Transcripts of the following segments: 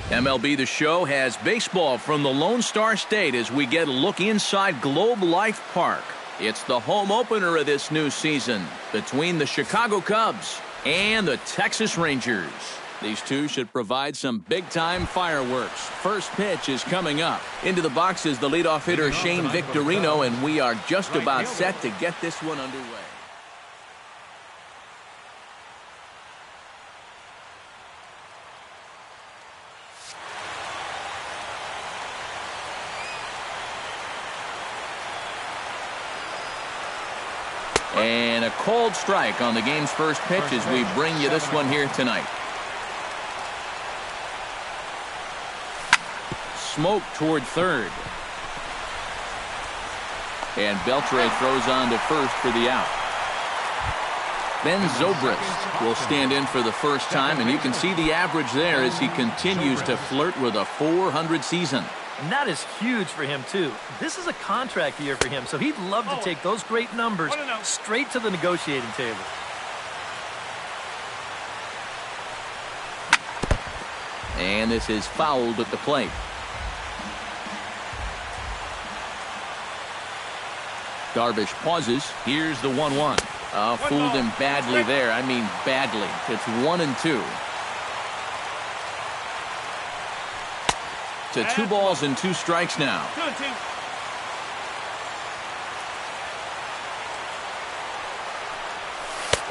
MLB The Show has baseball from the Lone Star State as we get a look inside Globe Life Park. It's the home opener of this new season between the Chicago Cubs and the Texas Rangers. These two should provide some big-time fireworks. First pitch is coming up. Into the box is the leadoff hitter Shane Victorino, and we are just about set to get this one underway. And a cold strike on the game's first pitch as we bring you this one here tonight. Smoke toward third. And Beltre throws on to first for the out. Ben Zobrist will stand in for the first time, and you can see the average there as he continues to flirt with a .400 season. And that is huge for him, too. This is a contract year for him, so he'd love to take those great numbers straight to the negotiating table. And this is fouled at the plate. Darvish pauses. Here's the 1-1. Fooled him badly there. I mean badly. It's 1-2. To 2 balls and 2 strikes now. 2-2.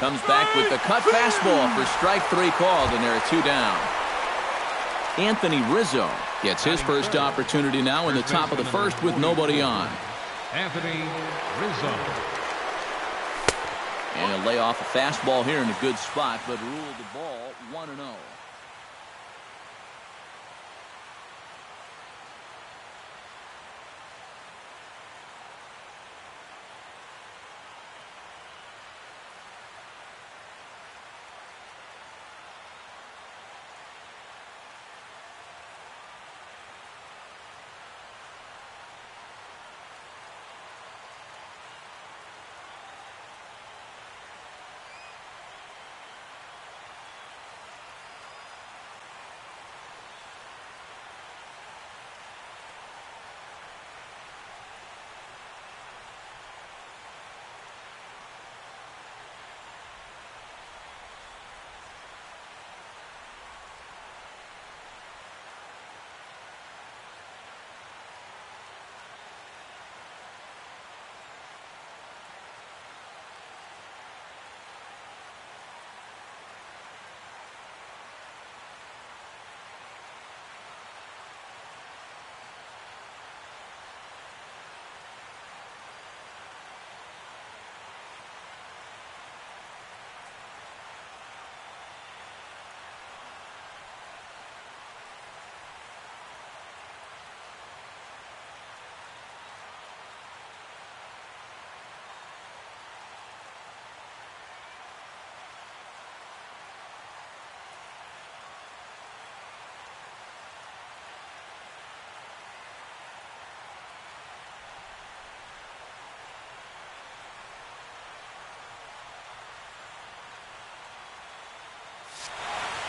Comes back with the cut fastball for strike 3 called, and there are 2 down. Anthony Rizzo gets his first opportunity now in the top of the first with nobody on. Anthony Rizzo. And he'll lay off a fastball here in a good spot, but ruled the ball 1-0.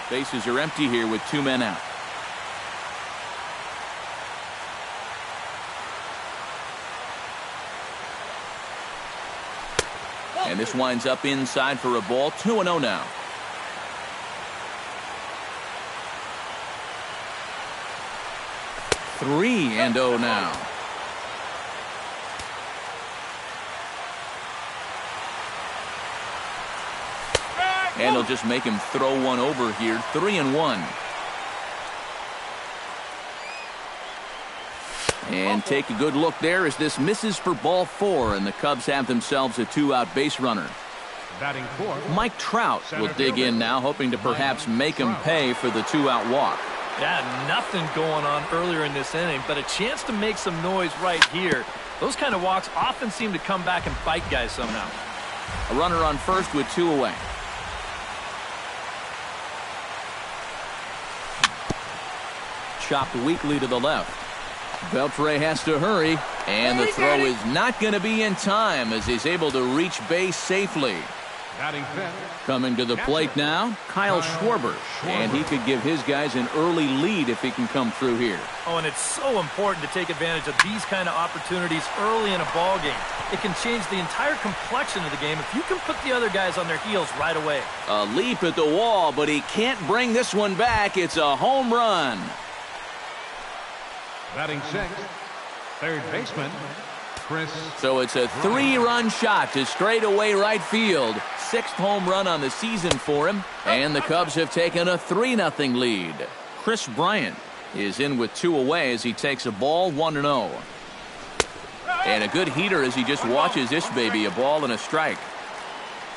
Bases are empty here with 2 men out. And this winds up inside for a ball. 2-0 now. Three and 0 now. And they'll just make him throw one over here. 3-1. And take a good look there as this misses for ball 4, and the Cubs have themselves a 2-out base runner. Batting fourth, Mike Trout will dig in now, hoping to perhaps make him pay for the 2-out walk. Yeah, nothing going on earlier in this inning, but a chance to make some noise right here. Those kind of walks often seem to come back and bite guys somehow. A runner on first with 2 away. Chopped weakly to the left. Beltre has to hurry, and the throw is not going to be in time as he's able to reach base safely. Batting fifth. Coming to the plate now, Kyle Schwarber. And he could give his guys an early lead if he can come through here. Oh, and it's so important to take advantage of these kind of opportunities early in a ball game. It can change the entire complexion of the game if you can put the other guys on their heels right away. A leap at the wall, but he can't bring this one back. It's a home run. Batting sixth. Third baseman, Chris. So it's a 3-run shot to straightaway right field. 6th home run on the season for him. And the Cubs have taken a 3-0 lead. Chris Bryant is in with 2 away as he takes a ball 1-0. And a good heater as he just watches this baby, a ball and a strike.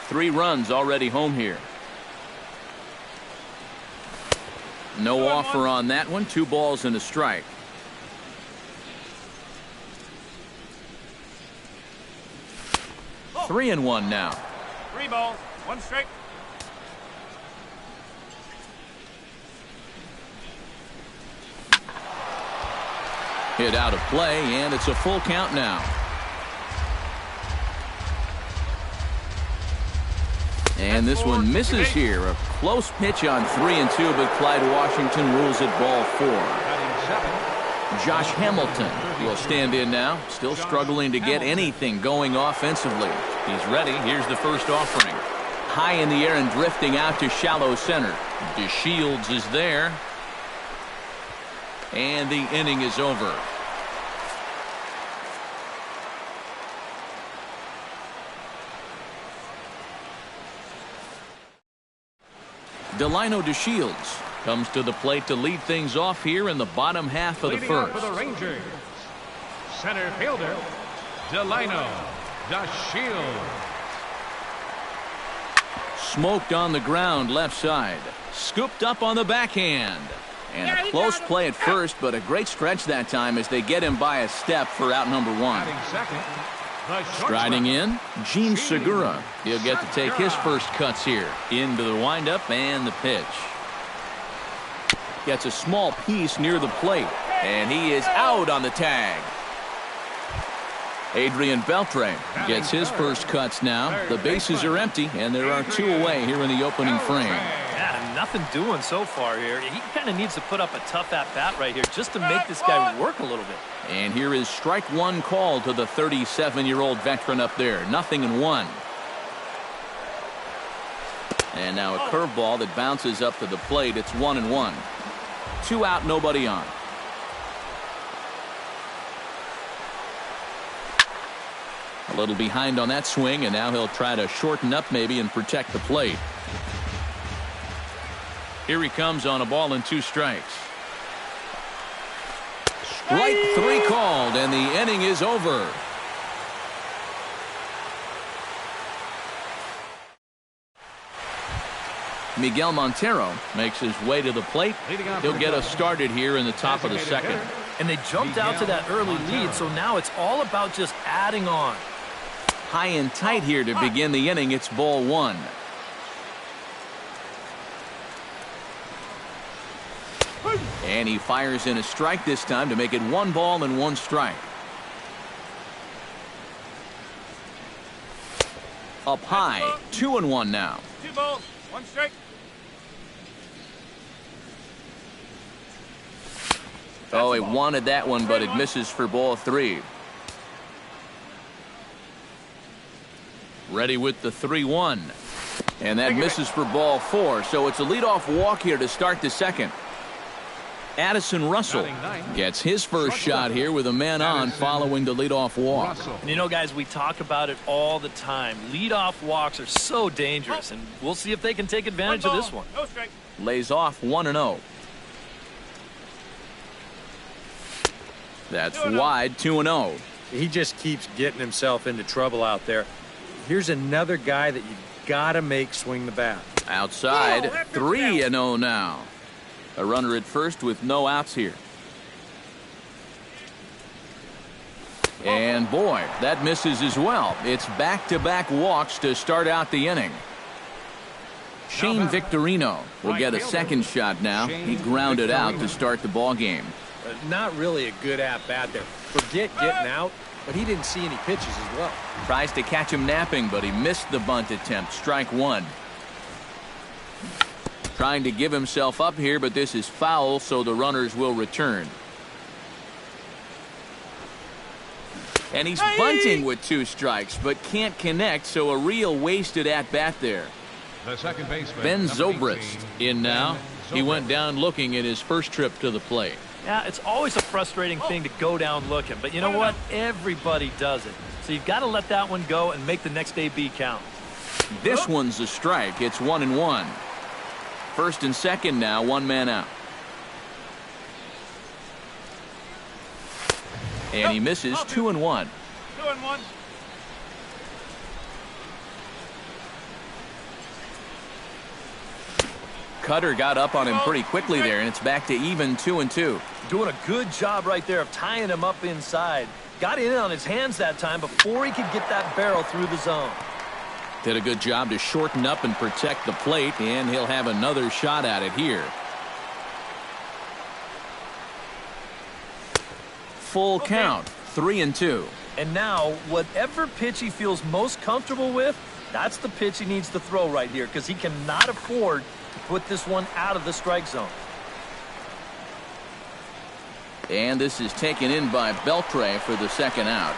3 runs already home here. No offer on that one. 2 balls and a strike. Three and 1 now. 3 balls, 1 strike. Hit out of play, and it's a full count now. And this one misses here. A close pitch on 3-2, but Clyde Washington rules it ball 4. Josh Hamilton will stand in now, still struggling to get anything going offensively. He's ready. Here's the first offering. High in the air and drifting out to shallow center. DeShields is there. And the inning is over. Delino DeShields comes to the plate to lead things off here in the bottom half of the first. For the Rangers, center fielder, Delino DeShields. Smoked on the ground left side. Scooped up on the backhand. And a close play at first, but a great stretch that time as they get him by a step for out number 1. Striding in, Gene Segura. He'll get to take his first cuts here. Into the windup and the pitch. Gets a small piece near the plate, and he is out on the tag. Adrian Beltre gets his first cuts now. The bases are empty, and there are 2 away here in the opening frame. Yeah, nothing doing so far here. He kind of needs to put up a tough at-bat right here just to make this guy work a little bit. And here is strike 1 call to the 37-year-old veteran up there. 0-1. And now a curveball that bounces up to the plate. It's 1-1. 2 out, nobody on. A little behind on that swing, and now he'll try to shorten up maybe and protect the plate. Here he comes on a ball and 2 strikes. Strike 3 called, and the inning is over. Miguel Montero makes his way to the plate. He'll get us started here in the top of the second. And they jumped out to that early lead, so now it's all about just adding on. High and tight here to begin the inning. It's ball 1. And he fires in a strike this time to make it 1 ball and 1 strike. Up high, 2-1 now. 2 balls, 1 strike. Oh, he wanted that one, but it misses for ball 3. Ready with the 3-1. And that misses for ball 4. So it's a leadoff walk here to start the second. Addison Russell gets his first shot here with a man on following the leadoff walk. And you know, guys, we talk about it all the time. Leadoff walks are so dangerous, and we'll see if they can take advantage of this one. No strike. Lays off 1-0. That's wide, 2-0. He just keeps getting himself into trouble out there. Here's another guy that you got to make swing the bat. Outside, 3-0 now. A runner at first with no outs here. And boy, that misses as well. It's back-to-back walks to start out the inning. Shane Victorino will get a second shot now. He grounded out to start the ball game. Not really a good at-bat there. Forget getting out. but he didn't see any pitches as well. Tries to catch him napping, but he missed the bunt attempt. Strike one. Trying to give himself up here, but this is foul, so the runners will return. And he's bunting with 2 strikes, but can't connect, so a real wasted at-bat there. The second baseman, Ben number Zobrist 18, in now. He went down looking at his first trip to the plate. Yeah, it's always a frustrating thing to go down looking, but you know what? Everybody does it. So you've got to let that one go and make the next AB count. This one's a strike. It's 1-1. First and second now, 1 man out. And he misses. 2-1. 2-1. Cutter got up on him pretty quickly there, and it's back to even 2-2. Doing a good job right there of tying him up inside. Got in on his hands that time before he could get that barrel through the zone. Did a good job to shorten up and protect the plate, and he'll have another shot at it here. Full count, 3-2. And now, whatever pitch he feels most comfortable with, that's the pitch he needs to throw right here, because he cannot afford to put this one out of the strike zone. And this is taken in by Beltre for the second out.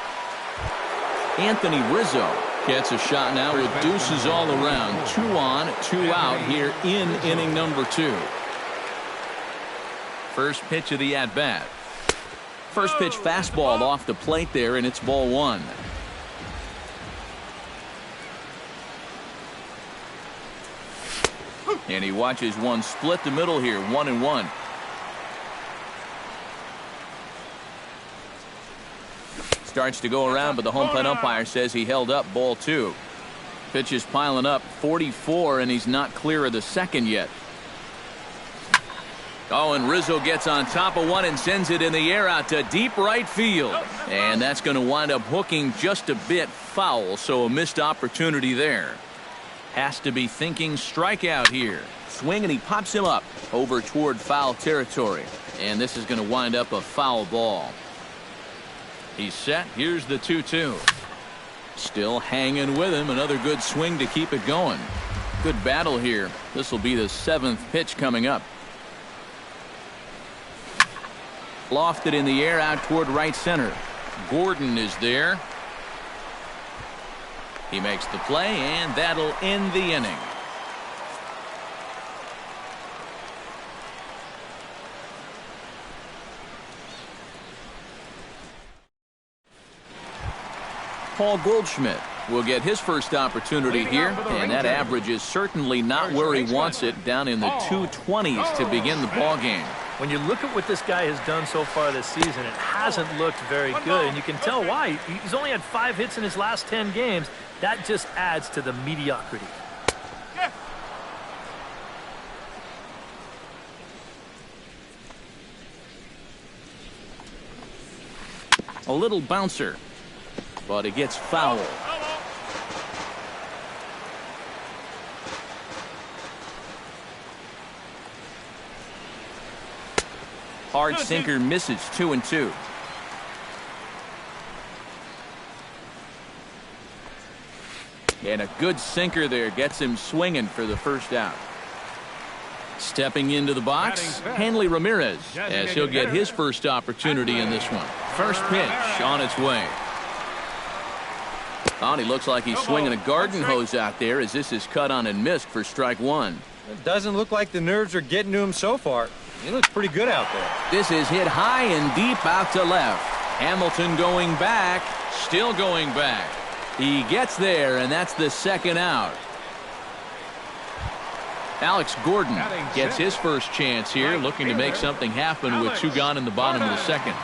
Anthony Rizzo gets a shot now with deuces all around. 2 on, 2 out here in inning number 2. First pitch of the at-bat. First pitch fastball off the plate there, and it's ball 1. And he watches one split the middle here, 1-1. Starts to go around, but the home plate umpire says he held up ball 2. Pitch is piling up, 44, and he's not clear of the second yet. Oh, and Rizzo gets on top of one and sends it in the air out to deep right field. And that's going to wind up hooking just a bit foul, so a missed opportunity there. Has to be thinking strikeout here. Swing, and he pops him up over toward foul territory. And this is going to wind up a foul ball. He's set. Here's the 2-2. Still hanging with him. Another good swing to keep it going. Good battle here. This will be the 7th pitch coming up. Lofted in the air out toward right center. Gordon is there. He makes the play, and that'll end the inning. Paul Goldschmidt will get his first opportunity here, and that average is certainly not where he wants it, down in the 220s to begin the ball game. When you look at what this guy has done so far this season, it hasn't looked very good, and you can tell why. He's only had 5 hits in his last 10 games. That just adds to the mediocrity. A little bouncer, but it gets foul. Hard sinker misses. 2-2. And a good sinker there gets him swinging for the first out. Stepping into the box, Hanley Ramirez, as he'll get his first opportunity in this one. First pitch on its way. Oh, he looks like he's swinging a garden hose out there, as this is cut on and missed for strike 1. It doesn't look like the nerves are getting to him so far. He looks pretty good out there. This is hit high and deep out to left. Hamilton going back, still going back. He gets there, and that's the second out. Alex Gordon gets his first chance here, looking to make something happen with 2 gone in the bottom of the second.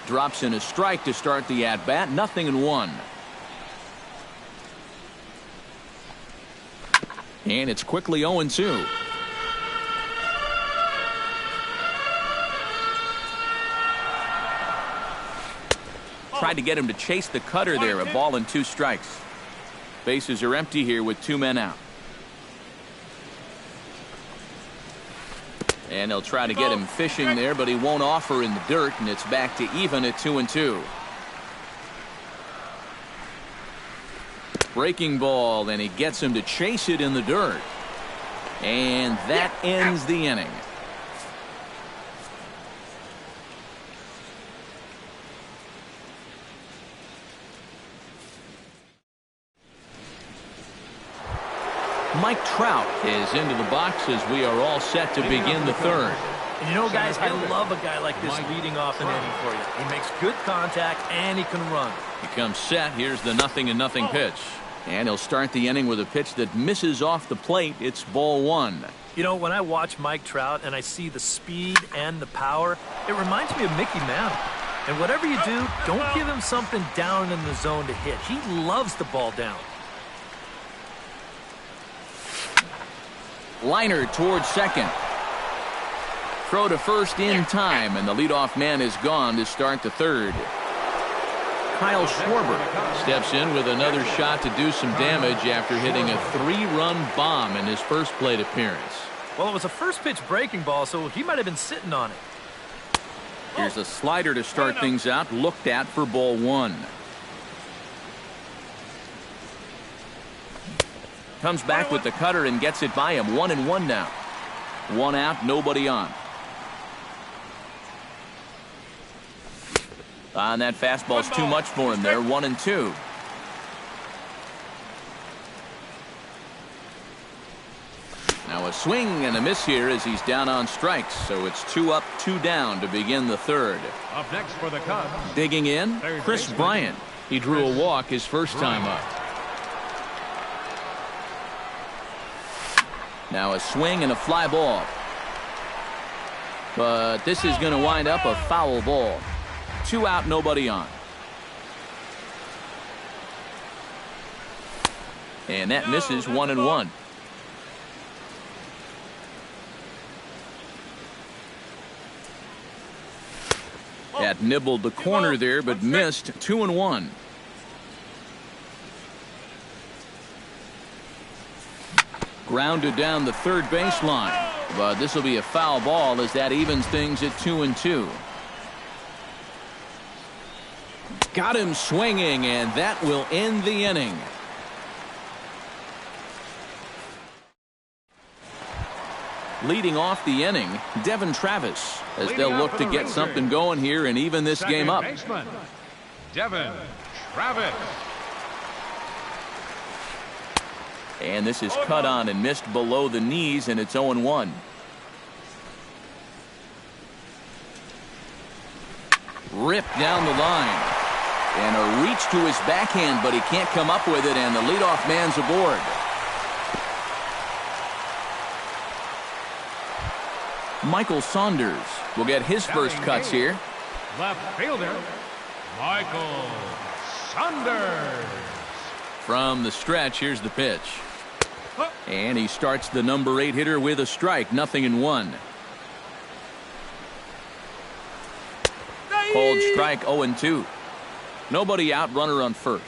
Drops in a strike to start the at-bat. 0-1. And it's quickly 0-2. Tried to get him to chase the cutter there. A ball and 2 strikes. Bases are empty here with 2 men out. And they'll try to get him fishing there, but he won't offer in the dirt, and it's back to even at 2-2. Breaking ball, and he gets him to chase it in the dirt. And that ends the inning. Mike Trout is into the box as we are all set to begin the third. And you know, guys, I love a guy like this leading off an inning for you. He makes good contact, and he can run. He comes set. Here's the 0-0 pitch. And he'll start the inning with a pitch that misses off the plate. It's ball one. You know, when I watch Mike Trout and I see the speed and the power, it reminds me of Mickey Mantle. And whatever you do, don't give him something down in the zone to hit. He loves the ball down. Liner towards second. Throw to first in time, and the leadoff man is gone to start the third. Kyle Schwarber steps in with another shot to do some damage after hitting a 3-run bomb in his first plate appearance. Well, it was a first pitch breaking ball, so he might have been sitting on it. Here's a slider to start things out, looked at for ball one. Comes back with the cutter and gets it by him. 1-1 now. One out, nobody on. And that fastball's too much for him there. 1-2. Now a swing and a miss here as he's down on strikes. So it's 2 up, 2 down to begin the third. Up next for the Cubs. Digging in, Chris Bryant. He drew a walk his first time up. Now a swing and a fly ball. But this is going to wind up a foul ball. 2 out, nobody on. And that misses. 1-1. That nibbled the corner there, but missed. 2-1. Grounded down the third baseline, but this will be a foul ball as that evens things at 2-2. Got him swinging, and that will end the inning. Leading off the inning, Devin Travis, as they'll look to get something going here and even this game up. Devin Travis. And this is cut on and missed below the knees, and it's 0-1. Ripped down the line. And a reach to his backhand, but he can't come up with it, and the leadoff man's aboard. Michael Saunders will get his first cuts here. Left fielder, Michael Saunders. From the stretch, here's the pitch. And he starts the number 8 hitter with a strike. 0-1. Called strike. 0-2. Nobody out, runner on first.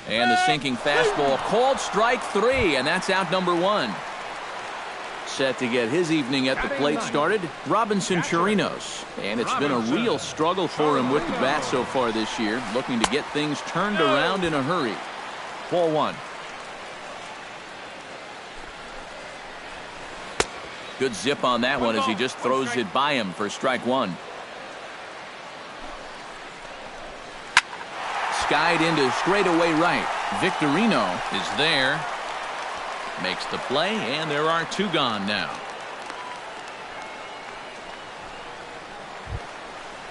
And the sinking fastball. Called strike 3, and that's out number 1. Set to get his evening at the plate started, Robinson Chirinos. And it's been a real struggle for him with the bat so far this year, looking to get things turned around in a hurry. Ball 1. Good zip on that one as he just throws it by him for strike 1. Skied into straightaway right. Victorino is there. Makes the play, and there are 2 gone now.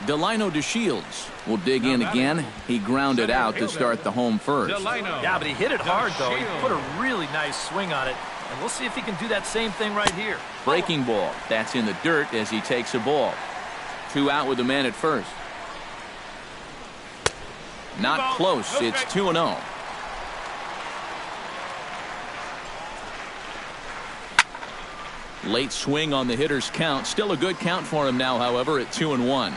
Delino DeShields will dig in again. He grounded out to start the home first. Yeah, but he hit it hard, though. He put a really nice swing on it, and we'll see if he can do that same thing right here. Breaking ball. That's in the dirt as he takes a ball. 2 out with the man at first. Not close. It's 2-0. Late swing on the hitter's count. Still a good count for him now, however, at 2-1.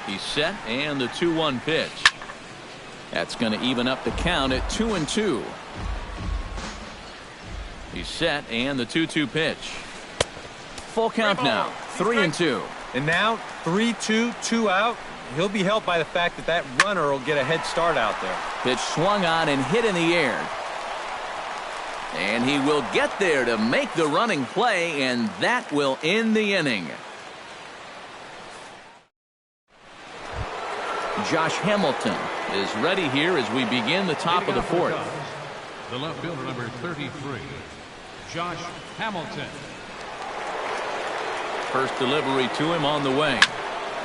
He's set, and the 2-1 pitch. That's going to even up the count at 2-2. He's set, and the 2-2 pitch. Full count now, 3-2. And now 3-2, 2 out. He'll be helped by the fact that that runner will get a head start out there. Pitch swung on and hit in the air. And he will get there to make the running play, and that will end the inning. Josh Hamilton is ready here as we begin the top of the fourth. The left fielder, number 33, Josh Hamilton. First delivery to him on the way.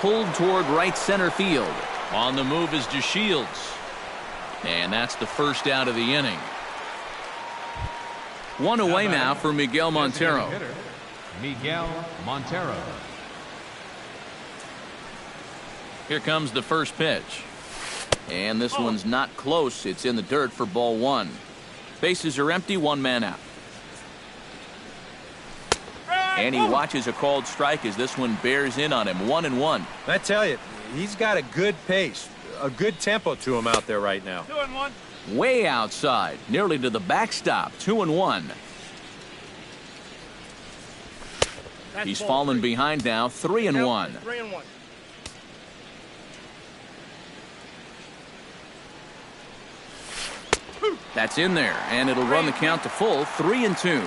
Pulled toward right center field. On the move is DeShields. And that's the first out of the inning. One away now for Miguel Montero. Miguel Montero. Here comes the first pitch. And this one's not close. It's in the dirt for ball one. Bases are empty, one man out. And he watches a called strike as this one bears in on him. 1-1. I tell you, he's got a good pace, a good tempo to him out there right now. 2-1. Way outside, nearly to the backstop. 2-1. He's fallen behind now. 3-1. 3-1. That's in there, and it'll run the count to full. 3-2.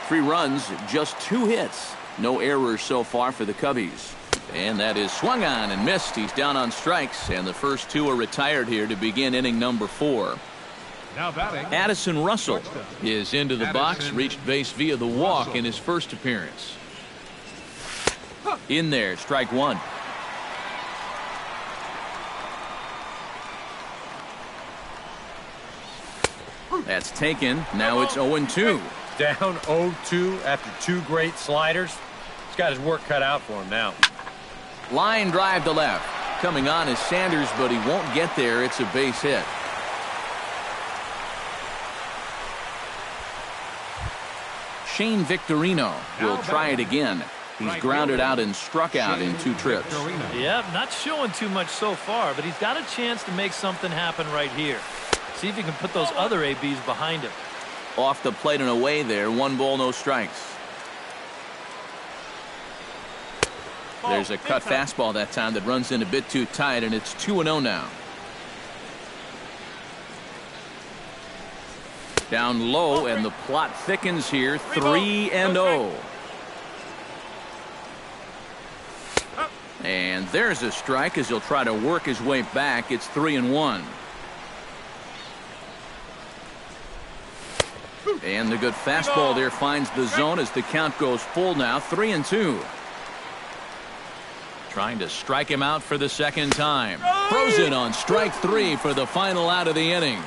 3 runs, just 2 hits. No errors so far for the Cubbies. And that is swung on and missed. He's down on strikes, and the first 2 are retired here to begin inning number 4. Now batting, Addison Russell is into the box, reached base via the walk in his first appearance. In there, strike 1. That's taken. Now it's 0-2. Down 0-2 after 2 great sliders. He's got his work cut out for him now. Line drive to left. Coming on is Sanders, but he won't get there. It's a base hit. Shane Victorino will try it again. He's grounded out and struck out in 2 trips. Yep, not showing too much so far, but he's got a chance to make something happen right here. See if he can put those other ABs behind him. Off the plate and away there. 1 ball, no strikes. There's a cut fastball that time that runs in a bit too tight, and it's 2-0 now. Down low, and the plot thickens here. 3-0. And there's a strike as he'll try to work his way back. It's 3-1. And the good fastball there finds the zone as the count goes full now. 3-2. Trying to strike him out for the second time. Frozen on strike 3 for the final out of the inning.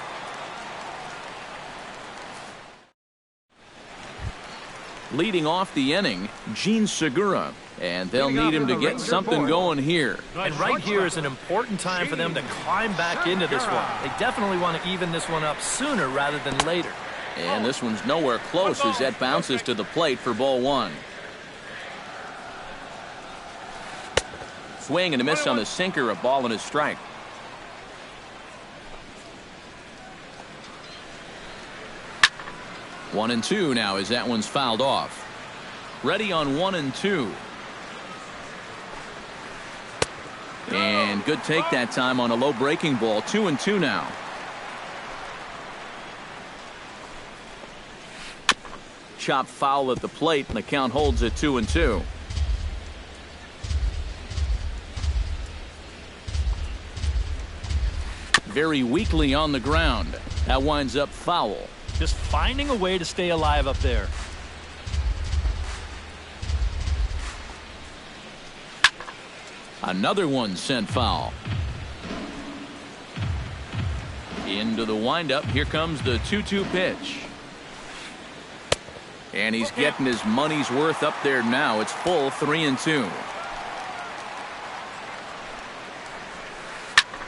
Leading off the inning, Gene Segura. And they'll need him to get something going here. And right here is an important time for them to climb back into this one. They definitely want to even this one up sooner rather than later. And this one's nowhere close as that bounces to the plate for ball 1. Swing and a miss on the sinker, a ball and a strike. One and 2 now as that one's fouled off. Ready on 1 and 2. And good take that time on a low breaking ball. 2 and 2 now. Chop foul at the plate, and the count holds at 2 and 2. Very weakly on the ground. That winds up foul. Just finding a way to stay alive up there. Another one sent foul. Into the windup. Here comes the 2-2 pitch. And he's getting his money's worth up there now. It's full. 3-2.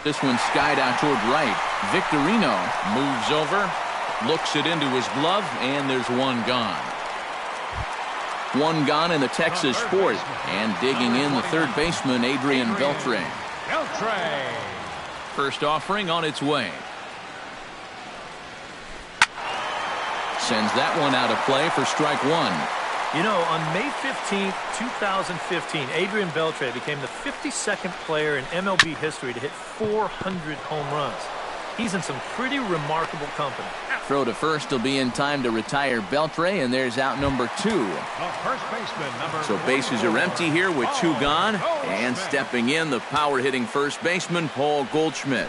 This one skied out toward right. Victorino moves over, looks it into his glove, and there's one gone. One gone in the Texas fourth. And digging in the third baseman, Adrian Beltre. First offering on its way. Sends that one out of play for strike one. You know, on May 15th, 2015, Adrian Beltre became the 52nd player in MLB history to hit 400 home runs. He's in some pretty remarkable company. Throw to first will be in time to retire Beltre, and there's out number 2. First baseman, number So bases are empty here with 2 gone. And stepping in, the power-hitting first baseman, Paul Goldschmidt.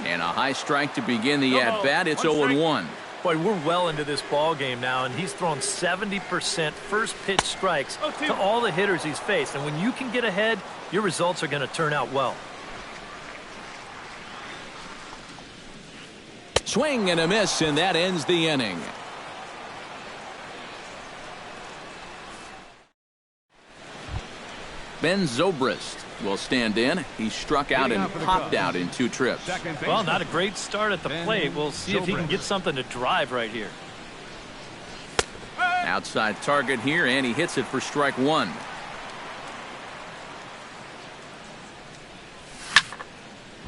And a high strike to begin the at-bat. It's 0-1. Boy, we're well into this ball game now, and he's thrown 70% first pitch strikes to all the hitters he's faced. And when you can get ahead, your results are going to turn out well. Swing and a miss, and that ends the inning. Ben Zobrist will stand in. He struck out and popped out in 2 trips. Well, not a great start at the plate. We'll see if he can get something to drive right here. Outside target here, and he hits it for strike 1.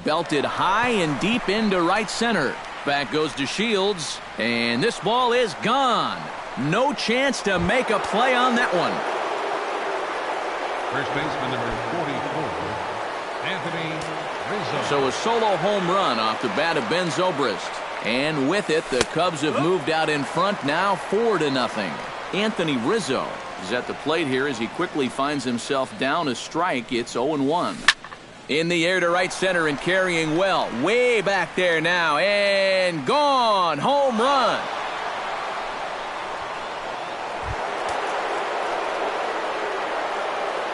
Belted high and deep into right center. Back goes to Shields, and this ball is gone. No chance to make a play on that one. First baseman, number 44, Anthony Rizzo. So a solo home run off the bat of Ben Zobrist. And with it, the Cubs have moved out in front now 4-0. Anthony Rizzo is at the plate here as he quickly finds himself down a strike. It's 0-1. In the air to right center and carrying well. Way back there now. And gone. Home run.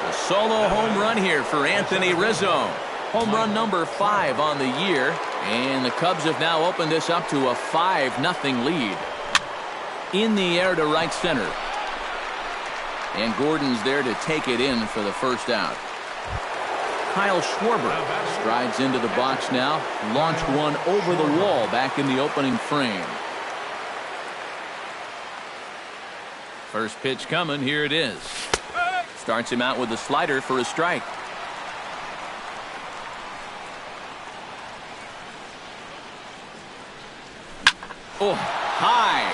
A solo home run here for Anthony Rizzo. Home run number 5 on the year. And the Cubs have now opened this up to a 5-0 lead. In the air to right center. And Gordon's there to take it in for the first out. Kyle Schwarber strides into the box now. Launched one over the wall back in the opening frame. First pitch coming. Here it is. Starts him out with a slider for a strike. Oh, high,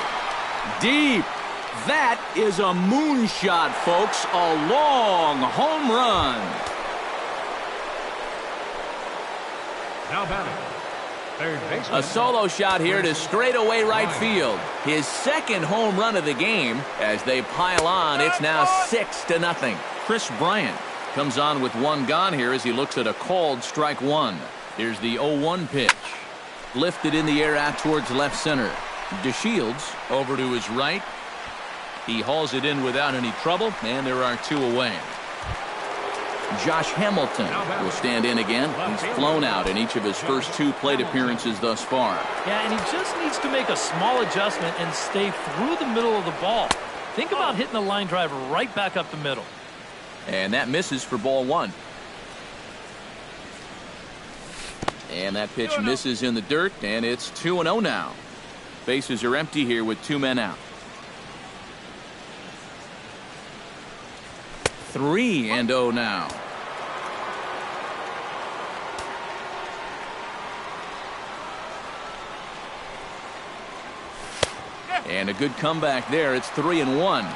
deep. That is a moonshot, folks. A long home run. Now batting, third baseman. A solo shot here to straightaway right field. His second home run of the game. As they pile on, it's now 6-0. Chris Bryant comes on with 1 gone here as he looks at a called strike 1. Here's the 0-1 pitch. Lifted in the air out towards left center. DeShields over to his right. He hauls it in without any trouble, and there are 2 away. Josh Hamilton will stand in again. He's flown out in each of his first 2 plate appearances thus far. Yeah, and he just needs to make a small adjustment and stay through the middle of the ball. Think about hitting a line drive right back up the middle. And that misses for ball 1. And that pitch misses in the dirt, and it's 2-0 now. Bases are empty here with 2 men out. 3-0 now. And a good comeback there. It's 3-1.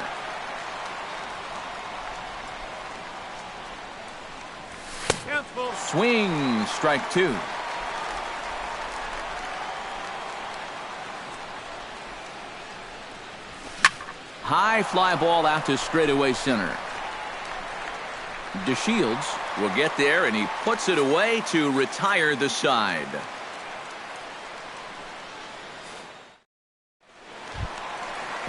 Swing, strike 2. High fly ball out to straightaway center. DeShields will get there, and he puts it away to retire the side.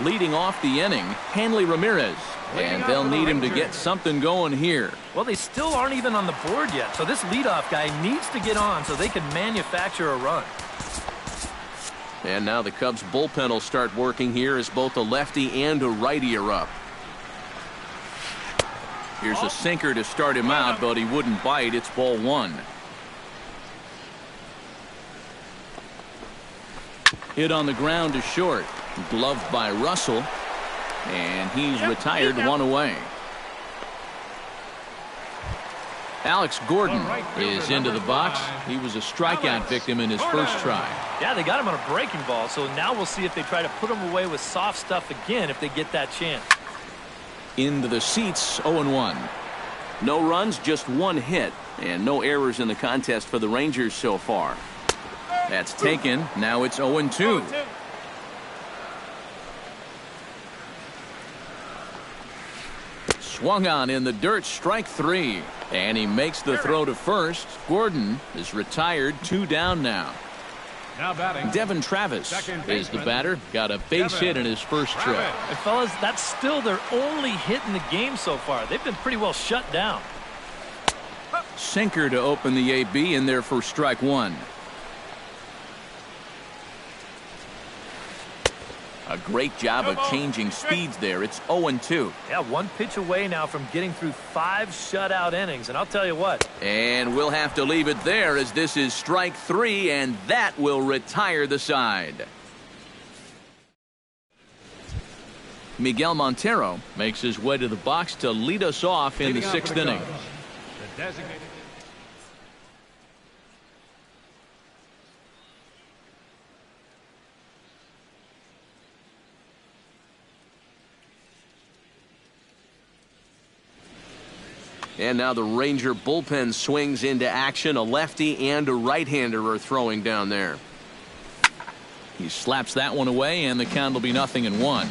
Leading off the inning, Hanley Ramirez. And they'll need him to get something going here. Well, they still aren't even on the board yet, so this leadoff guy needs to get on so they can manufacture a run. And now the Cubs bullpen will start working here as both a lefty and a righty are up. Here's a sinker to start him out, but he wouldn't bite. It's ball 1. Hit on the ground to short. Gloved by Russell. And he's retired, 1 away. Alex Gordon is into the box. He was a strikeout victim in his first try. Yeah, they got him on a breaking ball, so now we'll see if they try to put him away with soft stuff again if they get that chance. Into the seats, 0-1. No runs, just one hit, and no errors in the contest for the Rangers so far. That's taken. Now it's 0-2. Swung on in the dirt, strike 3. And he makes the throw to first. Gordon is retired, 2 down now. Now batting, Devin Travis is the batter. Got a base hit in his first trip. And fellas, that's still their only hit in the game so far. They've been pretty well shut down. Sinker to open the AB in there for strike 1. A great job of changing speeds there. It's 0-2. Yeah, 1 pitch away now from getting through 5 shutout innings. And I'll tell you what. And we'll have to leave it there as this is strike 3, and that will retire the side. Miguel Montero makes his way to the box to lead us off in the 6th inning. The designated. And now the Ranger bullpen swings into action. A lefty and a right-hander are throwing down there. He slaps that one away, and the count will be 0-1.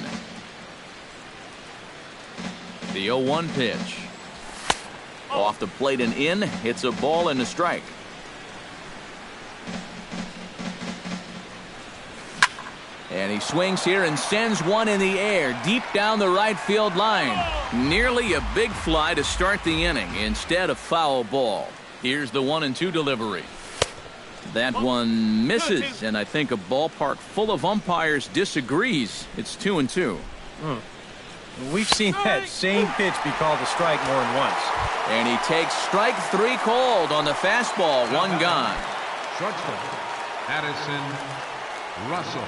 The 0-1 pitch. Off the plate and in. It's a ball and a strike. And he swings here and sends one in the air deep down the right field line. Nearly a big fly to start the inning. Instead, a foul ball. Here's the 1-2 delivery. That one misses, and I think a ballpark full of umpires disagrees. It's 2-2. We've seen that same pitch be called a strike more than once. And he takes strike 3 called on the fastball. 1 gone. Shortstop, Addison Russell.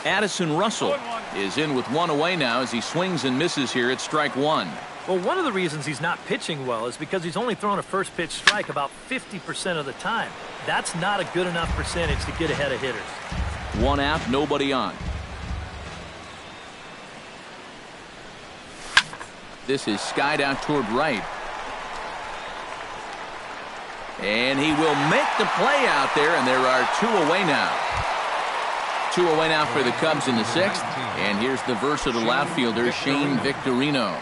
Addison Russell is in with 1 away now as he swings and misses here at strike 1. Well, one of the reasons he's not pitching well is because he's only thrown a first pitch strike about 50% of the time. That's not a good enough percentage to get ahead of hitters. 1 out, nobody on. This is skied out toward right. And he will make the play out there, and there are 2 away now. 2 away now for the Cubs in the 6th. And here's the versatile outfielder, Shane Victorino.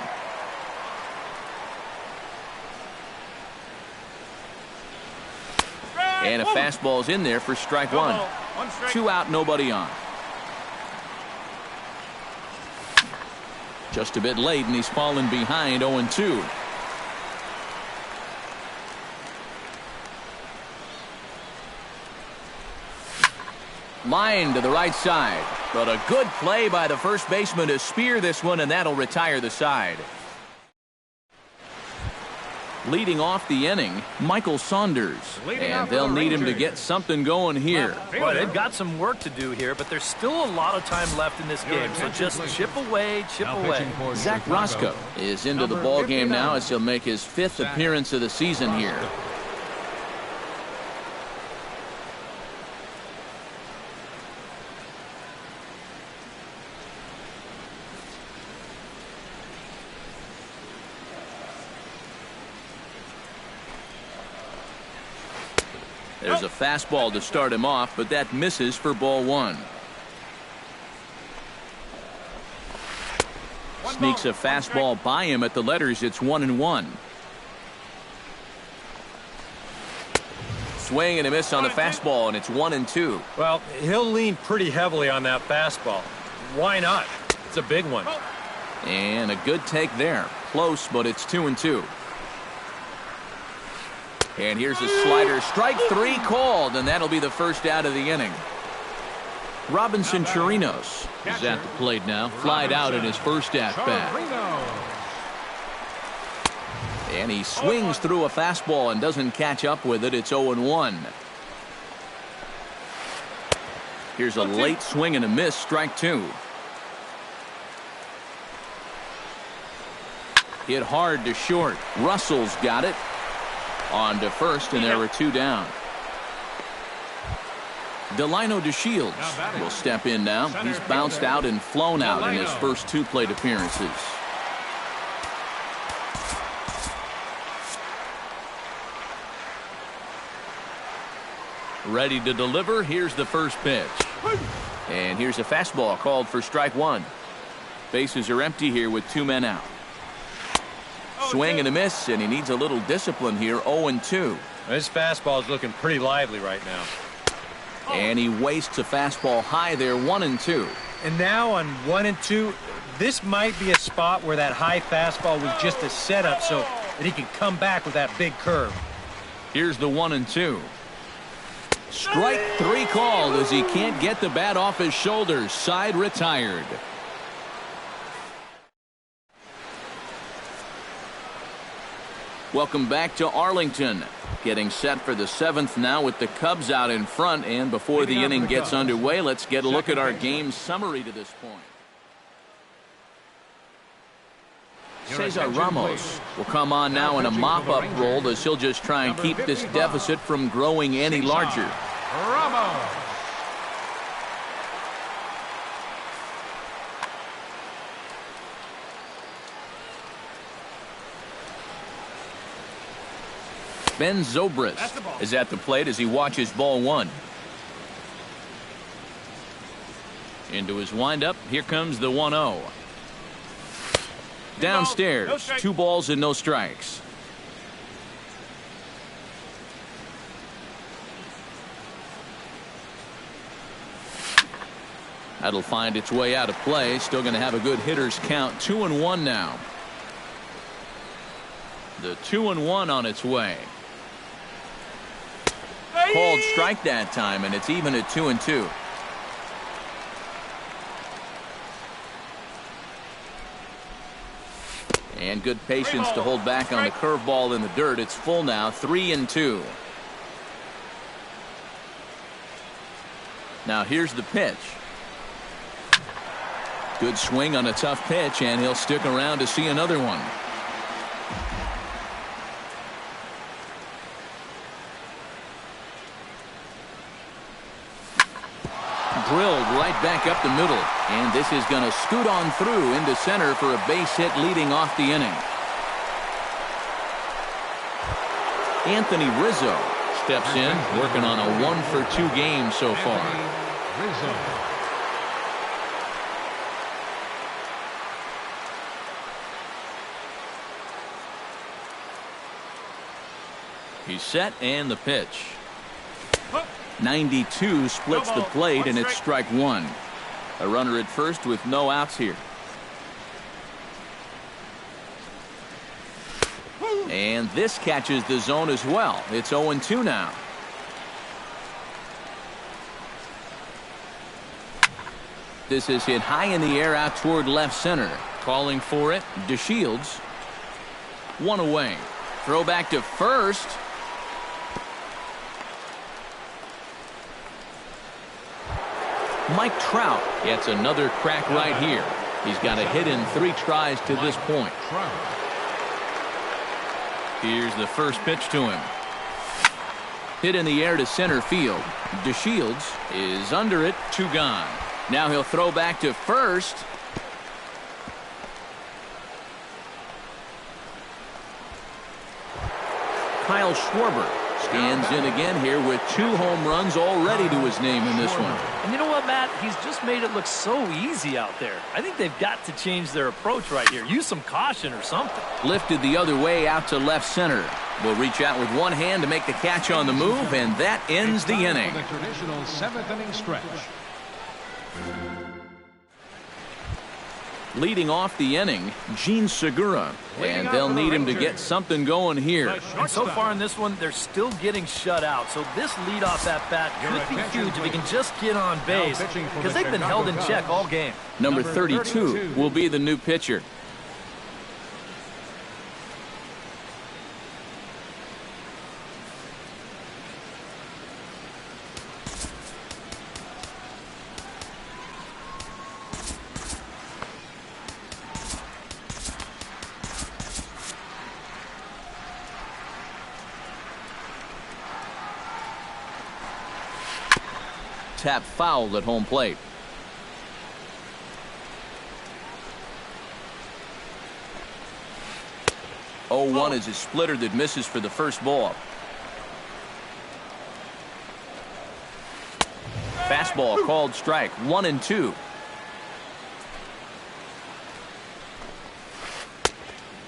And a fastball's in there for strike 1. 2 out, nobody on. Just a bit late, and he's fallen behind 0-2. Line to the right side, but a good play by the first baseman to spear this one, and that'll retire the side. Leading off the inning, Michael Saunders, and they'll need him to get something going here. Well, they've got some work to do here, but there's still a lot of time left in this game, so just chip away, chip away. Zach Roscoe is into the ball game now as he'll make his 5th appearance of the season here. There's a fastball to start him off, but that misses for ball 1. Sneaks a fastball by him at the letters. It's 1-1. Swing and a miss on the fastball, and it's 1-2. Well, he'll lean pretty heavily on that fastball. Why not? It's a big one. And a good take there. Close, but it's 2-2. And here's a slider. Strike 3 called, and that'll be the first out of the inning. Robinson Chirinos is at the plate now. Flied out in his first at-bat. And he swings through a fastball and doesn't catch up with it. It's 0-1. Here's a late swing and a miss. Strike 2. Hit hard to short. Russell's got it. On to first, and there were 2 down. Delino DeShields will step in now. He's bounced out and flown out in his first 2 plate appearances. Ready to deliver. Here's the first pitch. And here's a fastball called for strike 1. Bases are empty here with 2 men out. Swing and a miss, and he needs a little discipline here. 0-2. This fastball is looking pretty lively right now. And he wastes a fastball high there. 1-2. And now on 1-2, this might be a spot where that high fastball was just a setup so that he can come back with that big curve. Here's the 1-2. Strike 3 called as he can't get the bat off his shoulders. Side retired. Welcome back to Arlington. Getting set for the 7th now with the Cubs out in front. And before the inning gets underway, let's get a look at our game summary to this point. Cesar Ramos will come on now in a mop-up role as he'll just try and keep this deficit from growing any larger. Ramos. Ben Zobrist is at the plate as he watches ball 1. Into his windup. Here comes the 1-0. Downstairs, 2 balls and no strikes. That'll find its way out of play. Still going to have a good hitter's count. 2-1 now. The 2-1 on its way. Called strike that time, and it's even at 2-2. And good patience to hold back on the curveball in the dirt. It's full now. 3-2. Now here's the pitch. Good swing on a tough pitch, and he'll stick around to see another one. Drilled right back up the middle, and this is going to scoot on through into center for a base hit leading off the inning. Anthony Rizzo steps in, working on a 1-for-2 game so far. Rizzo. He's set, and the pitch. 92 splits the plate, and it's strike 1. A runner at first with no outs here. And this catches the zone as well. It's 0-2 now. This is hit high in the air out toward left center. Calling for it, DeShields. 1 away. Throw back to first. Mike Trout gets another crack right here. He's got a hit in 3 tries to this point. Here's the first pitch to him. Hit in the air to center field. DeShields is under it. 2 gone. Now he'll throw back to first. Kyle Schwarber stands in again here with 2 home runs already to his name in this one. And you know what, Matt? He's just made it look so easy out there. I think they've got to change their approach right here. Use some caution or something. Lifted the other way out to left center. Will reach out with one hand to make the catch on the move, and that ends the inning. The traditional 7th inning stretch. Leading off the inning, Gene Segura, and they'll need him to get something going here. And so far in this one, they're still getting shut out. So this leadoff at bat could be huge if he can just get on base, because they've been held in check all game. Number 32 will be the new pitcher. tap foul at home plate. Oh, 1 is a splitter that misses for the first ball. Fastball called strike. 1-2.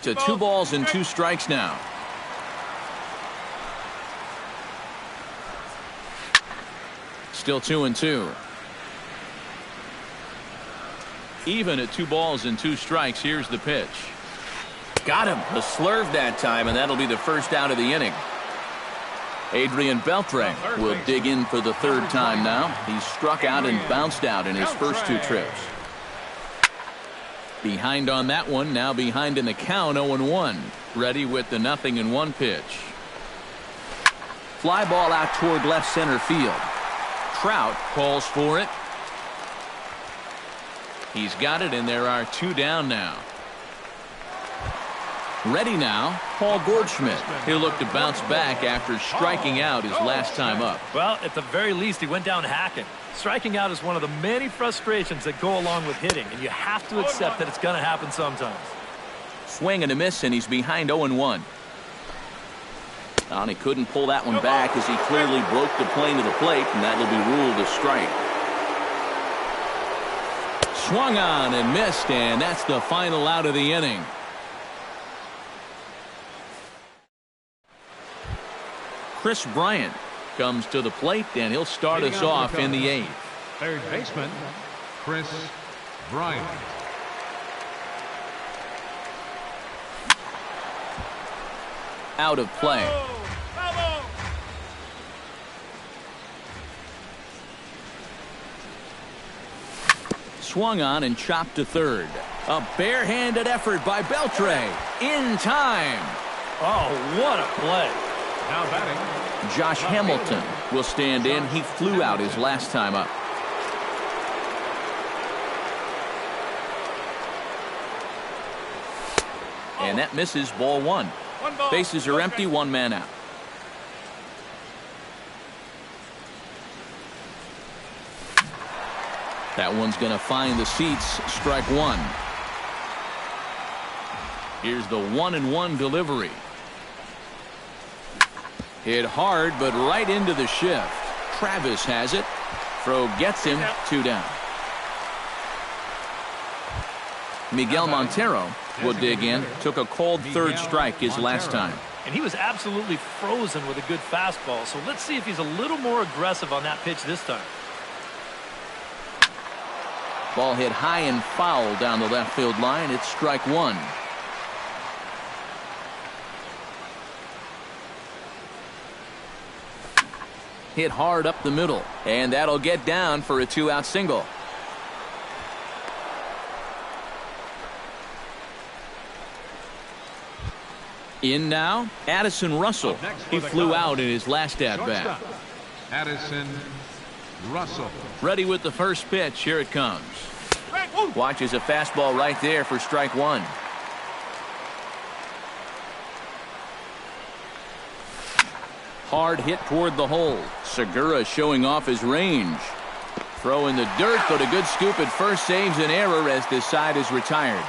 To 2 balls and 2 strikes now. Still 2-2. Even at 2 balls and 2 strikes. Here's the pitch. Got him. A slurve that time, and that'll be the first out of the inning. Adrian Beltre will dig in for the 3rd time now. He struck out and bounced out in his first 2 trips. Behind on that one, now behind in the count, 0-1. Ready with the 0-1 pitch. Fly ball out toward left center field. Trout calls for it. He's got it, and there are 2 down now. Ready now, Paul Goldschmidt. He'll look to bounce back after striking out his last time up. Well, at the very least, he went down hacking. Striking out is one of the many frustrations that go along with hitting, and you have to accept that it's going to happen sometimes. Swing and a miss, and he's behind 0-1. And he couldn't pull that one back as he clearly broke the plane of the plate, and that'll be ruled a strike. Swung on and missed, and that's the final out of the inning. Chris Bryant comes to the plate, and he'll start us off in the 8th. Third baseman, Chris Bryant. Out of play. Swung on and chopped to third. A barehanded effort by Beltre. In time. Oh, what a play. Now batting, Josh Hamilton will stand in. He flew out his last time up. And that misses, ball 1. Bases are empty, 1 man out. That one's going to find the seats. Strike 1. Here's the 1-1 delivery. Hit hard, but right into the shift. Travis has it. Throw gets him. 2 down. Miguel Montero will dig in. Took a cold 3rd strike his last time. And he was absolutely frozen with a good fastball. So let's see if he's a little more aggressive on that pitch this time. Ball hit high and foul down the left field line. It's strike 1. Hit hard up the middle, and that'll get down for a 2-out single. In now, Addison Russell. He flew out in his last at-bat. Addison Russell. Ready with the first pitch. Here it comes. Watches a fastball right there for strike 1. Hard hit toward the hole. Segura showing off his range. Throw in the dirt, but a good scoop at first saves an error as this side is retired.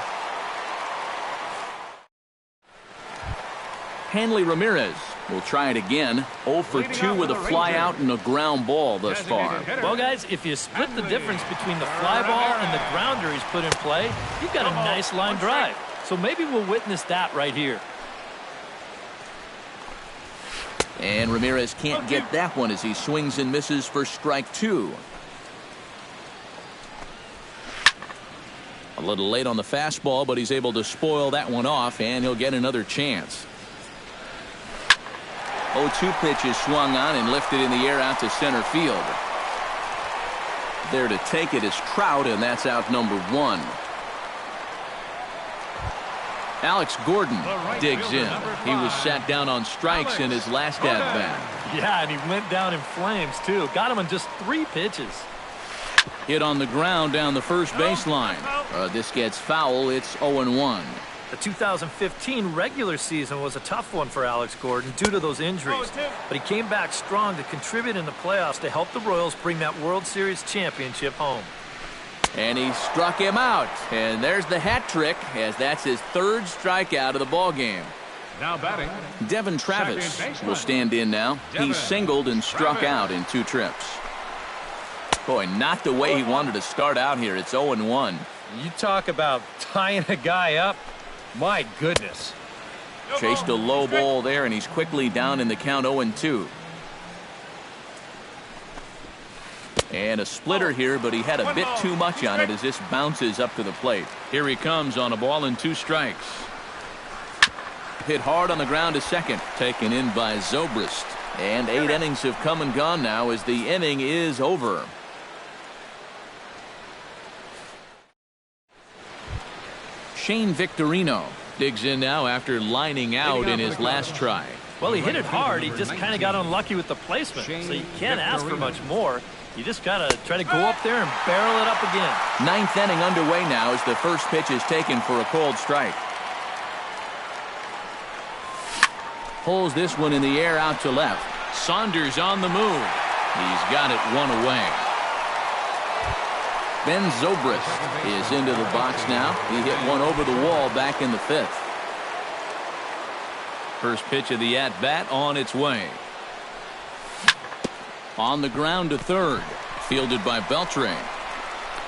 Hanley Ramirez will try it again. 0 for 2 with a fly out and a ground ball thus far. Well, guys, if you split the difference between the fly ball and the grounder he's put in play, you've got a nice line drive. So maybe we'll witness that right here. And Ramirez can't get that one as he swings and misses for strike 2. A little late on the fastball, but he's able to spoil that one off, and he'll get another chance. 0-2 pitch is swung on and lifted in the air out to center field. There to take it is Trout, and that's out number 1. Alex Gordon digs in. He was sat down on strikes in his last at-bat. Yeah, and he went down in flames, too. Got him in just 3 pitches. Hit on the ground down the first baseline. This gets foul. It's 0-1. The 2015 regular season was a tough one for Alex Gordon due to those injuries. But he came back strong to contribute in the playoffs to help the Royals bring that World Series championship home. And he struck him out. And there's the hat trick, as that's his third strikeout of the ball game. Now batting, Devin Travis will stand in now. He singled and struck out in 2 trips. Boy, not the way he wanted to start out here. It's 0-1. You talk about tying a guy up. My goodness. Chased a low ball there, and he's quickly down in the count 0-2. And a splitter here, but he had a bit too much on it as this bounces up to the plate. Here he comes on a ball and 2 strikes. Hit hard on the ground to second. Taken in by Zobrist. And 8 innings have come and gone now as the inning is over. Shane Victorino digs in now after lining out in his last try. Well, he hit it hard. He just kind of got unlucky with the placement. So you can't ask for much more. You just got to try to go up there and barrel it up again. 9th inning underway now as the first pitch is taken for a called strike. Pulls this one in the air out to left. Saunders on the move. He's got it 1 away. Ben Zobrist is into the box now. He hit one over the wall back in the 5th. First pitch of the at-bat on its way. On the ground to third. Fielded by Beltre.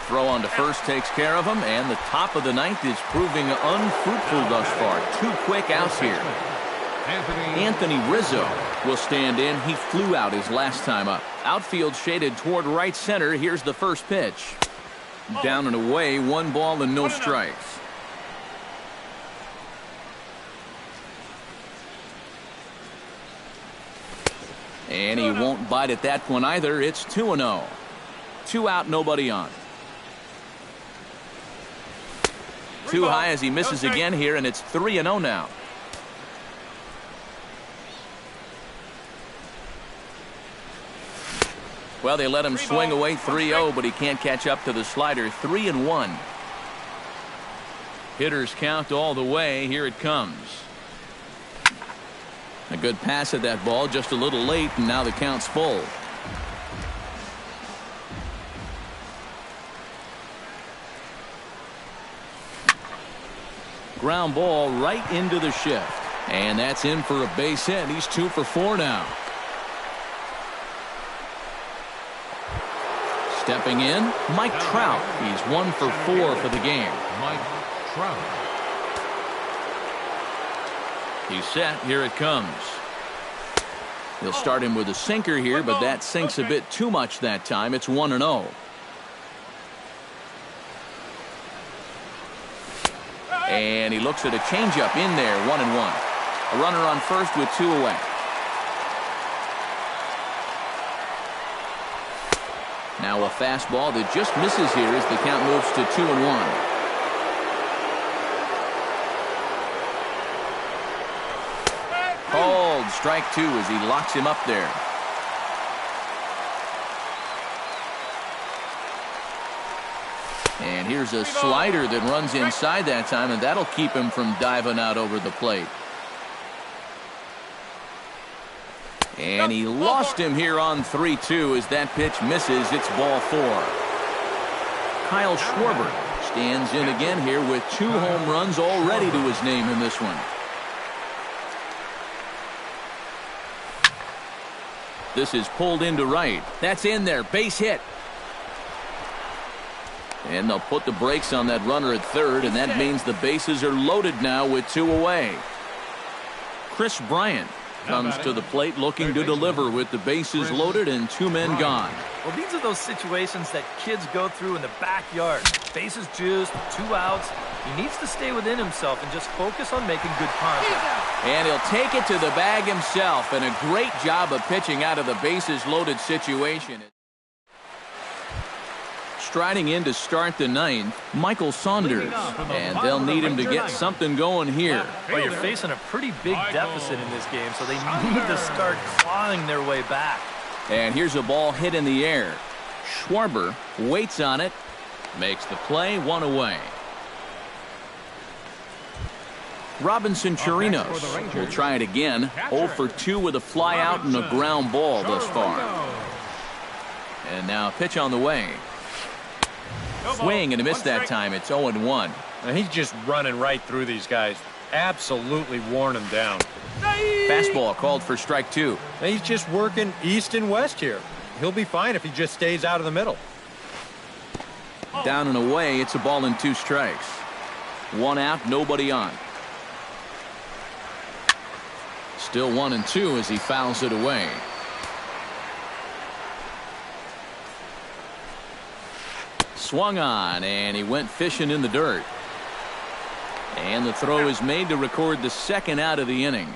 Throw on to first takes care of him, and the top of the 9th is proving unfruitful thus far. 2 quick outs here. Anthony Rizzo will stand in. He flew out his last time up. Outfield shaded toward right center. Here's the first pitch. Down and away, 1 ball and no strikes. And he won't bite at that one either. It's 2-0. 2 out, nobody on. Too high as he misses again here, and it's 3-0 now. Well, they let him swing away 3-0, but he can't catch up to the slider. 3-1. Hitters count all the way. Here it comes. A good pass at that ball, just a little late, and now the count's full. Ground ball right into the shift. And that's in for a base hit. He's 2 for 4 now. Stepping in, Mike Trout. He's 1 for 4 for the game. Mike Trout. He's set. Here it comes. He'll start him with a sinker here, but that sinks a bit too much that time. It's 1-0. And he looks at a changeup in there. 1-1. A runner on first with 2 away. Now a fastball that just misses here as the count moves to 2-1. Called strike 2 as he locks him up there. And here's a slider that runs inside that time, and that'll keep him from diving out over the plate. And he lost him here on 3-2 as that pitch misses. It's ball 4. Kyle Schwarber stands in again here with 2 home runs already to his name in this one. This is pulled into right. That's in there. Base hit. And they'll put the brakes on that runner at third, and that means the bases are loaded now with 2 away. Chris Bryant comes to the plate looking to deliver with the bases loaded and 2 men gone. Well, these are those situations that kids go through in the backyard. Bases juiced, 2 outs. He needs to stay within himself and just focus on making good contact. And he'll take it to the bag himself, and a great job of pitching out of the bases loaded situation. Striding in to start the 9th, Michael Saunders, and they'll need him to get something going here. Well, you're facing a pretty big deficit in this game, so they need to start clawing their way back. And here's a ball hit in the air. Schwarber waits on it, makes the play, 1 away. Robinson Chirinos will try it again. 0 for 2 with a fly out and a ground ball thus far. And now a pitch on the way. Swing and a miss that time. It's 0-1. And he's just running right through these guys. Absolutely worn them down. Fastball called for strike 2. And he's just working east and west here. He'll be fine if he just stays out of the middle. Down and away, it's a ball and 2 strikes. 1 out, nobody on. Still 1-2 as he fouls it away. Swung on, and he went fishing in the dirt. And the throw is made to record the 2nd out of the inning.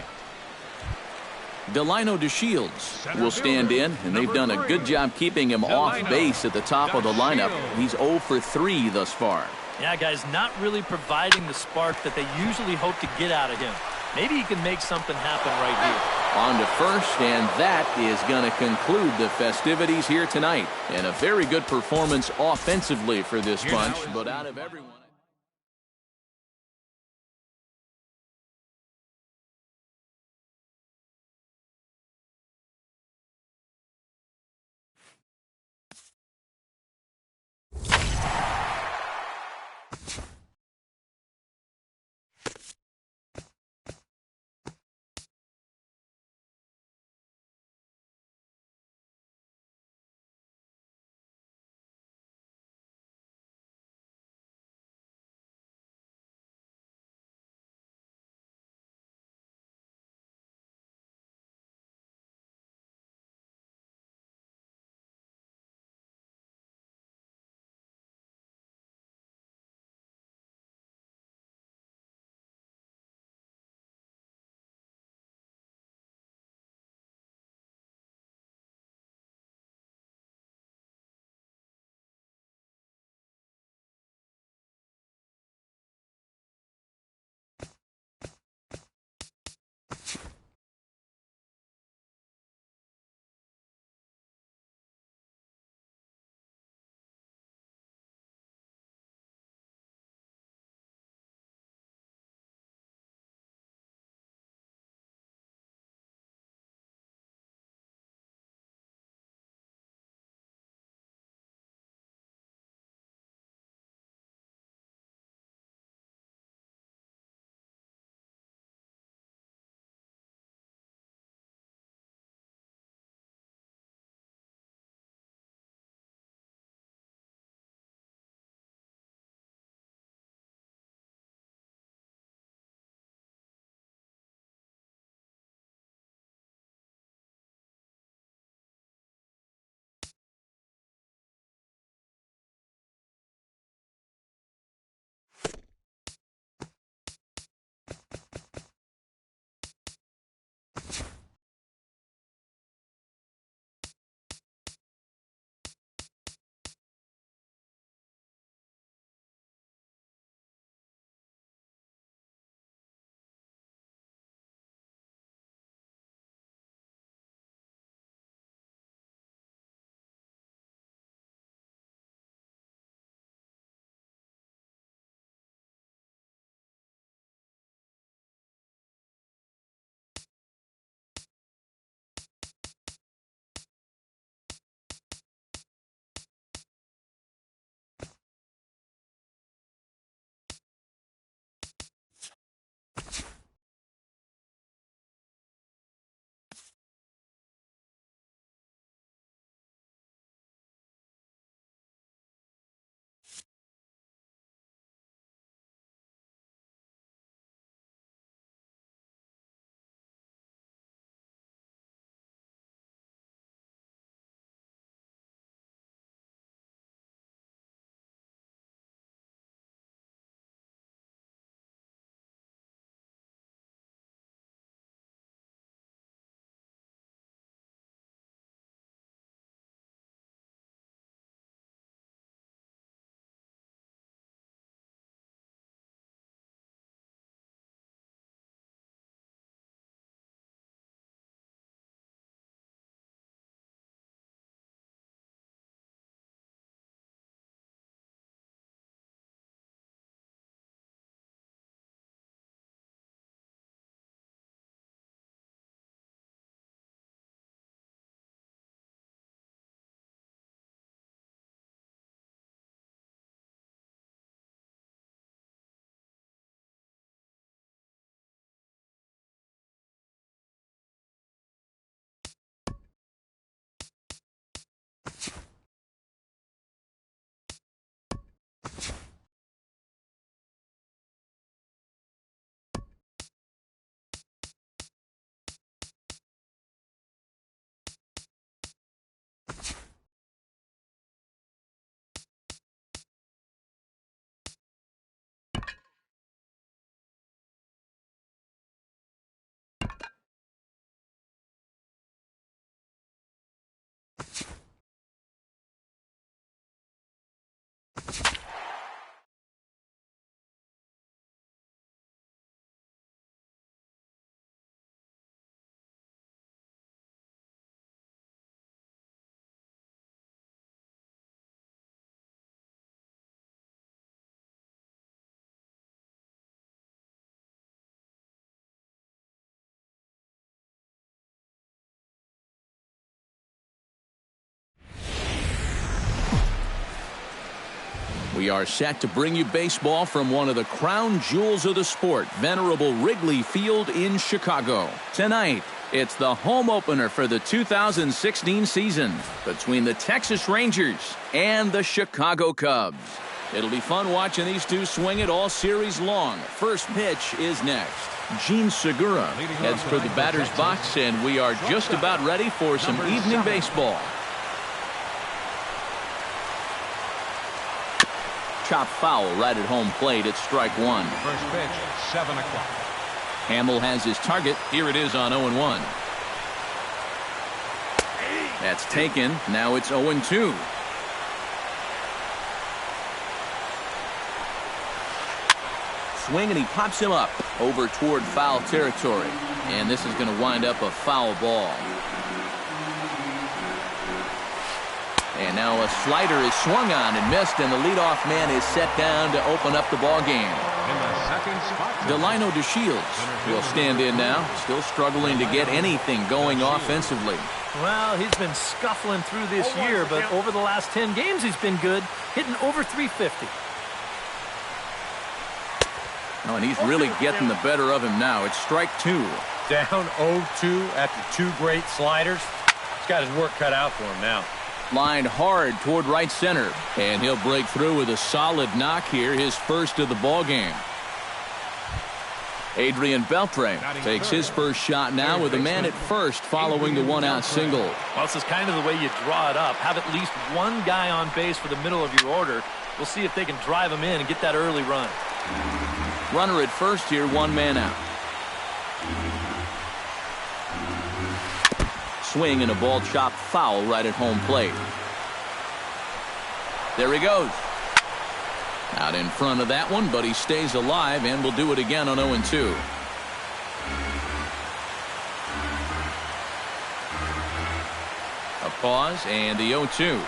Delino DeShields will stand in, and they've done a good job keeping him off base at the top of the lineup. He's 0 for 3 thus far. Yeah, guys, not really providing the spark that they usually hope to get out of him. Maybe he can make something happen right here. On to first, and that is going to conclude the festivities here tonight. And a very good performance offensively for this bunch, but out of everyone. We are set to bring you baseball from one of the crown jewels of the sport, venerable Wrigley Field in Chicago. Tonight, it's the home opener for the 2016 season between the Texas Rangers and the Chicago Cubs. It'll be fun watching these two swing it all series long. First pitch is next. Gene Segura heads for the batter's box, and we are just about ready for some evening baseball. Chop foul right at home plate. It's strike one. First pitch, 7 o'clock. Hamill has his target. Here it is on 0-1. That's taken. Now it's 0-2. Swing, and he pops him up over toward foul territory. And this is going to wind up a foul ball. And now a slider is swung on and missed, and the leadoff man is set down to open up the ball game. In the second spot, Delino DeShields will stand in now, still struggling to get anything going offensively. Well, he's been scuffling through this year, but over the last 10 games he's been good, hitting over 350. Oh, and he's really getting the better of him now. It's strike two. Down 0-2 after two great sliders. He's got his work cut out for him now. Lined hard toward right center, and he'll break through with a solid knock here, his first of the ball game. Adrian Beltre takes his first shot now with a man at first following the one-out single. Well, this is kind of the way you draw it up. Have at least one guy on base for the middle of your order. We'll see if they can drive him in and get that early run. Runner at first here, one man out. Swing and a ball chopped foul right at home plate. There he goes. Out in front of that one, but he stays alive and will do it again on 0-2. A pause and the 0-2.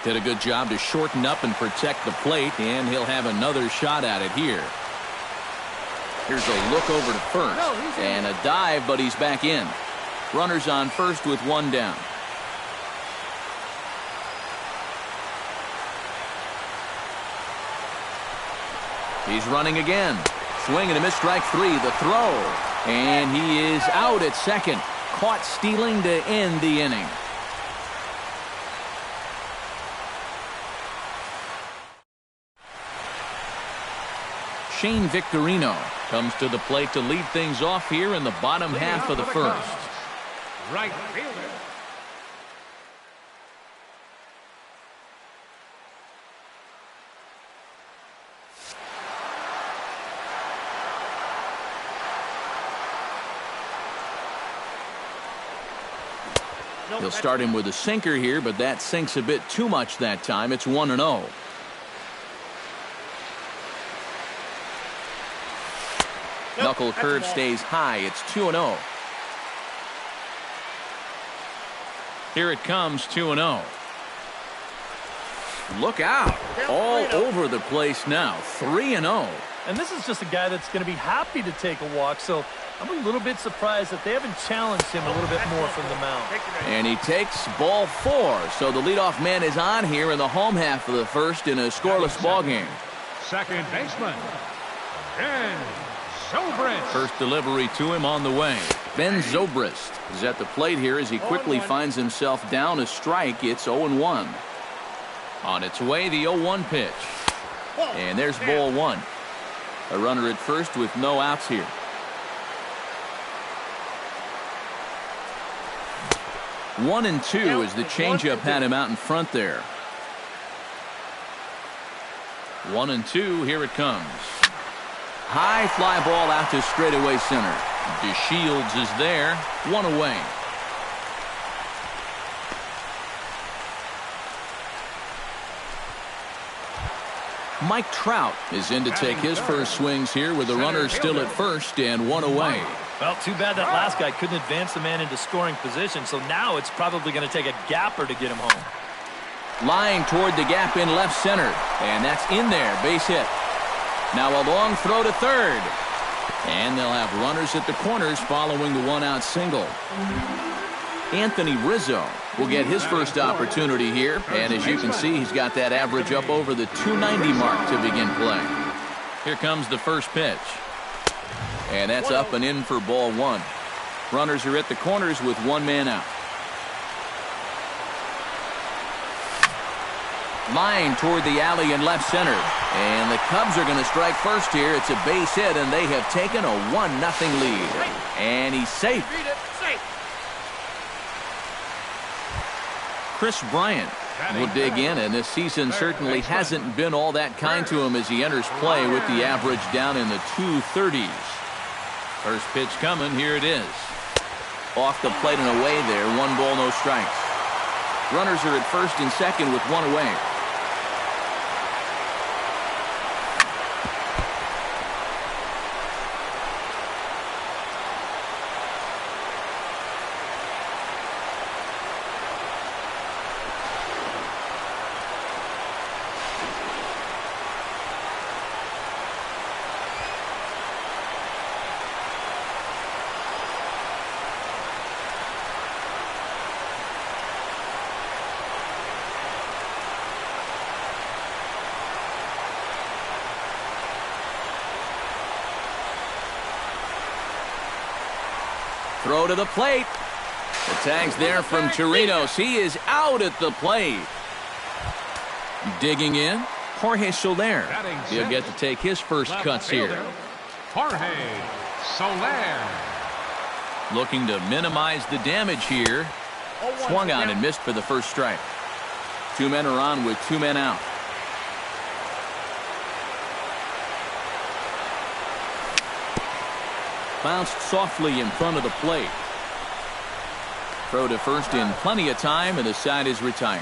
Did a good job to shorten up and protect the plate, and he'll have another shot at it here. Here's a look over to first and a dive, but he's back in. Runners on first with one down. He's running again. Swing and a miss, strike three. The throw. And he is out at second. Caught stealing to end the inning. Shane Victorino comes to the plate to lead things off here in the bottom half of the first. Right fielder. He'll start him with a sinker here, but that sinks a bit too much that time. It's 1-0. Knuckle curve stays high. It's 2-0. Here it comes, 2-0. Look out. All over the place now. 3-0. And this is just a guy that's going to be happy to take a walk, so I'm a little bit surprised that they haven't challenged him a little bit more from the mound. And he takes ball four, so the leadoff man is on here in the home half of the first in a scoreless ball game. Second baseman, Ben Zobrist. First delivery to him on the way. Ben Zobrist is at the plate here as he quickly finds himself down a strike. It's 0-1. On its way, the 0-1 pitch. And there's ball one. A runner at first with no outs here. One and two as the changeup had him out in front there. 1-2. Here it comes. High fly ball out to straightaway center. DeShields is there. One away. Mike Trout is in to take his first swings here with the runner still at first and one away. Well, too bad that last guy couldn't advance the man into scoring position, so now it's probably going to take a gapper to get him home. Line toward the gap in left center, and that's in there, base hit. Now a long throw to third, and they'll have runners at the corners following the one-out single. Anthony Rizzo will get his first opportunity here. And as you can see, he's got that average up over the 290 mark to begin play. Here comes the first pitch. And that's up and in for ball one. Runners are at the corners with one man out. Line toward the alley in left center. And the Cubs are going to strike first here. It's a base hit, and they have taken a 1-0 lead. And he's safe. Chris Bryant will dig in, and this season certainly hasn't been all that kind to him as he enters play with the average down in the 230s. First pitch coming. Here it is. Off the plate and away there. 1 ball, no strikes. Runners are at first and second with one away. Throw to the plate. The tag's there from Chirinos. He is out at the plate. Digging in, Jorge Soler. He'll get to take his first cuts here. Jorge Soler. Looking to minimize the damage here. Swung on and missed for the first strike. 2 men are on with 2 men out. Bounced softly in front of the plate. Throw to first in plenty of time, and the side is retired.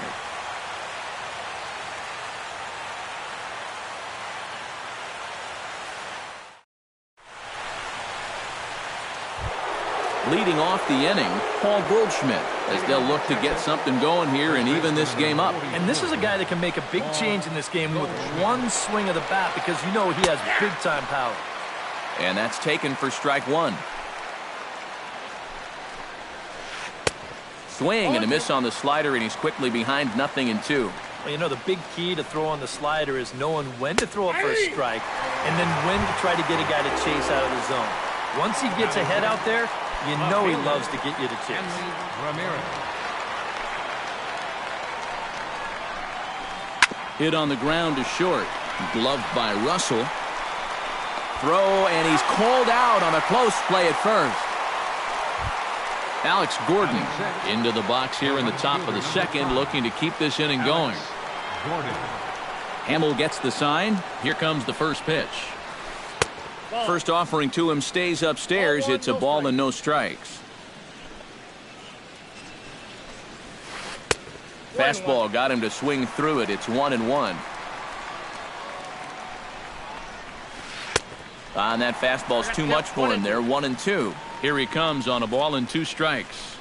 Leading off the inning, Paul Goldschmidt, as they'll look to get something going here and even this game up. And this is a guy that can make a big change in this game with one swing of the bat, because you know he has big-time power. And that's taken for strike one. Swing and a miss on the slider, and he's quickly behind 0-2. Well, you know, the big key to throw on the slider is knowing when to throw it for a strike and then when to try to get a guy to chase out of the zone. Once he gets ahead out there, you know he loves to get you to chase. Hit on the ground to short. Gloved by Russell. Throw, and he's called out on a close play at first. Alex Gordon into the box here in the top of the second, looking to keep this inning going. Hamill gets the sign. Here comes the first pitch. First offering to him stays upstairs. It's a ball and no strikes. Fastball got him to swing through it. It's 1-1. On that fastball's too much for him there. 1-2. Here he comes on a ball and 2 strikes.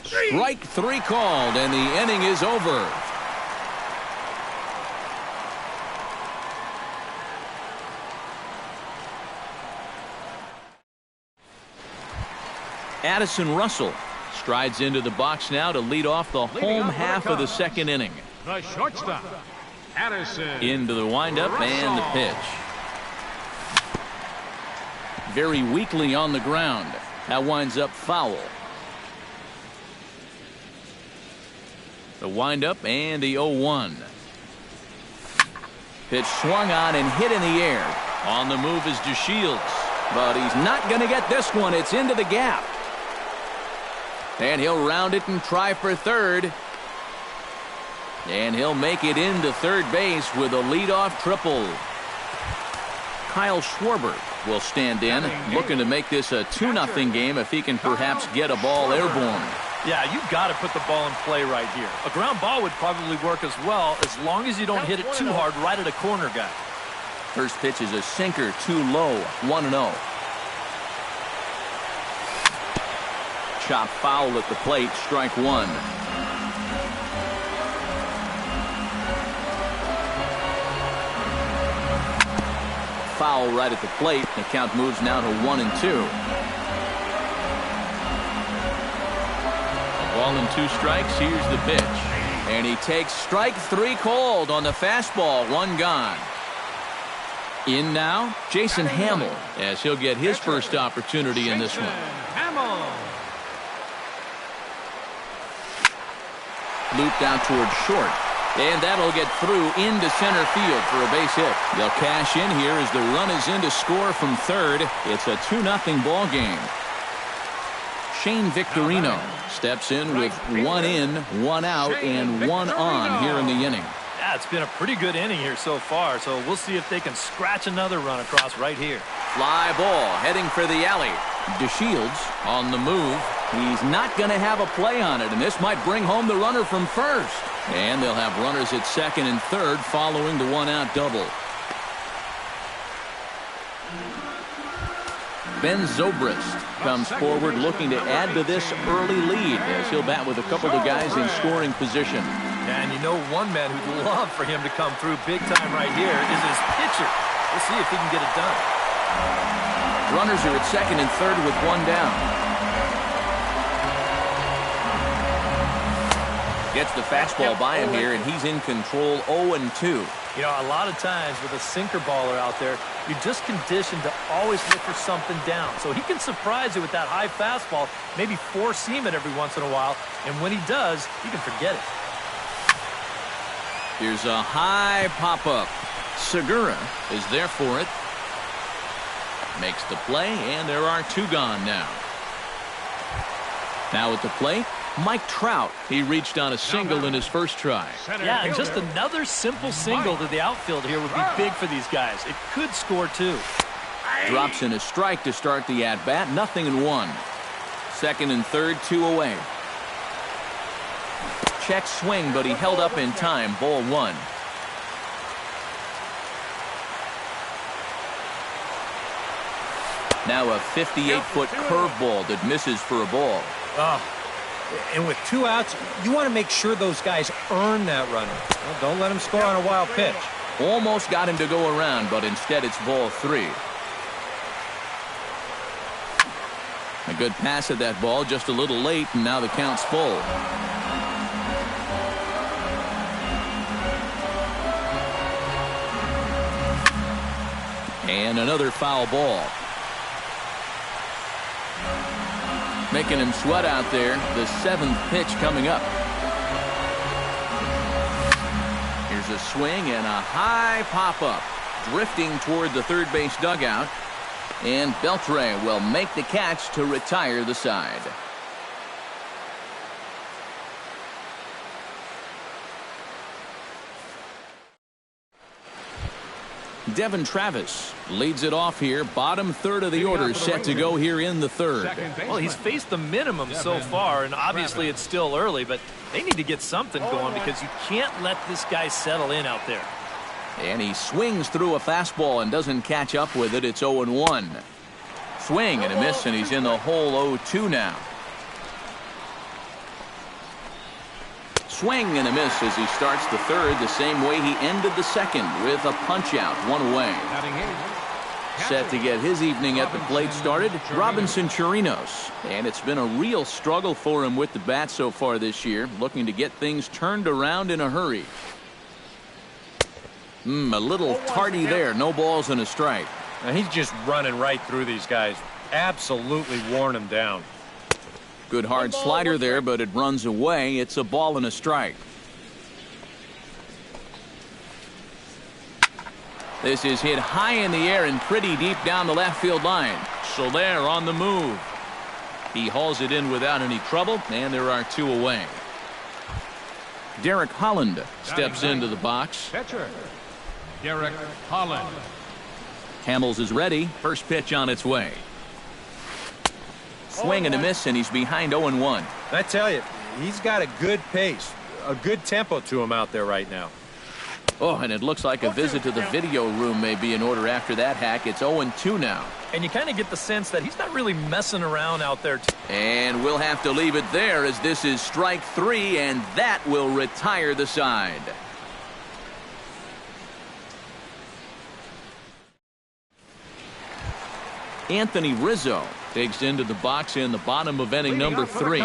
Strike 3 called, and the inning is over. Addison Russell strides into the box now to lead off the home half of the second inning. The shortstop, Addison. Into the windup and the pitch. Very weakly on the ground. That winds up foul. The windup and the 0-1. Pitch swung on and hit in the air. On the move is DeShields, but he's not going to get this one. It's into the gap. And he'll round it and try for third. And he'll make it into third base with a leadoff triple. Kyle Schwarber will stand in, looking to make this a 2-0 game if he can perhaps get a ball airborne. Yeah, you've got to put the ball in play right here. A ground ball would probably work as well, as long as you don't hit it too hard right at a corner guy. First pitch is a sinker, too low, 1-0. Chop foul at the plate, strike 1. Foul right at the plate. The count moves now to 1-2. Ball and 2 strikes. Here's the pitch. And he takes strike 3 cold on the fastball. 1 gone. In now, Jason Hamill, as he'll get his first opportunity in this one. Looped out towards short. And that'll get through into center field for a base hit. They'll cash in here as the run is in to score from third. It's a 2-0 ball game. Shane Victorino steps in with 1 in, 1 out, and 1 on here in the inning. Yeah, it's been a pretty good inning here so far, so we'll see if they can scratch another run across right here. Fly ball heading for the alley. DeShields on the move. He's not going to have a play on it, and this might bring home the runner from first. And they'll have runners at second and third following the 1-out double. Ben Zobrist comes forward looking to add to this early lead as he'll bat with a couple of guys in scoring position. And you know, one man who'd love for him to come through big time right here is his pitcher. We'll see if he can get it done. Runners are at second and third with 1 down. Gets the fastball by him here, and he's in control 0-2. You know, a lot of times with a sinker baller out there, you're just conditioned to always look for something down. So he can surprise you with that high fastball, maybe 4-seam it every once in a while, and when he does, you can forget it. Here's a high pop-up. Segura is there for it. Makes the play, and there are 2 gone now. Now at the plate, Mike Trout. He reached on a single in his first try. Yeah, and just another simple single to the outfield here would be big for these guys. It could score 2. Drops in a strike to start the at-bat. 0-1. Second and third, 2 away. Check swing, but he held up in time. Ball 1. Now a 58-foot curveball that misses for a ball. Oh. And with 2 outs, you want to make sure those guys earn that runner. Well, don't let them score on a wild pitch. Almost got him to go around, but instead it's ball 3. A good pass at that ball, just a little late, and now the count's full. And another foul ball. Making him sweat out there. The 7th pitch coming up. Here's a swing and a high pop-up. Drifting toward the third base dugout. And Beltre will make the catch to retire the side. Devin Travis leads it off here. Bottom third of the order set to go here in the third. Well, he's faced the minimum so far, and obviously it's still early, but they need to get something going because you can't let this guy settle in out there. And he swings through a fastball and doesn't catch up with it. It's 0-1. Swing and a miss, and he's in the hole 0-2 now. Swing and a miss as he starts the third the same way he ended the second with a punch-out, 1 away. Set to get his evening at the plate started, Robinson Chirinos. And it's been a real struggle for him with the bat so far this year, looking to get things turned around in a hurry. A little tardy there, no balls and a strike. Now he's just running right through these guys. Absolutely worn them down. Good hard slider there, but it runs away. It's a ball and a strike. This is hit high in the air and pretty deep down the left field line. Soler on the move. He hauls it in without any trouble, and there are 2 away. Derek Holland steps into the box. Catcher, Derek Holland. Hamels is ready. First pitch on its way. Swing and a miss, and he's behind 0-1. I tell you, he's got a good pace, a good tempo to him out there right now. Oh, and it looks like a visit to the video room may be in order after that hack. It's 0-2 now. And you kind of get the sense that he's not really messing around out there. And we'll have to leave it there as this is strike 3, and that will retire the side. Anthony Rizzo Digs into the box in the bottom of inning number 3.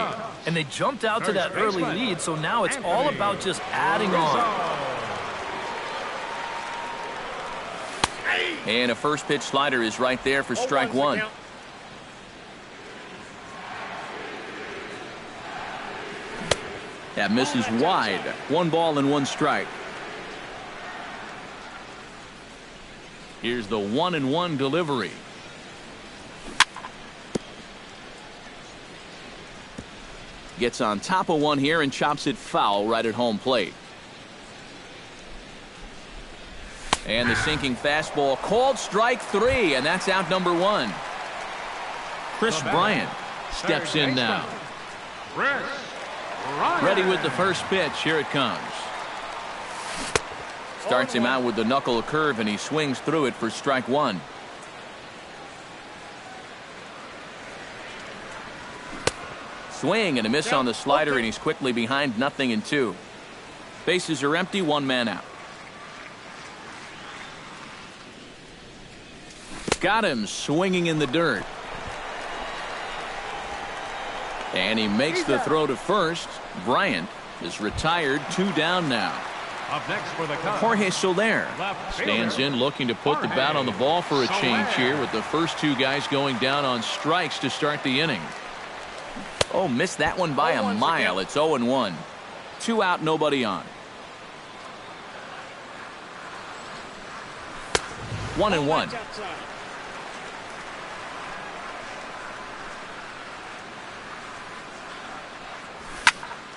And they jumped out to that early lead, so now it's all about just adding on. And a first pitch slider is right there for strike 1. That misses wide. 1 ball and 1 strike. Here's the 1-1 delivery. Gets on top of one here and chops it foul right at home plate. And the sinking fastball called strike 3, and that's out number 1. Chris Bryant steps in now. Ready with the first pitch. Here it comes. Starts him out with the knuckle curve, and he swings through it for strike 1. Swing and a miss on the slider, and he's quickly behind 0-2. Bases are empty, 1 man out. Got him swinging in the dirt. And he makes the throw to first. Bryant is retired, 2 down now. Up next for the Cubs, Jorge Soler stands in looking to put the bat on the ball for a change here, with the first 2 guys going down on strikes to start the inning. Oh, missed that one by a mile. It's 0-1. 2 out, nobody on. 1-1.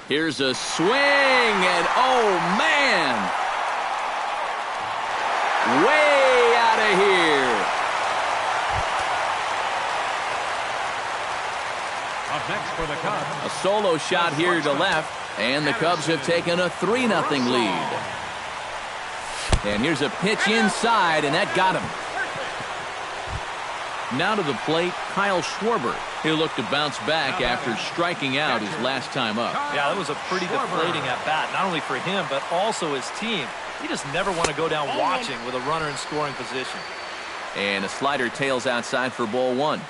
Here's a swing, and oh man, way out of here. up next for the Cubs. A solo shot here to left, and the Cubs have taken a 3-0 lead. And here's a pitch inside, and that got him. Now to the plate, Kyle Schwarber. He'll look to bounce back after striking out his last time up. Yeah, that was a pretty deflating at bat, not only for him, but also his team. He just never want to go down watching with a runner in scoring position. And a slider tails outside for ball 1.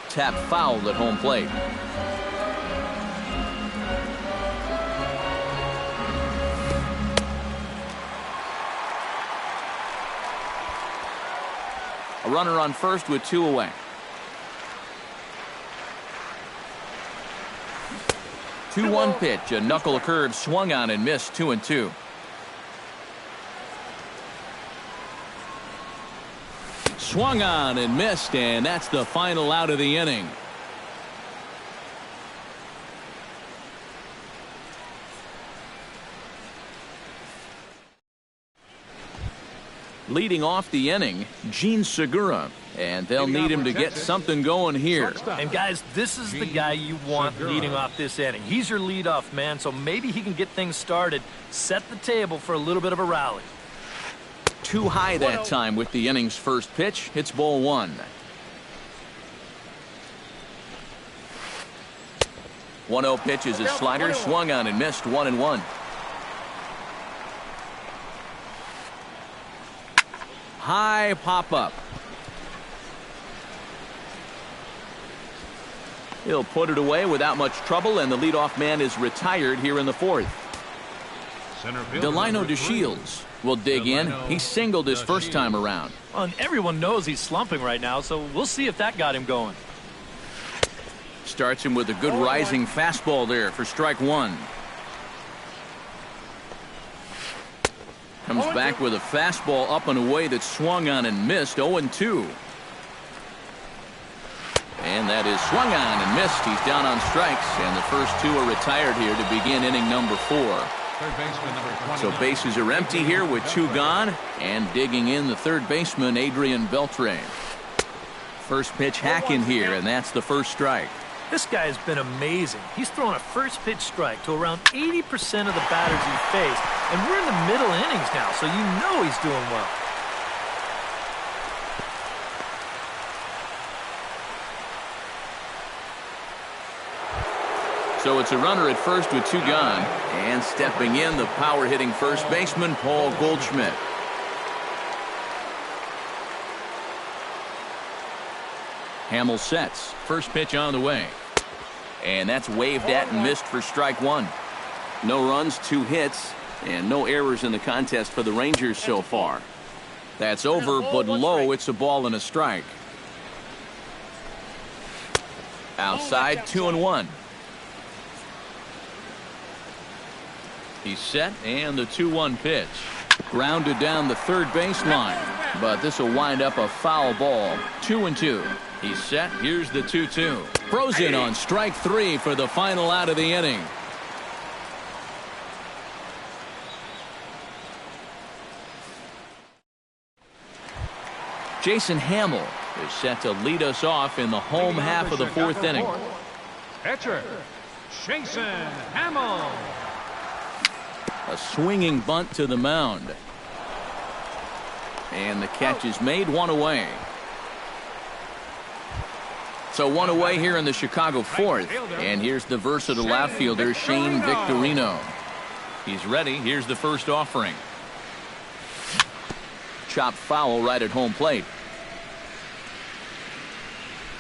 Tap fouled at home plate. A runner on first with 2 away. 2-1 pitch, a knuckle curve swung on and missed, 2-2. Swung on and missed, and that's the final out of the inning. Leading off the inning, Gene Segura, and they'll need him to get something going here. And guys, this is the guy you want leading off this inning. He's your leadoff man, so maybe he can get things started, set the table for a little bit of a rally. Too high that time with the inning's first pitch. It's ball 1. 1-0 pitch is a slider, swung on and missed, 1-1. High pop up. He'll put it away without much trouble, and the leadoff man is retired here in the 4th. Delino DeShields will dig in. He singled his first time around. Well, and everyone knows he's slumping right now, so we'll see if that got him going. Starts him with a good rising fastball there for strike 1. Comes back with a fastball up and away that swung on and missed, 0-2. And that is swung on and missed. He's down on strikes, and the first 2 are retired here to begin inning number 4. Third baseman number 29. So bases are empty here with 2 gone, and digging in the third baseman, Adrian Beltre. First pitch hack in here, and that's the first strike. This guy has been amazing. He's thrown a first pitch strike to around 80% of the batters he faced, and we're in the middle innings now, so you know he's doing well. So it's a runner at first with 2 gone. And stepping in, the power-hitting first baseman, Paul Goldschmidt. Hamill sets. First pitch on the way. And that's waved at and missed for strike 1. No runs, 2 hits, and no errors in the contest for the Rangers so far. That's over, but low. It's a ball and a strike. Outside, 2-1. He's set, and the 2-1 pitch. Grounded down the third baseline, but this will wind up a foul ball. 2-2. He's set. Here's the 2-2. Throws in on strike 3 for the final out of the inning. Jason Hamill is set to lead us off in the home half of the 4th inning. Pitcher, Jason Hamill. A swinging bunt to the mound. And the catch is made, 1 away. So 1 away here in the Chicago 4th. And here's the versatile outfielder, Shane Victorino. He's ready. Here's the first offering. Chopped foul right at home plate.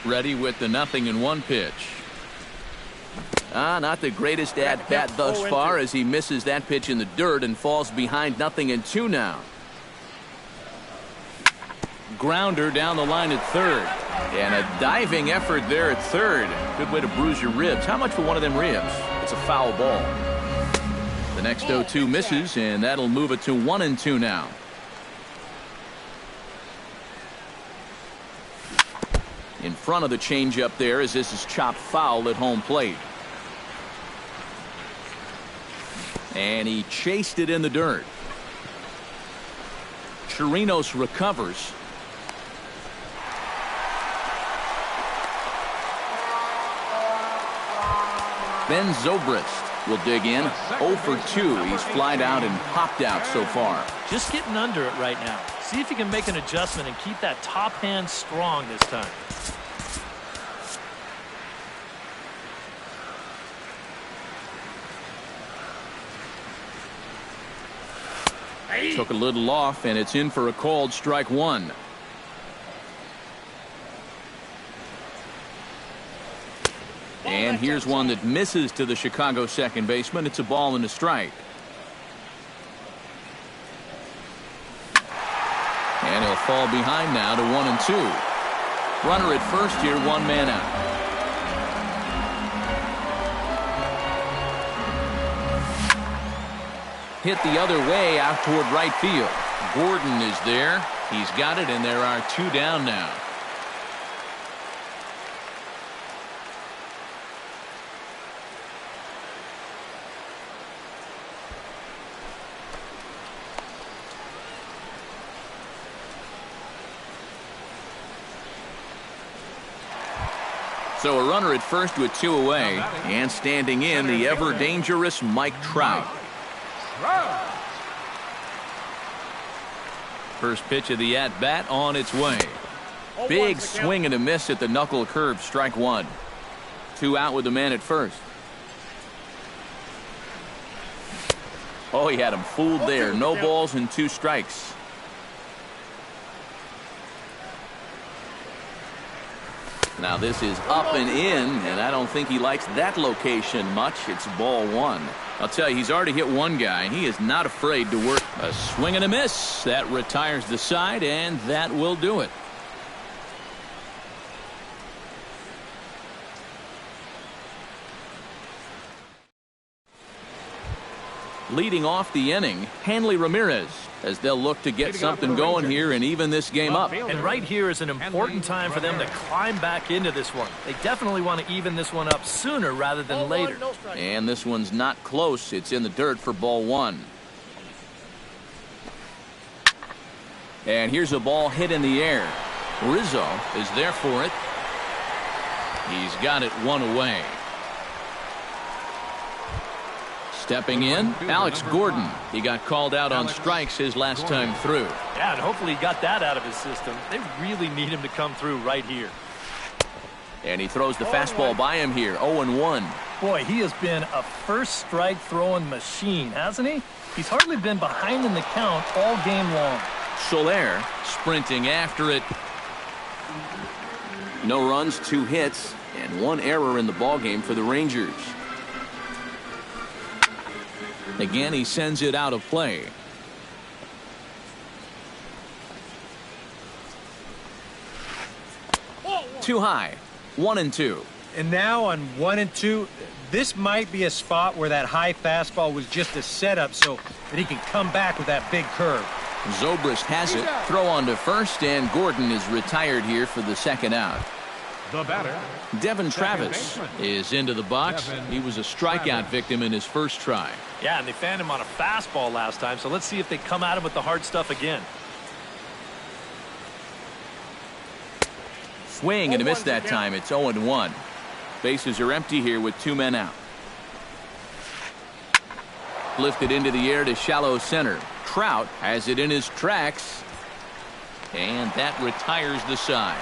Ready with the 0-1 pitch. Not the greatest at bat thus far as he misses that pitch in the dirt and falls behind 0-2 now. Grounder down the line at third. And a diving effort there at third. Good way to bruise your ribs. How much for one of them ribs? It's a foul ball. The next 0-2 misses, and that'll move it to 1-2 now. In front of the changeup there as this is chopped foul at home plate. And he chased it in the dirt. Chirinos recovers. Ben Zobrist will dig in. 0 for 2. He's flied out and popped out so far. Just getting under it right now. See if you can make an adjustment and keep that top hand strong this time. Took a little off, and it's in for a called strike 1. And here's one that misses to the Chicago second baseman. It's a ball and a strike. And he'll fall behind now to 1-2. Runner at first here, 1 man out. Hit the other way out toward right field. Gordon is there. He's got it, and there are 2 down now. So a runner at first with 2 away, and standing in the ever-dangerous Mike Trout. First pitch of the at-bat on its way. Big swing and a miss at the knuckle curve, strike 1. 2 out with the man at first. Oh, he had him fooled there. No balls and 2 strikes. Now this is up and in, and I don't think he likes that location much. It's ball 1. I'll tell you, he's already hit 1 guy, and he is not afraid to work. A swing and a miss. That retires the side, and that will do it. Leading off the inning, Hanley Ramirez, as they'll look to get something going here and even this game up. And right here is an important time for them to climb back into this one. They definitely want to even this one up sooner rather than later. And this one's not close. It's in the dirt for ball 1. And here's a ball hit in the air. Rizzo is there for it. He's got it 1 away. Stepping in, Alex Gordon. He got called out on strikes his last time through. Yeah, and hopefully he got that out of his system. They really need him to come through right here. And he throws the fastball by him here, 0-1. Boy, he has been a first strike throwing machine, hasn't he? He's hardly been behind in the count all game long. Soler sprinting after it. No runs, 2 hits, and 1 error in the ballgame for the Rangers. Again, he sends it out of play. Too high. 1-2. And now on 1-2, this might be a spot where that high fastball was just a setup so that he can come back with that big curve. Zobrist has it. Throw on to first, and Gordon is retired here for the second out. The batter, Devin Travis is into the box. He was a strikeout victim in his first try. Yeah, and they found him on a fastball last time, so let's see if they come at him with the hard stuff again. Swing and a miss that time. It's 0-1. Bases are empty here with 2 men out. Lifted into the air to shallow center. Trout has it in his tracks, and that retires the side.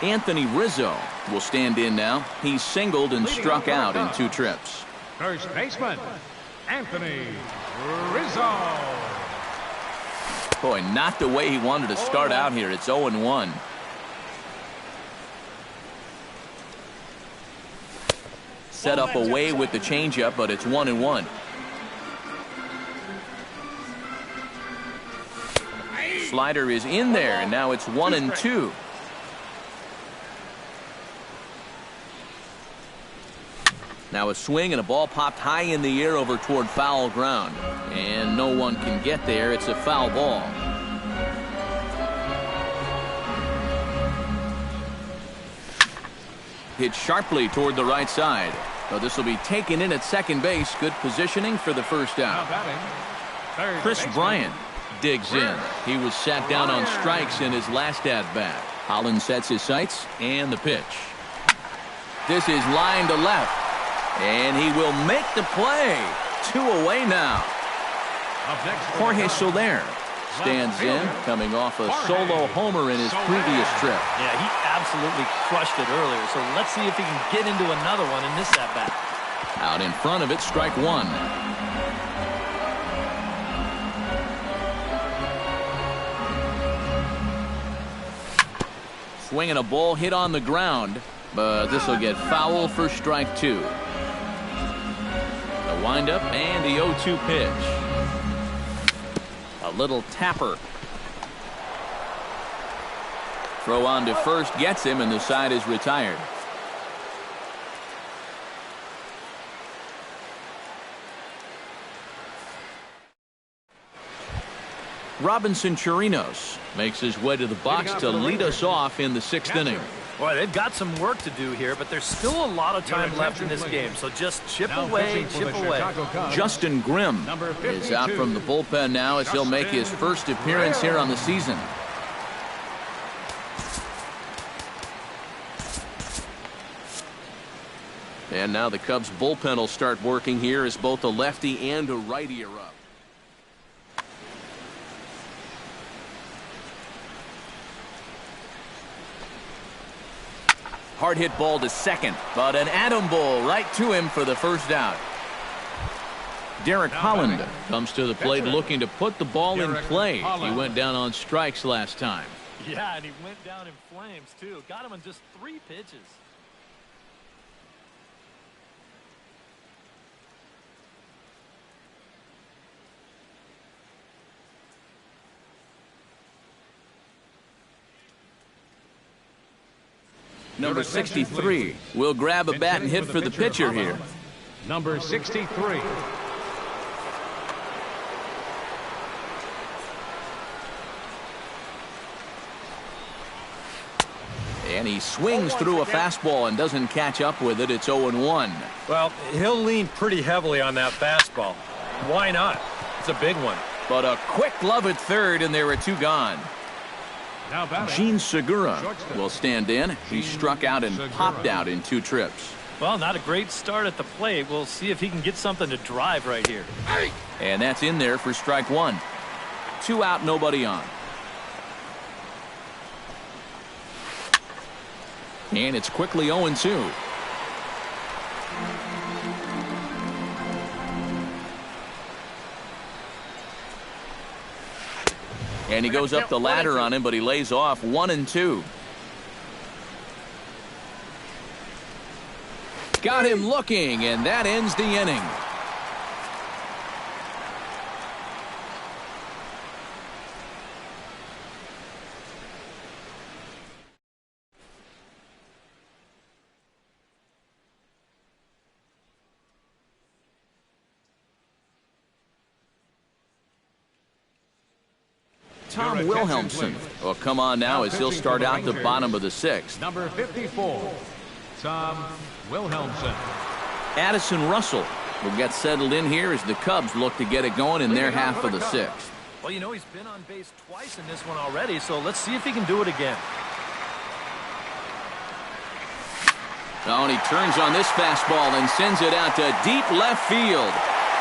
Anthony Rizzo will stand in now. He's singled and struck out in 2 trips. first baseman, Anthony Rizzo. Boy, not the way he wanted to start out here. It's 0-1. Set up away with the changeup, but it's 1-1. Slider is in there, and now it's 1-2. Now a swing and a ball popped high in the air over toward foul ground. And no one can get there. It's a foul ball. Hit sharply toward the right side. So this will be taken in at second base. Good positioning for the first out. Chris Bryant digs in. He was sat down on strikes in his last at-bat. Holland sets his sights, and the pitch. This is line to left. And he will make the play. 2 away now. Jorge Soler stands in, coming off a solo homer in his previous trip. Yeah, he absolutely crushed it earlier. So let's see if he can get into another one in this at-bat. Out in front of it, strike 1. Swinging a ball hit on the ground, but this will get foul for strike 2. The windup and the 0-2 pitch. A little tapper. Throw on to first gets him, and the side is retired. Robinson Chirinos makes his way to the box to lead us off in the 6th inning. Boy, they've got some work to do here, but there's still a lot of time left in this game, so just chip away, chip away. Justin Grimm is out from the bullpen now as he'll make his first appearance here on the season. And now the Cubs bullpen will start working here as both a lefty and a righty are up. Hard hit ball to second, but an atom ball right to him for the first out. Derek Holland comes to the plate looking to put the ball in play. He went down on strikes last time. Yeah, and he went down in flames, too. Got him in just 3 pitches. Number 63 will grab a bat and hit for the pitcher here. Number 63. And he swings through a fastball and doesn't catch up with it. It's 0-1. Well, he'll lean pretty heavily on that fastball. Why not? It's a big one. But a quick glove at third, and there are 2 gone. Gene Segura will stand in. He struck out and popped out in 2 trips. Well, not a great start at the plate. We'll see if he can get something to drive right here. And that's in there for strike one. 2 out, nobody on. And it's quickly 0-2. And he goes up the ladder on him, but he lays off 1-2. Got him looking, and that ends the inning. Tom Wilhelmsen will come on now as he'll start out the bottom of the 6th. Number 54, Tom Wilhelmsen. Addison Russell will get settled in here as the Cubs look to get it going in their half of the 6th. Well, you know, he's been on base twice in this one already, so let's see if he can do it again. Oh, and he turns on this fastball and sends it out to deep left field.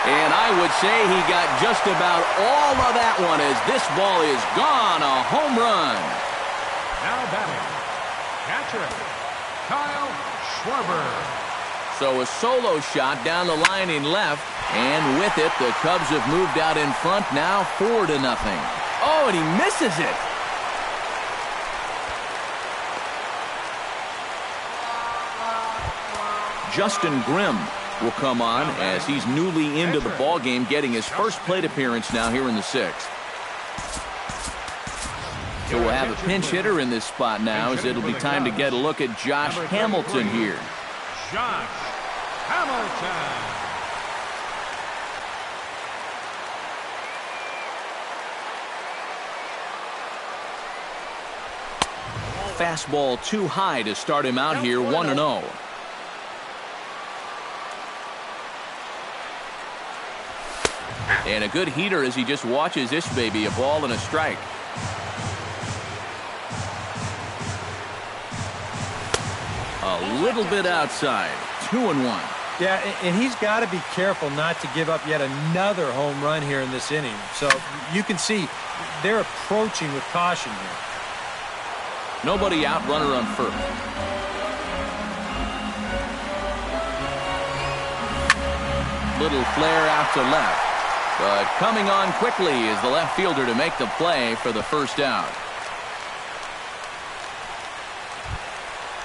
And I would say he got just about all of that one as this ball is gone. A home run. Now batting, catcher, Kyle Schwarber. So a solo shot down the line in left. And with it, the Cubs have moved out in front now 4-0. Oh, and he misses it. Justin Grimm will come on as he's newly into the ball game, getting his first plate appearance now here in the 6th. So we'll have a pinch hitter in this spot now as it'll be time to get a look at Josh Hamilton here. Josh Hamilton. Fastball too high to start him out here, 1-0. And a good heater as he just watches this baby, a ball and a strike. A little bit outside, 2-1. Yeah, and he's got to be careful not to give up yet another home run here in this inning. So you can see they're approaching with caution here. Nobody out, runner on first. Little flare out to left. But coming on quickly is the left fielder to make the play for the first out.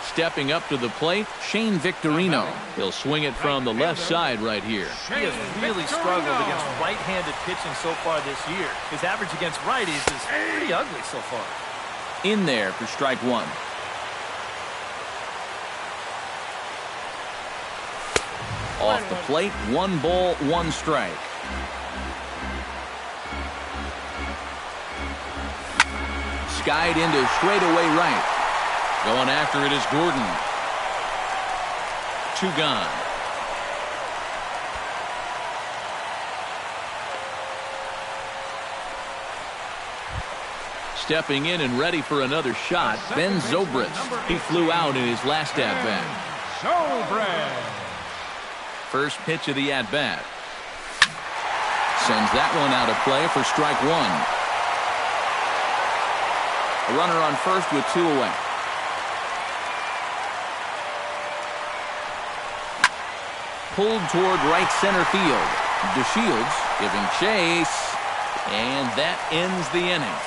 Stepping up to the plate, Shane Victorino. He'll swing it from the left side right here. He has really struggled against right-handed pitching so far this year. His average against righties is pretty ugly so far. In there for strike one. Off the plate, 1 ball, 1 strike. Skied into straightaway right. Going after it is Gordon. 2 gone. Stepping in and ready for another shot, Ben Zobrist. He flew out in his last at-bat. Zobrist. First pitch of the at-bat. Sends that one out of play for strike 1. A runner on first with 2 away. Pulled toward right center field. DeShields giving chase. And that ends the inning.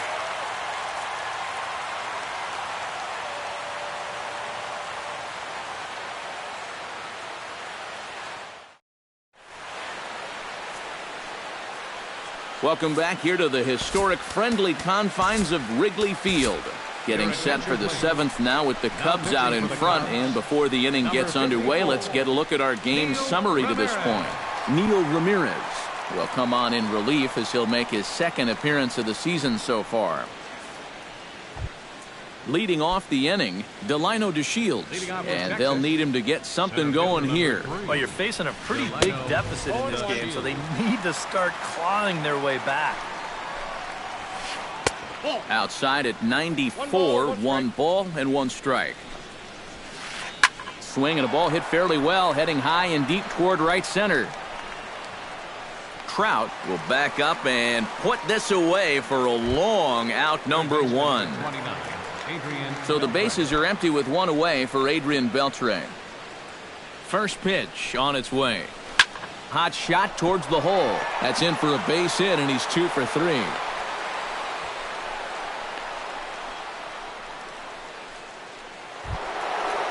Welcome back here to the historic friendly confines of Wrigley Field. Getting set for the 7th now with the Cubs out in front. And before the inning gets underway, let's get a look at our game summary to this point. Neil Ramirez will come on in relief as he'll make his 2nd appearance of the season so far. Leading off the inning, Delino DeShields, and they'll need him to get something going here. Well, you're facing a pretty big deficit in this game, so they need to start clawing their way back. Outside at 94, 1 ball and 1 strike. swing and a ball hit fairly well, heading high and deep toward right center. Trout will back up and put this away for a long out, number 1. So the bases are empty with one away for Adrian Beltre. First pitch on its way. Hot shot towards the hole. That's in for a base hit, and he's 2 for 3.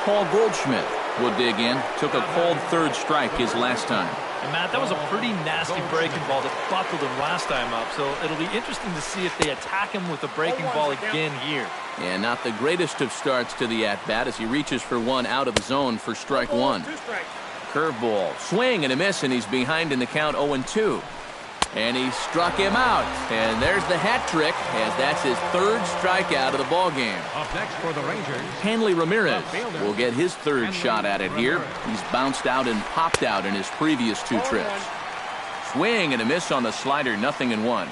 Paul Goldschmidt will dig in. Took a called third strike his last time. And Matt, that was a pretty nasty breaking ball that buckled him last time up. So it'll be interesting to see if they attack him with a breaking ball again here. And not the greatest of starts to the at-bat as he reaches for one out of the zone for strike 1. Curveball, swing and a miss, and he's behind in the count 0-2. And he struck him out. And there's the hat trick, as that's his 3rd strikeout of the ball game. Up next for the Rangers, Hanley Ramirez will get his 3rd shot at it here. He's bounced out and popped out in his previous 2 trips. Swing and a miss on the slider, 0-1.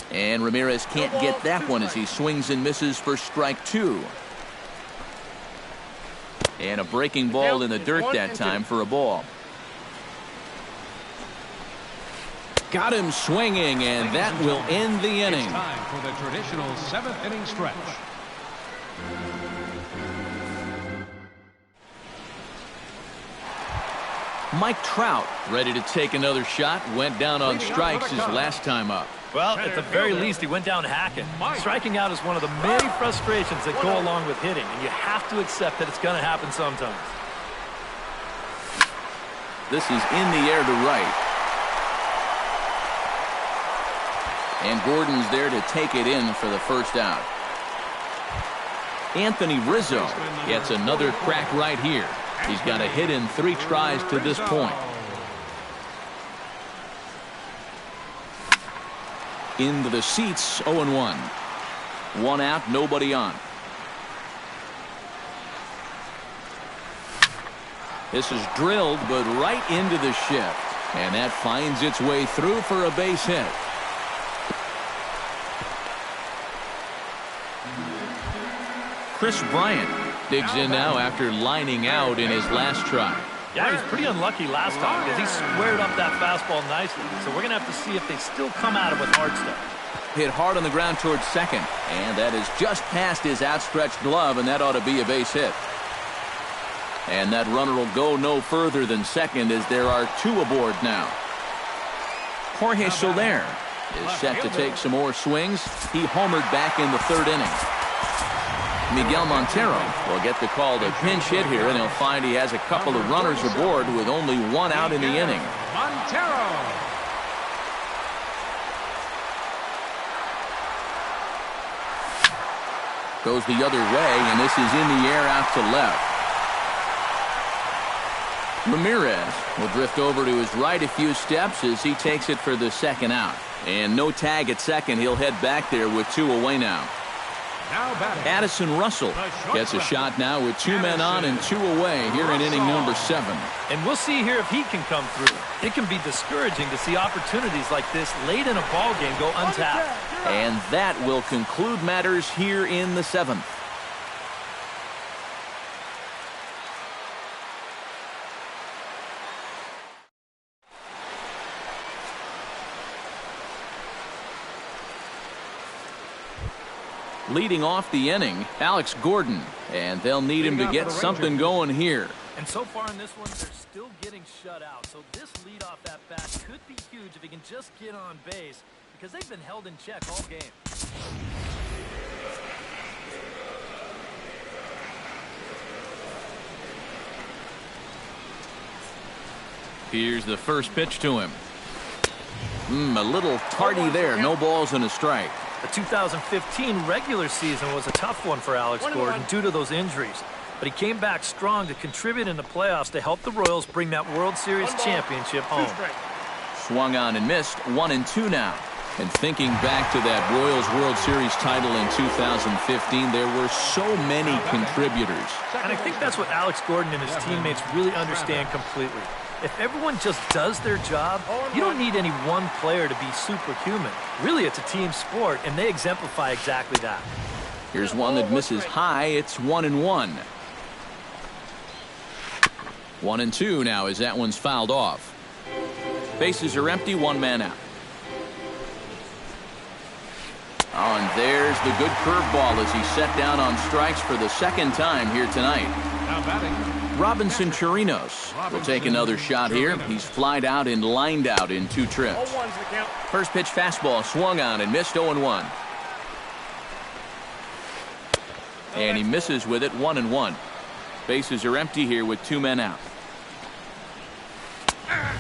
And Ramirez can't get that one as he swings and misses for strike 2. And a breaking ball in the dirt that time for a ball. Got him swinging, and that will end the inning. It's time for the traditional 7th inning stretch. Mike Trout ready to take another shot. Went down on strikes his last time up. Well, at the very least, he went down hacking. Striking out is one of the many frustrations that go along with hitting, and you have to accept that it's going to happen sometimes. This is in the air to right. And Gordon's there to take it in for the first out. Anthony Rizzo gets another crack right here. He's got a hit in 3 tries to this point. Into the seats, 0-1. 1 out, nobody on. This is drilled, but right into the shift. And that finds its way through for a base hit. Chris Bryant digs in now after lining out in his last try. Yeah, he was pretty unlucky last time because he squared up that fastball nicely. So we're going to have to see if they still come at him with hard stuff. Hit hard on the ground towards second. And that is just past his outstretched glove, and that ought to be a base hit. And that runner will go no further than second as there are 2 aboard now. Jorge Soler is set to take some more swings. He homered back in the 3rd inning. Miguel Montero will get the call to pinch hit here, and he'll find he has a couple of runners aboard with only 1 out in the inning. Montero. Goes the other way, and this is in the air out to left. Ramirez will drift over to his right a few steps as he takes it for the 2nd out. And no tag at second. He'll head back there with 2 away now. Addison Russell gets a shot now with 2 men on and 2 away here in inning number 7. And we'll see here if he can come through. It can be discouraging to see opportunities like this late in a ball game go untapped. And that will conclude matters here in the 7th. Leading off the inning, Alex Gordon, and they'll need him to get something going here. And so far in this one, they're still getting shut out. So this leadoff at bat could be huge if he can just get on base, because they've been held in check all game. Here's the first pitch to him. A little tardy there. No balls and a strike. The 2015 regular season was a tough one for Alex Gordon due to those injuries. But he came back strong to contribute in the playoffs to help the Royals bring that World Series championship home. Swung on and missed. 1-2 now. And thinking back to that Royals World Series title in 2015, there were so many contributors. And I think that's what Alex Gordon and his teammates really understand completely. If everyone just does their job, you don't need any one player to be superhuman. Really, it's a team sport, and they exemplify exactly that. Here's one that misses high. It's 1-1. 1-2 now as that one's fouled off. Bases are empty, one man out. Oh, and there's the good curveball as he set down on strikes for the second time here tonight. Now batting, Robinson Chirinos will take another shot here. He's flied out and lined out in 2 trips. 0-1's the count. First pitch fastball swung on and missed 0-1. And he misses with it 1-1. Bases are empty here with 2 men out.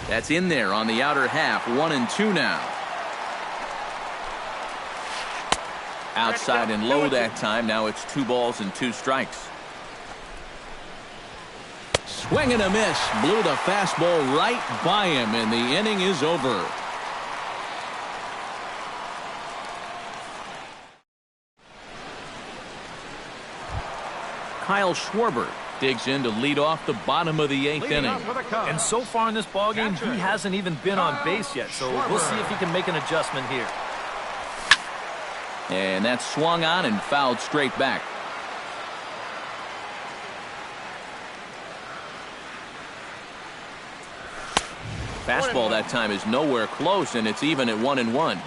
That's in there on the outer half. 1-2 now. Outside and low that time. Now it's 2 balls and 2 strikes. Swing and a miss. Blew the fastball right by him, and the inning is over. Kyle Schwarber digs in to lead off the bottom of the 8th inning. And so far in this ballgame, he hasn't even been on base yet, so we'll see if he can make an adjustment here. And that's swung on and fouled straight back. Fastball that time is nowhere close, and it's even at 1-1.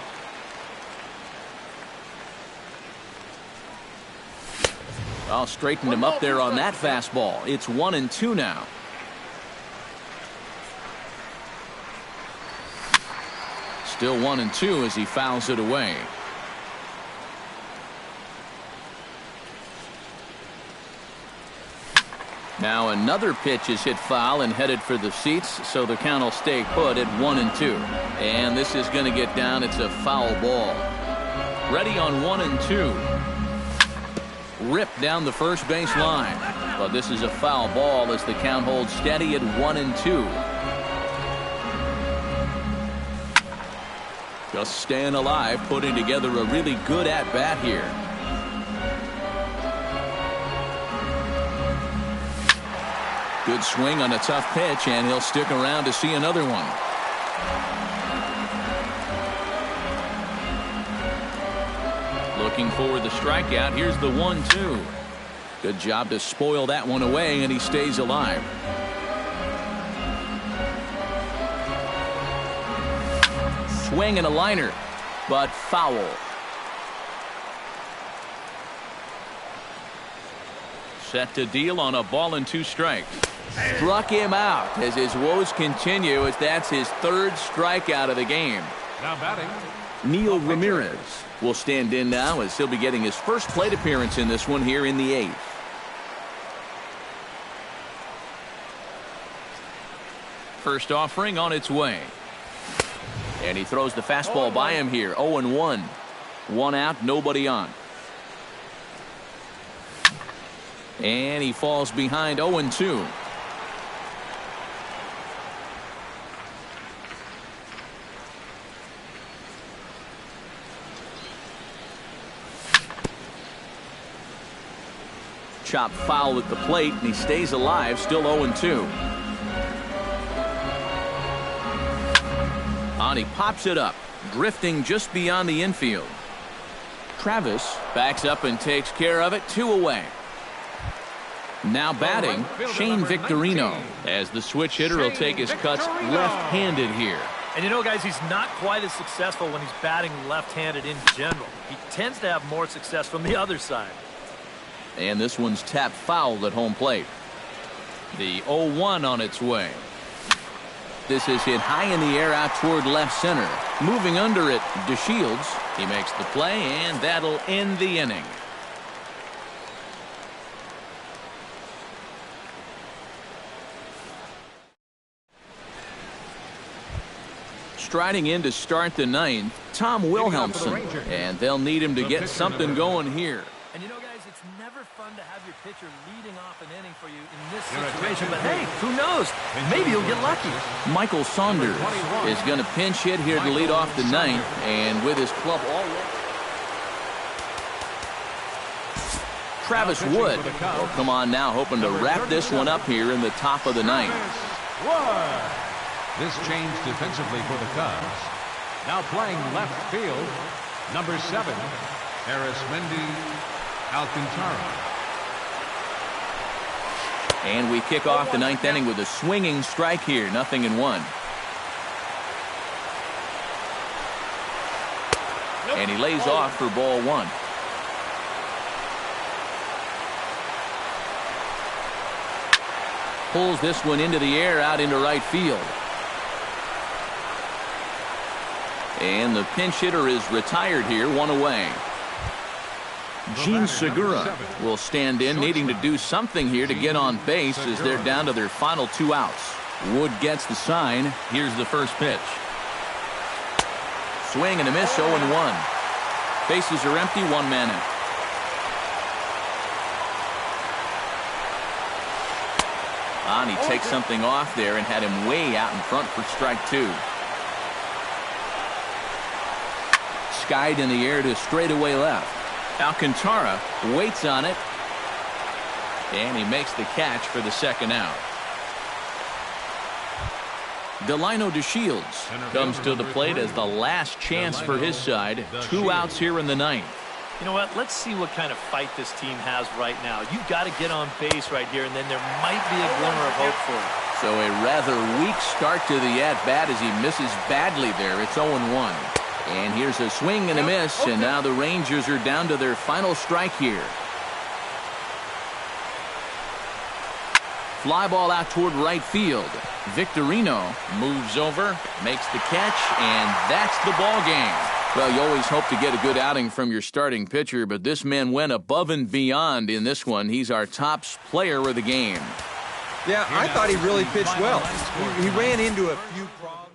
Oh, straightened him up there on that fastball. It's 1-2 now. Still 1-2 as he fouls it away. Now another pitch is hit foul and headed for the seats, so the count will stay put at 1-2. And this is going to get down. It's a foul ball. Ready on 1-2. Ripped down the first base line. But this is a foul ball as the count holds steady at 1-2. Just staying alive, putting together a really good at-bat here. Good swing on a tough pitch, and he'll stick around to see another one. Looking for the strikeout. Here's the 1-2. Good job to spoil that one away, and he stays alive. Swing and a liner, but foul. Set to deal on a ball and 2 strikes. Struck him out as his woes continue, as that's his 3rd strikeout of the game. now batting, Neil Ramirez will stand in now as he'll be getting his first plate appearance in this one here in the 8th. First offering on its way. And he throws the fastball by him here. 0-1. 1 out, nobody on. And he falls behind 0-2. Chop foul at the plate, and he stays alive, still 0-2. And he pops it up, drifting just beyond the infield. Travis backs up and takes care of it, 2 away. Now batting, Shane Victorino, as the switch hitter will take his cuts left-handed here. And you know, guys, he's not quite as successful when he's batting left-handed in general. He tends to have more success from the other side. And this one's tapped foul at home plate. The 0-1 on its way. This is hit high in the air out toward left center. Moving under it, DeShields. He makes the play, and that'll end the inning. Striding in to start the 9th, Tom Wilhelmsen. And they'll need him to get something going here. And you know, guys, it's never fun to have your pitcher leading off an inning for you in this situation. But hey, who knows? Maybe you'll get lucky. Michael Saunders is going to pinch hit here to lead off the 9th, and with his club already. Travis Wood will come on now, hoping to wrap this one up here in the top of the 9th. This change defensively for the Cubs. Now playing left field, number 7, Arismendi Alcantara. And we kick off the ninth inning with a swinging strike here, 0-1. And he lays off for ball one. Pulls this one into the air out into right field. And the pinch hitter is retired here, one away. Gene Segura will stand in, needing to do something here to get on base as they're down to their final 2 outs. Wood gets the sign. Here's the first pitch. Swing and a miss, 0-1. Bases are empty, 1 man out. And he takes something off there and had him way out in front for strike 2. Skied in the air to straightaway left. Alcantara waits on it, and he makes the catch for the second out. Delino DeShields comes to the plate as the last chance for his side. 2 outs here in the ninth. You know what? Let's see what kind of fight this team has right now. You've got to get on base right here, and then there might be a glimmer of hope for him. So a rather weak start to the at-bat as he misses badly there. It's 0-1. And here's a swing and a miss, and now the Rangers are down to their final strike here. Fly ball out toward right field. Victorino moves over, makes the catch, and that's the ball game. Well, you always hope to get a good outing from your starting pitcher, but this man went above and beyond in this one. He's our top player of the game. Yeah, I thought he really pitched well. He ran into a few problems.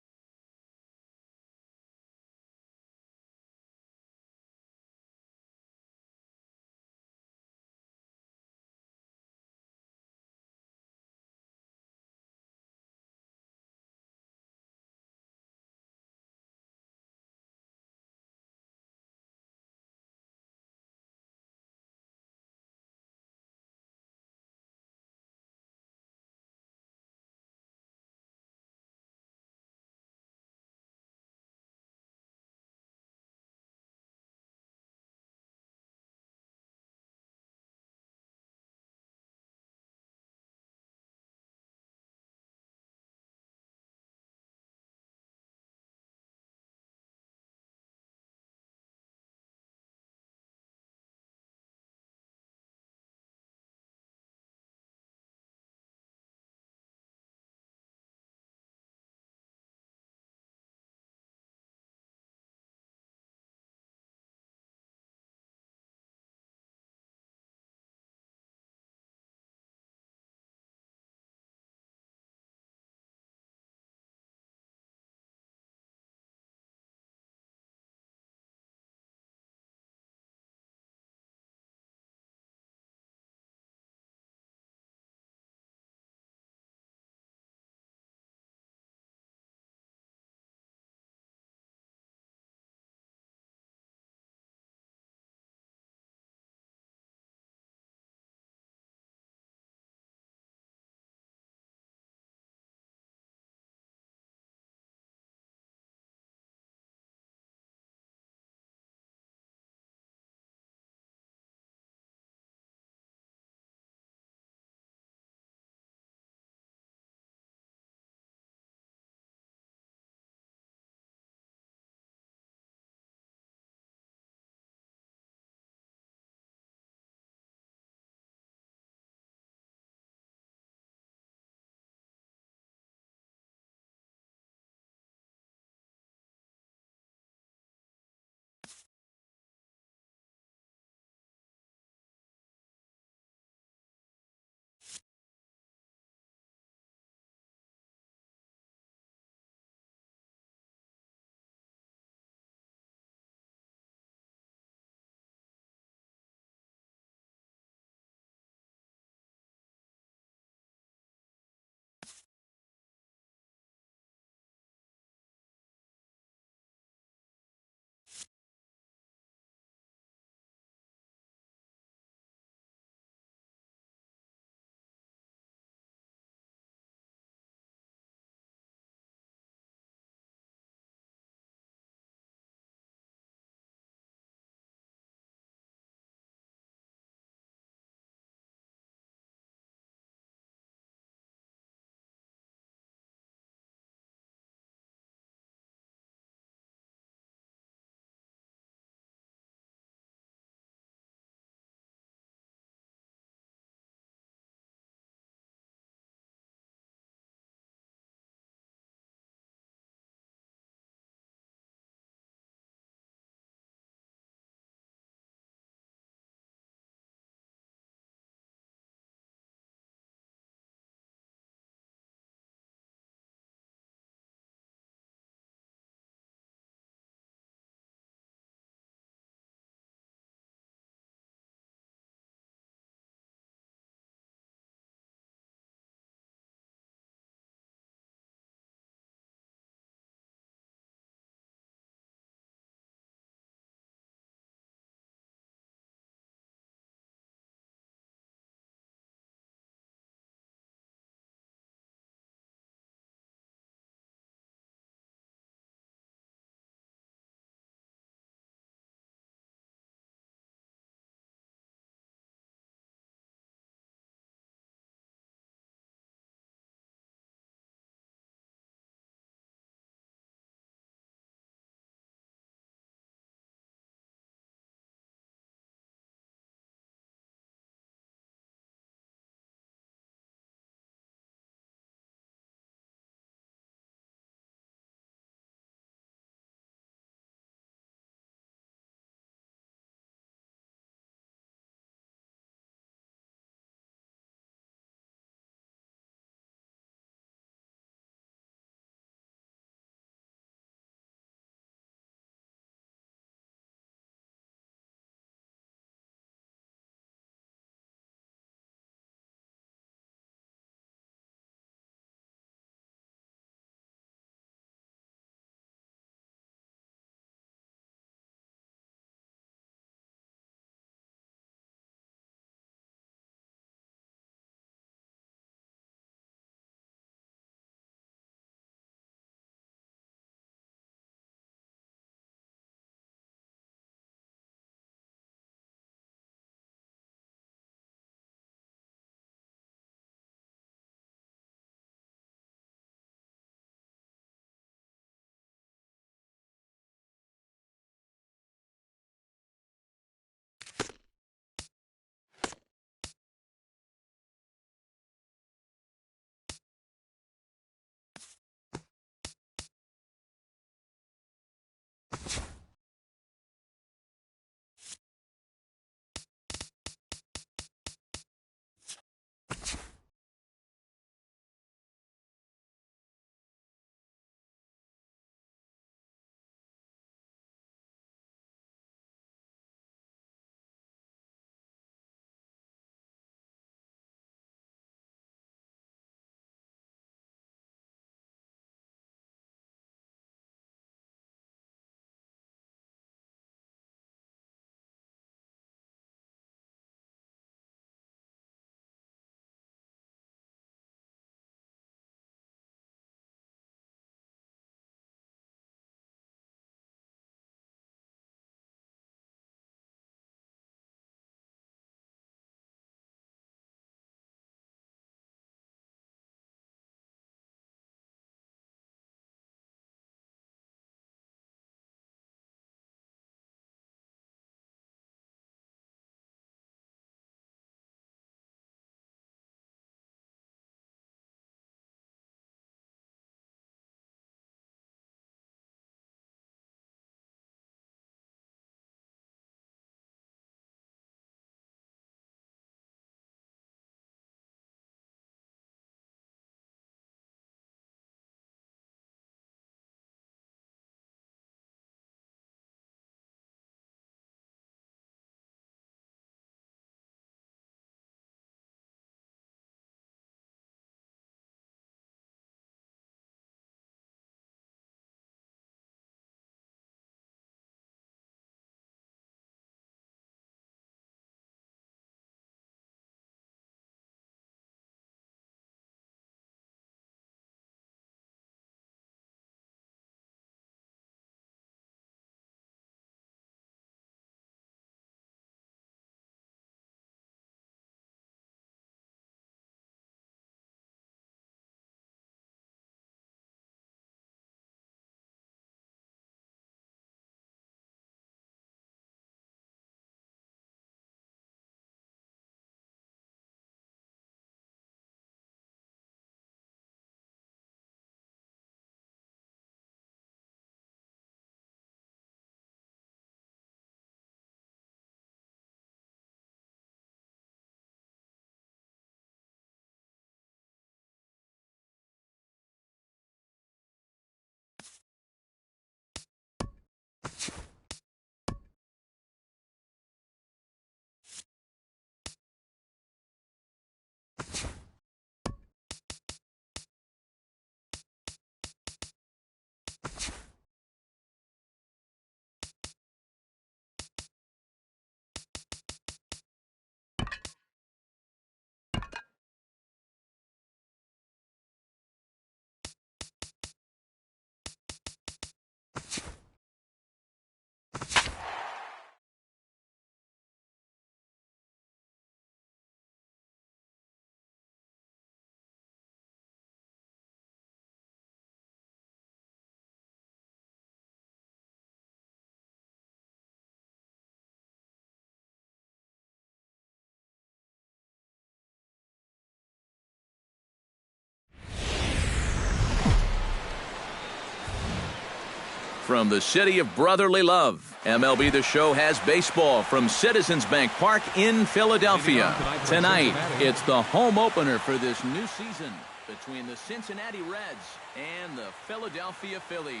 from the city of brotherly love. MLB The Show has baseball from Citizens Bank Park in Philadelphia. Tonight, it's the home opener for this new season between the Cincinnati Reds and the Philadelphia Phillies.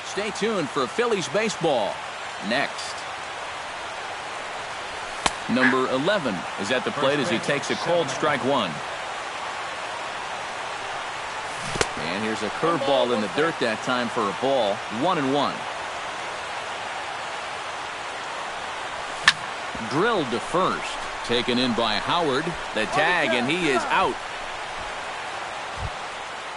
Stay tuned for Phillies baseball next. Number 11 is at the plate as he takes a cold strike one. And here's a curveball in the dirt that time for a ball. 1-1. Drilled to first. Taken in by Howard. The tag, and he is out.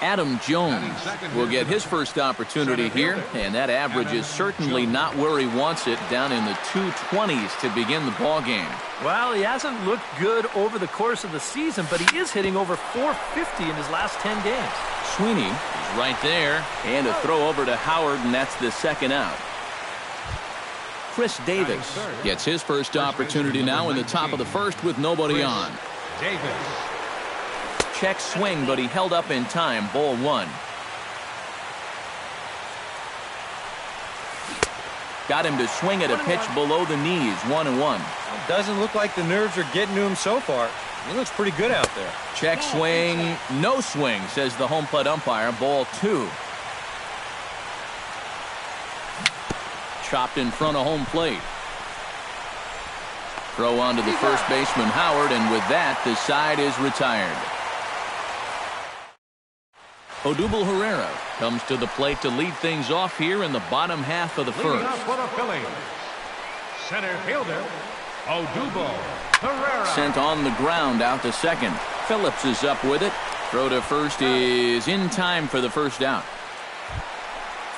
Adam Jones will get his first opportunity here, and that average is certainly not where he wants it, down in the 220s to begin the ball game. Well, he hasn't looked good over the course of the season, but he is hitting over 450 in his last 10 games. Sweeney is right there, and a throw over to Howard, and that's the second out. Chris Davis gets his first opportunity now in the top of the first with nobody on. Davis. Check swing, but he held up in time. Ball one. Got him to swing at a pitch below the knees. 1-1. Doesn't look like the nerves are getting to him so far. He looks pretty good out there. Check swing, no swing, says the home plate umpire. Ball two. Chopped in front of home plate. Throw on to the first baseman, Howard, and with that, the side is retired. Odubel Herrera comes to the plate to lead things off here in the bottom half of the first. For the Phillies, center fielder, Odubel Herrera. Sent on the ground out to second. Phillips is up with it. Throw to first is in time for the first out.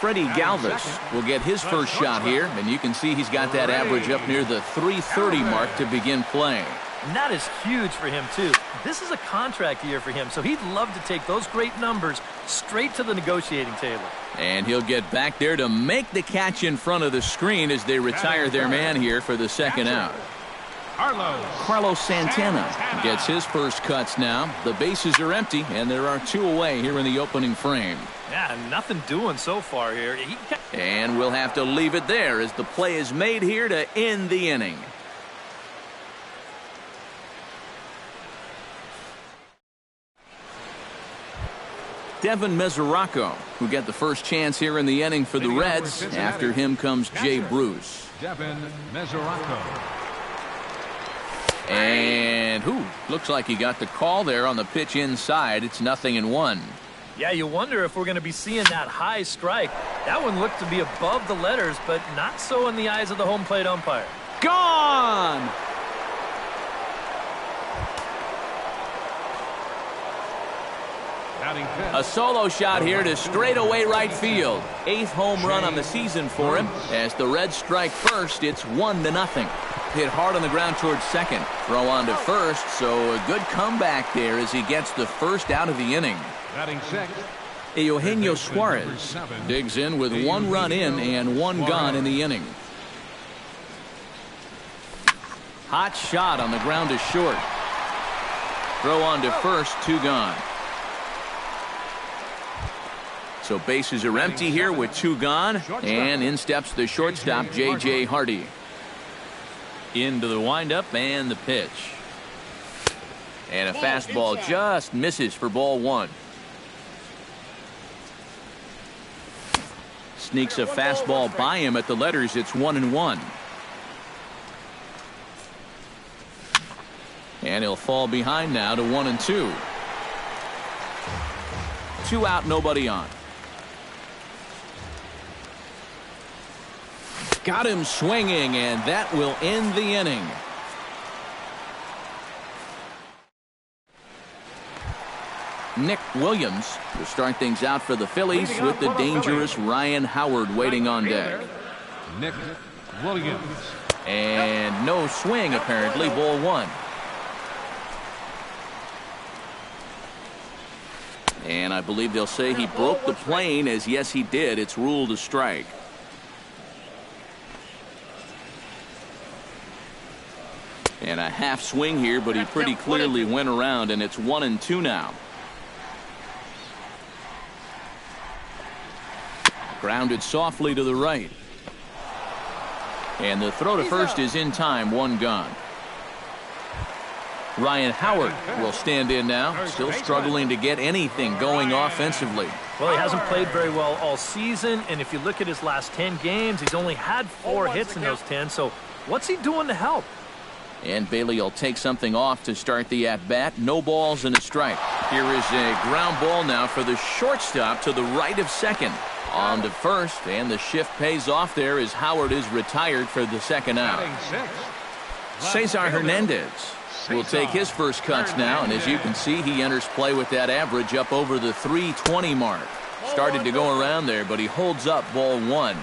Freddie Galvis will get his first shot here, and you can see he's got that average up near the 330 mark to begin play. And that is huge for him, too. This is a contract year for him, so he'd love to take those great numbers straight to the negotiating table. And he'll get back there to make the catch in front of the screen as they retire their man here for the second out. Carlos Santana gets his first cuts now. The bases are empty, and there are two away here in the opening frame. Yeah, nothing doing so far here. And we'll have to leave it there as the play is made here to end the inning. Devin Mesoraco, who get the first chance here in the inning for the Reds. After him comes Jay Bruce. Devin Mesoraco. And looks like he got the call there on the pitch inside. It's 0-1. Yeah, you wonder if we're going to be seeing that high strike. That one looked to be above the letters, but not so in the eyes of the home plate umpire. Gone! A solo shot here to straightaway right field. 8th home run on the season for him. As the Reds strike first, it's 1-0. Hit hard on the ground towards second. Throw on to first, so a good comeback there as he gets the first out of the inning. Eugenio Suarez digs in with 1 run in and 1 gone in the inning. Hot shot on the ground to short. Throw on to first, 2 gone. So bases are empty here with 2 gone, and in steps the shortstop, J.J. Hardy. Into the windup and the pitch. And a fastball just misses for ball 1. Sneaks a fastball by him at the letters. It's 1-1. And he'll fall behind now to 1-2. 2 out, nobody on. Got him swinging, and that will end the inning. Nick Williams will start things out for the Phillies with the dangerous Ryan Howard waiting on deck. Nick Williams. And no swing, apparently. Ball 1. And I believe they'll say he broke the plane, as yes, he did. It's ruled a strike. And a half swing here, but he pretty clearly went around, and it's 1-2 now. Grounded softly to the right. And the throw to first is in time, one gone. Ryan Howard will stand in now, still struggling to get anything going offensively. Well, he hasn't played very well all season, and if you look at his last 10 games, he's only had 4 hits in those 10, so what's he doing to help? And Bailey will take something off to start the at-bat. No balls and a strike. Here is a ground ball now for the shortstop to the right of second. On to first, and the shift pays off there as Howard is retired for the second out. Cesar Hernandez will take his first cuts now, and as you can see, he enters play with that average up over the 320 mark. Started to go around there, but he holds up ball one.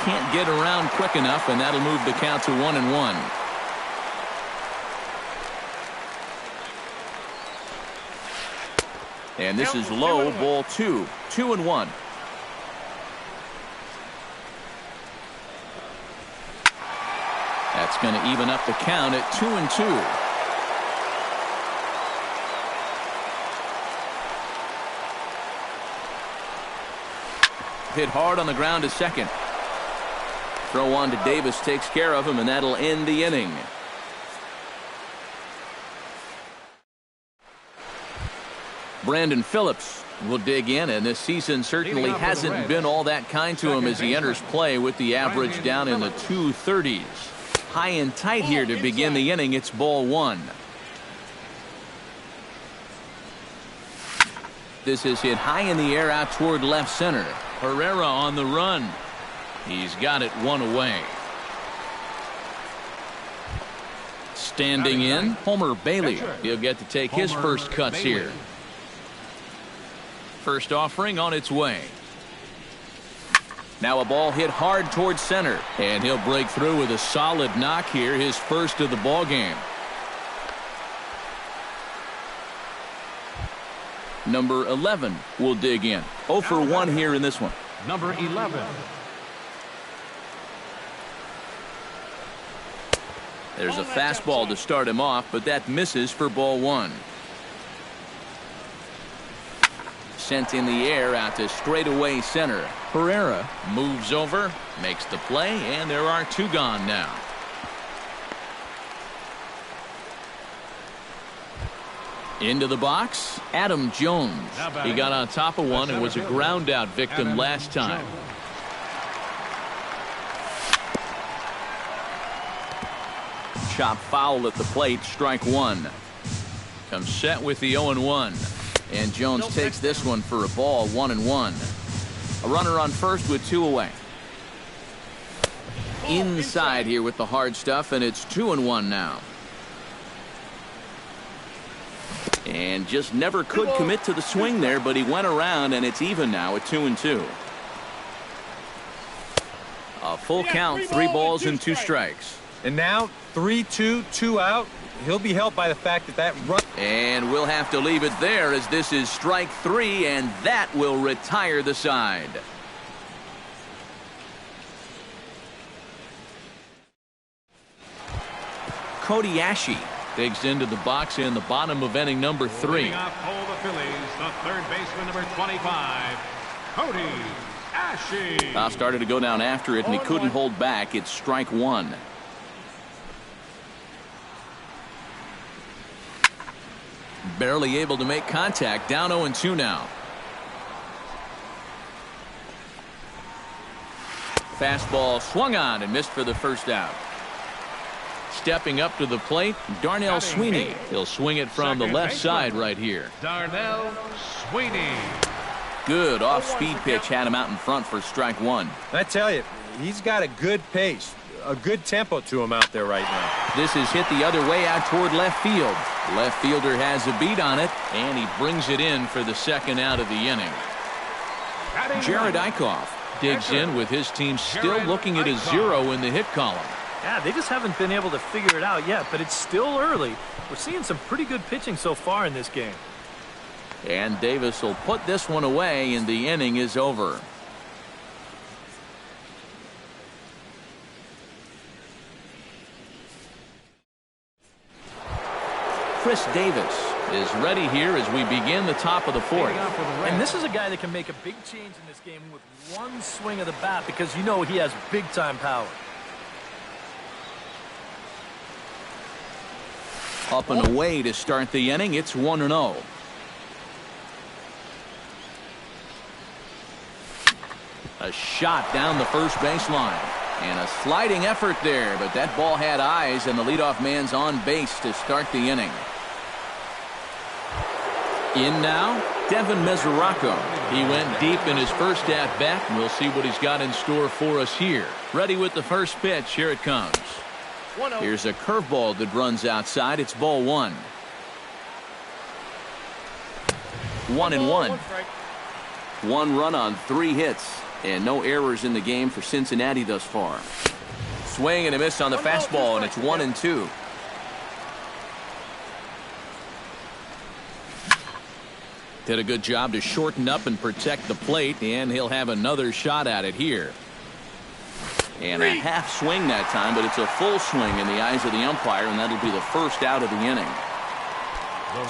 Can't get around quick enough, and that'll move the count to 1-1. And this is low, ball 2. 2-1. That's going to even up the count at 2-2. Hit hard on the ground to second. Throw on to Davis takes care of him, and that'll end the inning. Brandon Phillips will dig in, and this season certainly hasn't been all that kind to him as he enters play with the average down in the 230s. High and tight here to begin the inning. It's ball one. This is hit high in the air out toward left center. Herrera on the run. He's got it one away. Standing in, Homer Bailey. He'll get to take his first cuts here. First offering on its way. Now a ball hit hard towards center, and he'll break through with a solid knock here, his first of the ball game. Number 11 will dig in. 0 for 1 here in this one. Number 11. There's a fastball to start him off, but that misses for ball one. Sent in the air out to straightaway center. Herrera moves over, makes the play, and there are 2 gone now. Into the box, Adam Jones. He got on top of one and was a ground out victim last time. Chop foul at the plate, strike one. Comes set with the 0-1. And Jones takes this one for a ball, 1-1. A runner on first with 2 away. Inside here with the hard stuff, and it's 2-1 now. And just never could commit to the swing there, but he went around, and it's even now at 2-2. A full count, 3 balls and 2 strikes. And now 3-2, 2 out. He'll be helped by the fact that that run. And we'll have to leave it there as this is strike 3, and that will retire the side. Cody Ashe digs into the box in the bottom of inning number 3. Leading off for the Phillies, the third baseman, number 25, Cody Ashe. Started to go down after it, and he couldn't hold back. It's strike 1. Barely able to make contact. Down 0-2 now. Fastball swung on and missed for the first out. Stepping up to the plate, Darnell Sweeney. He'll swing it from the left side right here. Darnell Sweeney. Good off-speed pitch had him out in front for strike 1. I tell you, he's got a good pace, a good tempo to him out there right now. This is hit the other way out toward left field. Left fielder has a beat on it, and he brings it in for the second out of the inning. Jared Eichhoff digs in with his team still looking at a 0 in the hit column. Yeah, they just haven't been able to figure it out yet, but it's still early. We're seeing some pretty good pitching so far in this game. And Davis will put this one away, and the inning is over. Chris Davis is ready here as we begin the top of the fourth. And this is a guy that can make a big change in this game with one swing of the bat because you know he has big-time power. Up and away to start the inning. It's 1-0. A shot down the first baseline. And a sliding effort there, but that ball had eyes, and the leadoff man's on base to start the inning. In now, Devin Mesoraco. He went deep in his first at-bat, and we'll see what he's got in store for us here. Ready with the first pitch. Here it comes. Here's a curveball that runs outside. It's ball one. 1-1. One run on 3 hits. And no errors in the game for Cincinnati thus far. Swing and a miss on the fastball, and it's 1-2. Did a good job to shorten up and protect the plate, and he'll have another shot at it here. And a half swing that time, but it's a full swing in the eyes of the umpire, and that'll be the first out of the inning.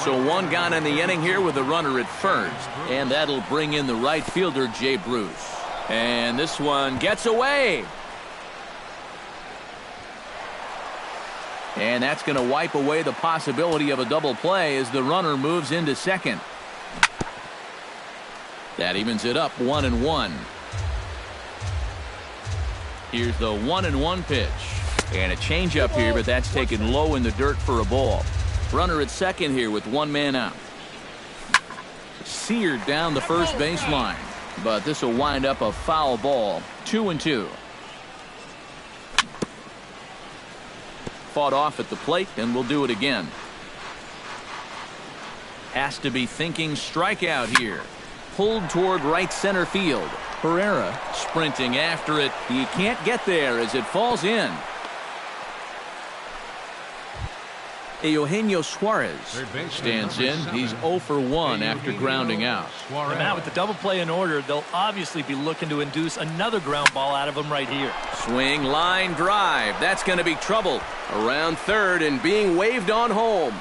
So one gone in the inning here with a runner at first, and that'll bring in the right fielder, Jay Bruce. And this one gets away. And that's going to wipe away the possibility of a double play as the runner moves into second. That evens it up 1-1. Here's the 1-1 pitch. And a changeup here, but that's taken low in the dirt for a ball. Runner at second here with one man out. Seared down the first baseline. But this will wind up a foul ball. 2-2. Fought off at the plate, and we'll do it again. Has to be thinking strikeout here. Pulled toward right center field. Herrera sprinting after it. He can't get there as it falls in. Eugenio Suarez stands in. He's 0 for 1 after grounding out. And now with the double play in order, they'll obviously be looking to induce another ground ball out of him right here. Swing, line drive. That's going to be trouble. Around third and being waved on home.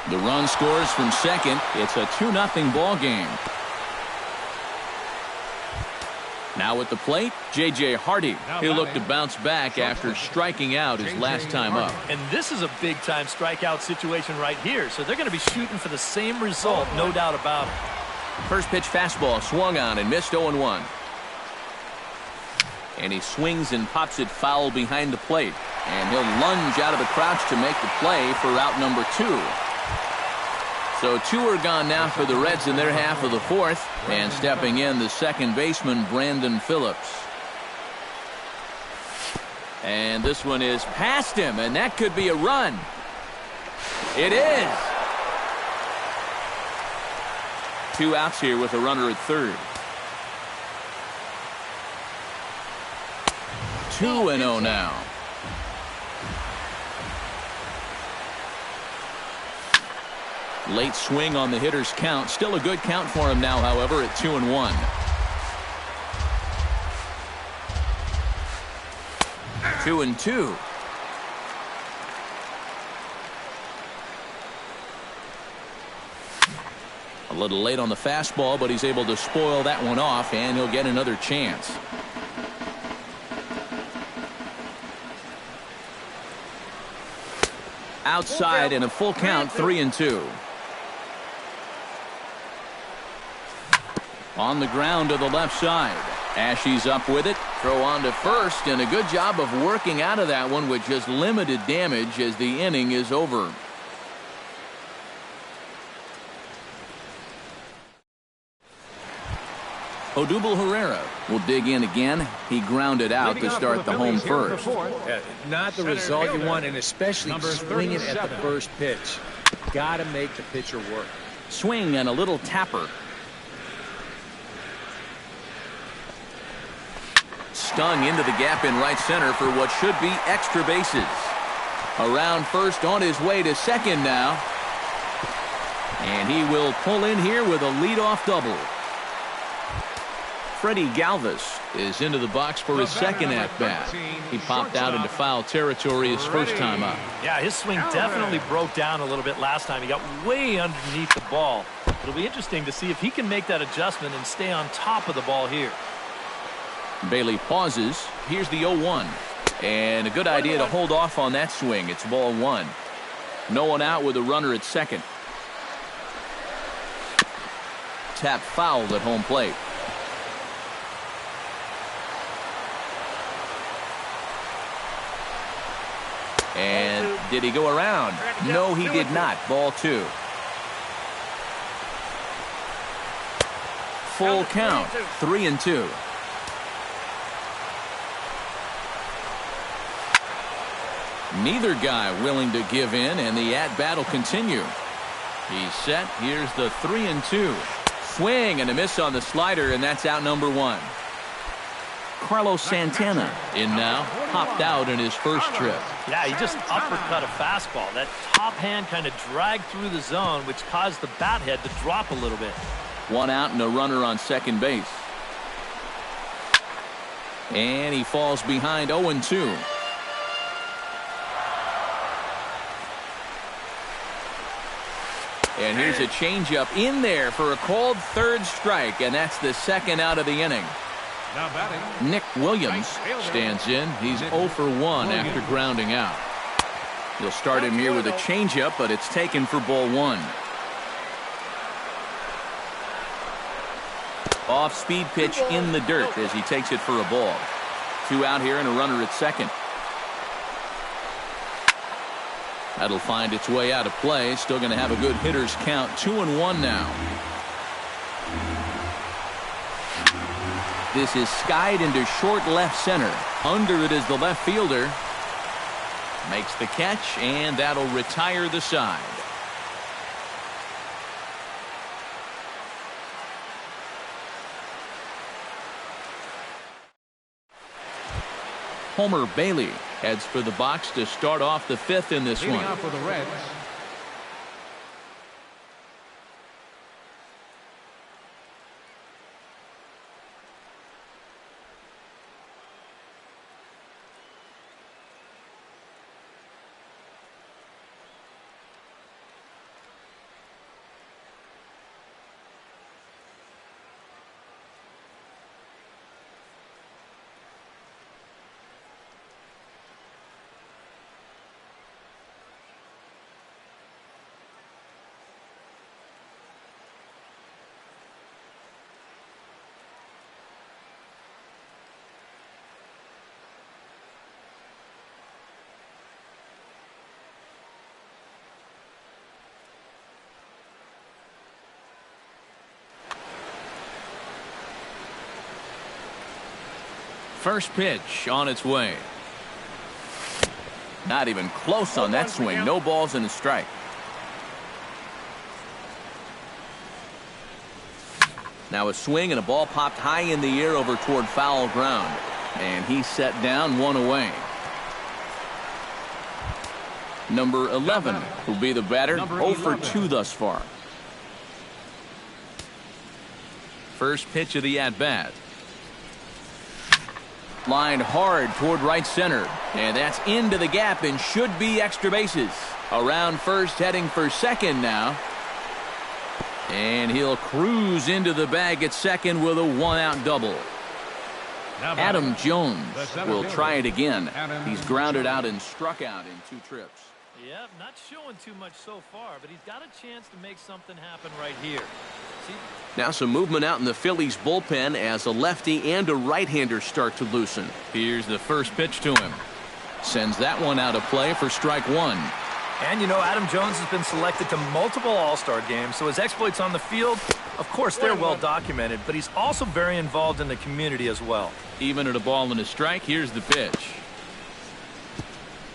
The run scores from second. It's a 2-0 ball game. Now at the plate, J.J. Hardy. He'll look to bounce back after striking out his last time up. And this is a big-time strikeout situation right here, so they're going to be shooting for the same result, no doubt about it. First pitch fastball swung on and missed 0-1. And he swings and pops it foul behind the plate. And he'll lunge out of the crouch to make the play for out number 2. So 2 are gone now for the Reds in their half of the fourth. And stepping in, the second baseman, Brandon Phillips. And this one is past him, and that could be a run. It is. 2 outs here with a runner at third. 2-0 now. Late swing on the hitter's count. Still a good count for him now, however, at 2-1. Two and two. A little late on the fastball, but he's able to spoil that one off, and he'll get another chance. Outside in a full count, 3-2. On the ground to the left side. Ashe's up with it. Throw on to first, and a good job of working out of that one with just limited damage as the inning is over. Odubel Herrera will dig in again. He grounded out to start the home first. Not the result you want, and especially swinging at the first pitch. Got to make the pitcher work. Swing and a little tapper. Stung into the gap in right center for what should be extra bases. Around first, on his way to second now. And he will pull in here with a leadoff double. Freddie Galvis is into the box for his second at-bat. He popped out into foul territory his first time up. Yeah, his swing definitely broke down a little bit last time. He got way underneath the ball. It'll be interesting to see if he can make that adjustment and stay on top of the ball here. Bailey pauses. Here's the 0-1. And a good idea to hold off on that swing. It's ball one. No one out with a runner at second. Tap fouled at home plate. And did he go around? No, he did not. Ball two. Full count. 3-2. Neither guy willing to give in, and the at-bat will continue. He's set. Here's the 3-2. Swing and a miss on the slider, and that's out number one. Carlos Santana in now. Popped out in his first trip. Yeah, he just uppercut a fastball. That top hand kind of dragged through the zone, which caused the bat head to drop a little bit. One out and a runner on second base. And he falls behind 0-2. And here's a changeup in there for a called third strike, and that's the second out of the inning. Now batting, Nick Williams stands in. He's 0 for 1 after grounding out. He'll start him here with a changeup, but it's taken for ball one. Off-speed pitch in the dirt as he takes it for a ball. Two out here and a runner at second. That'll find its way out of play. Still going to have a good hitter's count. 2-1 now. This is skied into short left center. Under it is the left fielder. Makes the catch, and that'll retire the side. Homer Bailey heads for the box to start off the fifth in this leading one. off for the Reds, First pitch on its way. Not even close on that swing. No balls and a strike. Now a swing and a ball popped high in the air over toward foul ground. And he's set down, one away. Number 11 will be the batter. 0 for 2 thus far. First pitch of the at-bat. Lined hard toward right center. And that's into the gap and should be extra bases. Around first, heading for second now. And he'll cruise into the bag at second with a one-out double. Adam Jones will try it again. He's grounded out and struck out in 2 trips. Yeah, not showing too much so far, but he's got a chance to make something happen right here. See? Now some movement out in the Phillies bullpen as a lefty and a right-hander start to loosen. Here's the first pitch to him. Sends that one out of play for strike one. And you know, Adam Jones has been selected to multiple All-Star games, so his exploits on the field, of course, they're well documented, but he's also very involved in the community as well. Even at a ball and a strike, here's the pitch.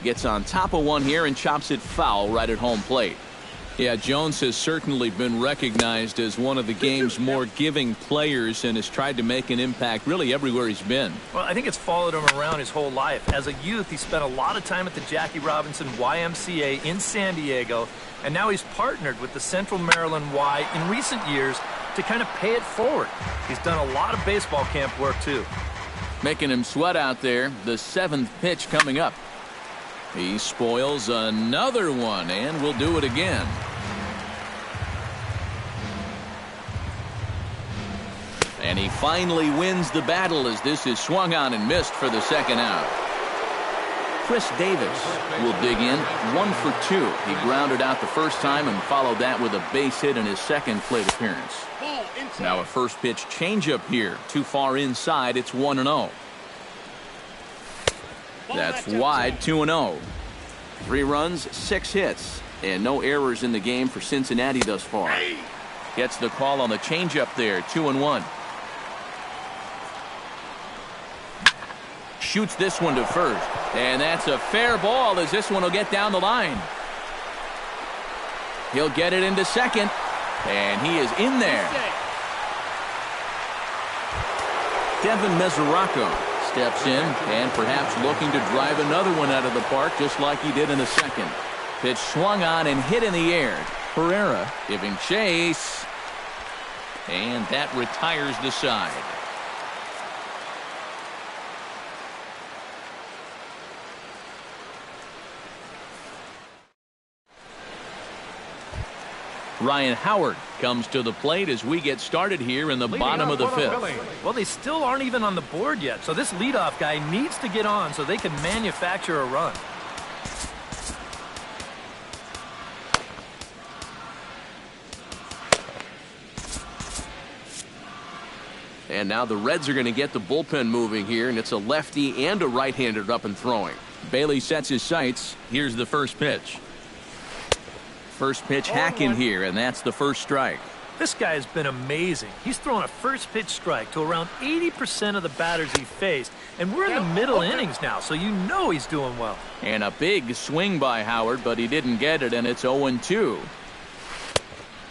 Gets on top of one here and chops it foul right at home plate. Yeah, Jones has certainly been recognized as one of the game's more giving players and has tried to make an impact really everywhere he's been. Well, I think it's followed him around his whole life. As a youth, he spent a lot of time at the Jackie Robinson YMCA in San Diego, and now he's partnered with the Central Maryland Y in recent years to kind of pay it forward. He's done a lot of baseball camp work, too. Making him sweat out there. The 7th pitch coming up. He spoils another one, and will do it again. And he finally wins the battle as this is swung on and missed for the 2nd out. Chris Davis will dig in, 1 for 2. He grounded out the first time and followed that with a base hit in his 2nd plate appearance. Now a first pitch changeup here. Too far inside, it's 1-0. That's wide, 2-0. 3 runs, 6 hits, and no errors in the game for Cincinnati thus far. Gets the call on the changeup there, 2-1. Shoots this one to first, and that's a fair ball as this one will get down the line. He'll get it into second, and he is in there. Devin Mesoraco steps in and perhaps looking to drive another one out of the park just like he did in the 2nd. Pitch swung on and hit in the air. Pereira giving chase, and that retires the side. Ryan Howard comes to the plate as we get started here in the bottom of the 5th. Well, they still aren't even on the board yet, so this leadoff guy needs to get on so they can manufacture a run. And now the Reds are going to get the bullpen moving here, and it's a lefty and a right-hander up and throwing. Bailey sets his sights. Here's the first pitch. First pitch hack in here, and that's the first strike. This guy has been amazing. He's thrown a first pitch strike to around 80% of the batters he faced, and we're in the middle innings now, so you know he's doing well. And a big swing by Howard, but he didn't get it, and it's 0-2.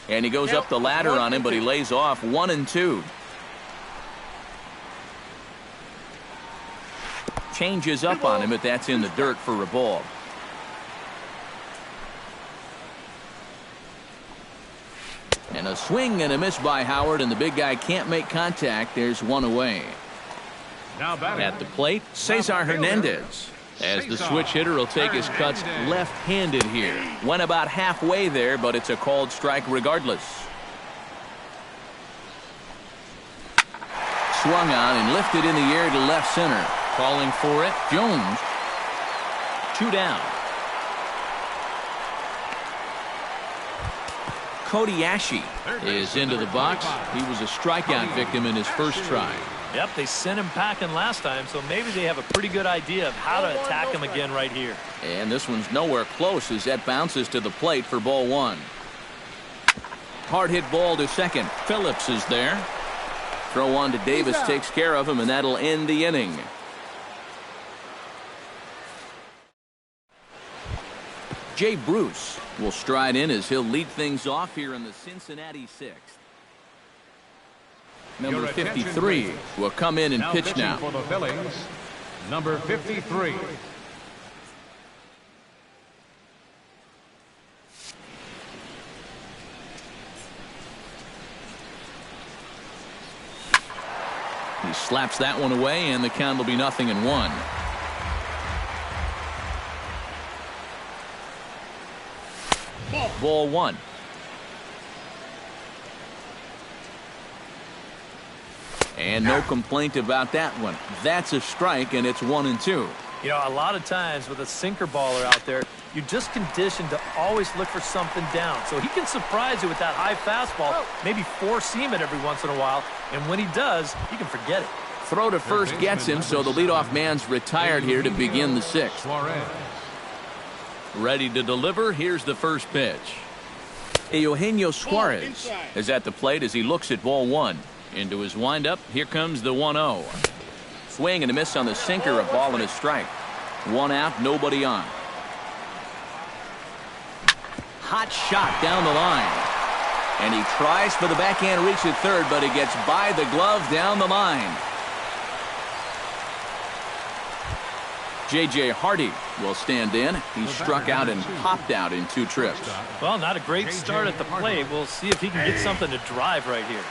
And he goes up the ladder on him, but he lays off 1-2. Changes up on him, but that's in the dirt for a ball. And a swing and a miss by Howard, and the big guy can't make contact. There's one away. Now at the plate, Cesar Hernandez. As the switch hitter will take his cuts left-handed here. Went about halfway there, but it's a called strike regardless. Swung on and lifted in the air to left center. Calling for it, Jones. 2 down. Cody Ashe is into the box. He was a strikeout victim in his first try. Yep, they sent him packing last time, so maybe they have a pretty good idea of how to attack him again right here. And this one's nowhere close as that bounces to the plate for ball 1. Hard hit ball to second. Phillips is there. Throw on to Davis takes care of him, and that'll end the inning. Jay Bruce will stride in as he'll lead things off here in the Cincinnati 6th. Number 53 will come in and pitch now. For the Phillies, number 53. He slaps that one away, and the count will be 0-1. Ball 1. And no complaint about that one. That's a strike, and it's 1-2. You know, a lot of times with a sinker baller out there, you're just conditioned to always look for something down. So he can surprise you with that high fastball, maybe four-seam it every once in a while, and when he does, you can forget it. Throw to first gets him, so the leadoff man's retired here to begin the 6th. Ready to deliver. Here's the first pitch. Eugenio Suarez is at the plate as he looks at ball 1. Into his windup, here comes the 1-0. Swing and a miss on the sinker, a ball and a strike. 1 out, nobody on. Hot shot down the line. And he tries for the backhand reach at third, but he gets by the glove down the line. J.J. Hardy will stand in. He struck out and popped out in 2 trips. Well, not a great start at the plate. We'll see if he can get something to drive right here.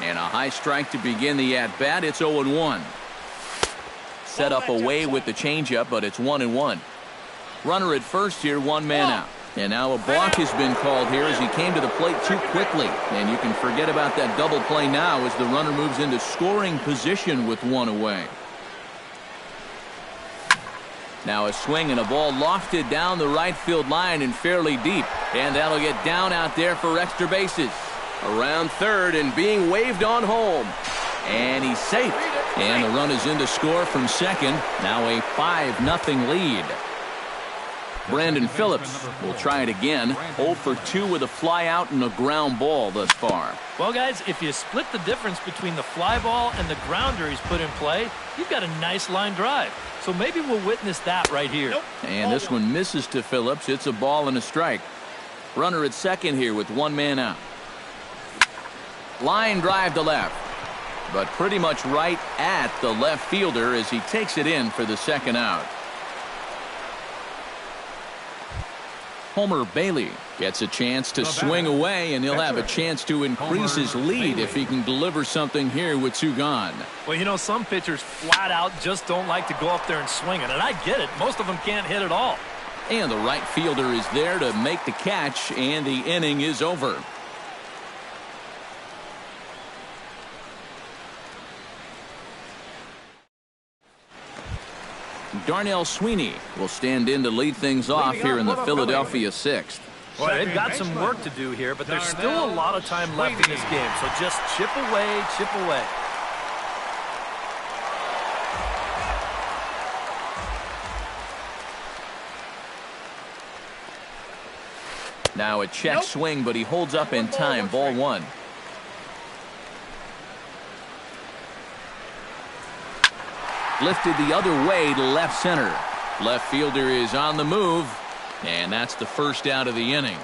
And a high strike to begin the at-bat. It's 0-1. Set up away with the changeup, but it's 1-1. Runner at first here, 1 man out. And now a balk has been called here as he came to the plate too quickly. And you can forget about that double play now as the runner moves into scoring position with 1 away. Now a swing and a ball lofted down the right field line and fairly deep. And that'll get down out there for extra bases. Around third and being waved on home. And he's safe. And the run is in to score from second. Now a 5-0 lead. Brandon Phillips will try it again. 0 for 2 with a fly out and a ground ball thus far. Well, guys, if you split the difference between the fly ball and the grounder he's put in play, you've got a nice line drive. So maybe we'll witness that right here. And this one misses to Phillips. It's a ball and a strike. Runner at second here with 1 man out. Line drive to left. But pretty much right at the left fielder as he takes it in for the second out. Homer Bailey gets a chance to swing away, and he'll have a chance to increase his lead if he can deliver something here with 2 gone. Well, you know, some pitchers flat out just don't like to go up there and swing it, and I get it. Most of them can't hit at all. And the right fielder is there to make the catch, and the inning is over. Darnell Sweeney will stand in to lead things off here in the Philadelphia 6th. Well, they've got some work to do here, but there's still a lot of time left in this game. So just chip away, chip away. Now a check swing, but he holds up in time. Ball 1. Lifted the other way to left center. Left fielder is on the move, and that's the first out of the inning.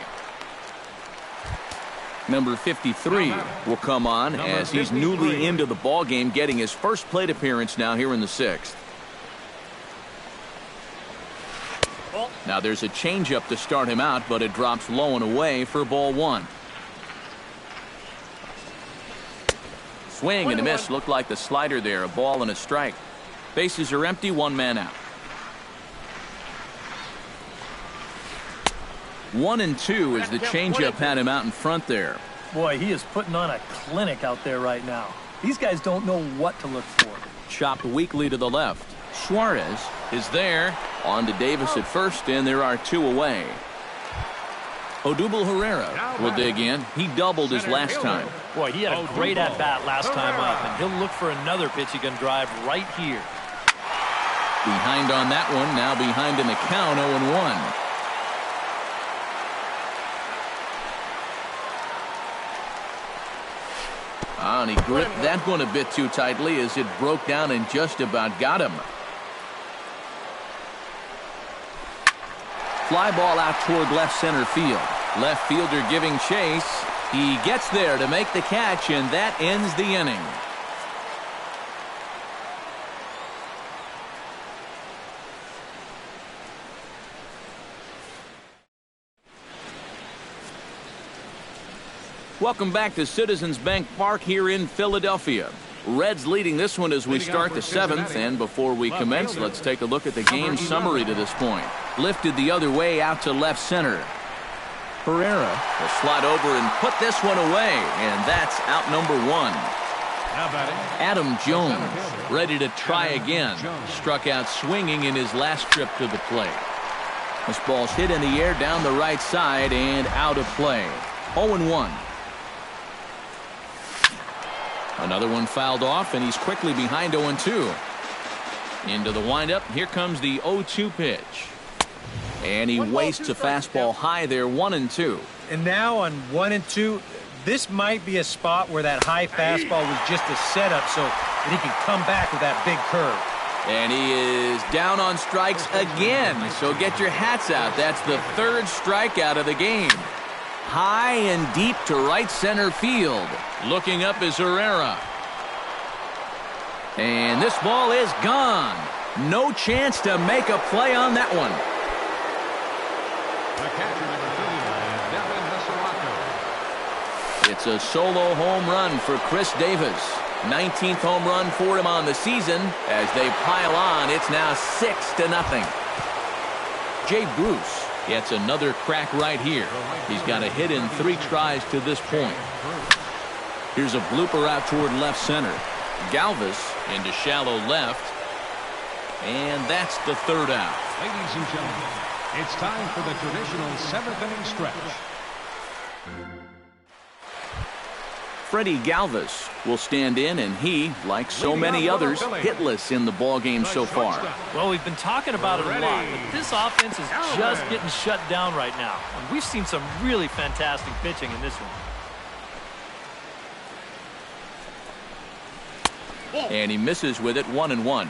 Number 53 will come on as he's newly into the ball game, getting his first plate appearance now here in the 6th. Now there's a changeup to start him out, but it drops low and away for ball 1. Swing and a miss. Looked like the slider there. A ball and a strike. Bases are empty, 1 man out. 1-2 as the changeup had him out in front there. Boy, he is putting on a clinic out there right now. These guys don't know what to look for. Chopped weakly to the left. Suarez is there. On to Davis at first, and there are 2 away. Odubel Herrera will dig in. He doubled his last time. Boy, he had a great at-bat last time up, and he'll look for another pitch he can drive right here. Behind on that one, now behind in the count, 0-1. And he gripped that one a bit too tightly as it broke down and just about got him. Fly ball out toward left center field. Left fielder giving chase. He gets there to make the catch, and that ends the inning. Welcome back to Citizens Bank Park here in Philadelphia. Reds leading this one as we start the 7th, and before we commence, let's take a look at the game summary to this point. Lifted the other way out to left center. Herrera will slide over and put this one away, and that's out number 1. Adam Jones ready to try again. Struck out swinging in his last trip to the plate. This ball's hit in the air down the right side and out of play. 0-1. Another one fouled off, and he's quickly behind 0-2. Into the windup. Here comes the 0-2 pitch. And he wastes a fastball high there, 1-2. And now on 1-2, this might be a spot where that high fastball was just a setup so that he can come back with that big curve. And he is down on strikes again. So get your hats out. That's the 3rd strikeout of the game. High and deep to right center field. Looking up is Herrera. And this ball is gone. No chance to make a play on that one. The catcher, number 39, Devin Masuaku. It's a solo home run for Chris Davis. 19th home run for him on the season. As they pile on, it's now 6-0. Jay Bruce gets another crack right here. He's got a hit in 3 tries to this point. Here's a blooper out toward left center. Galvis into shallow left. And that's the 3rd out. Ladies and gentlemen, it's time for the traditional 7th inning stretch. Freddie Galvis will stand in, and he, like so many others, hitless in the ballgame so far. Well, we've been talking about it a lot, but this offense is just getting shut down right now. And we've seen some really fantastic pitching in this one. And he misses with it, 1-1.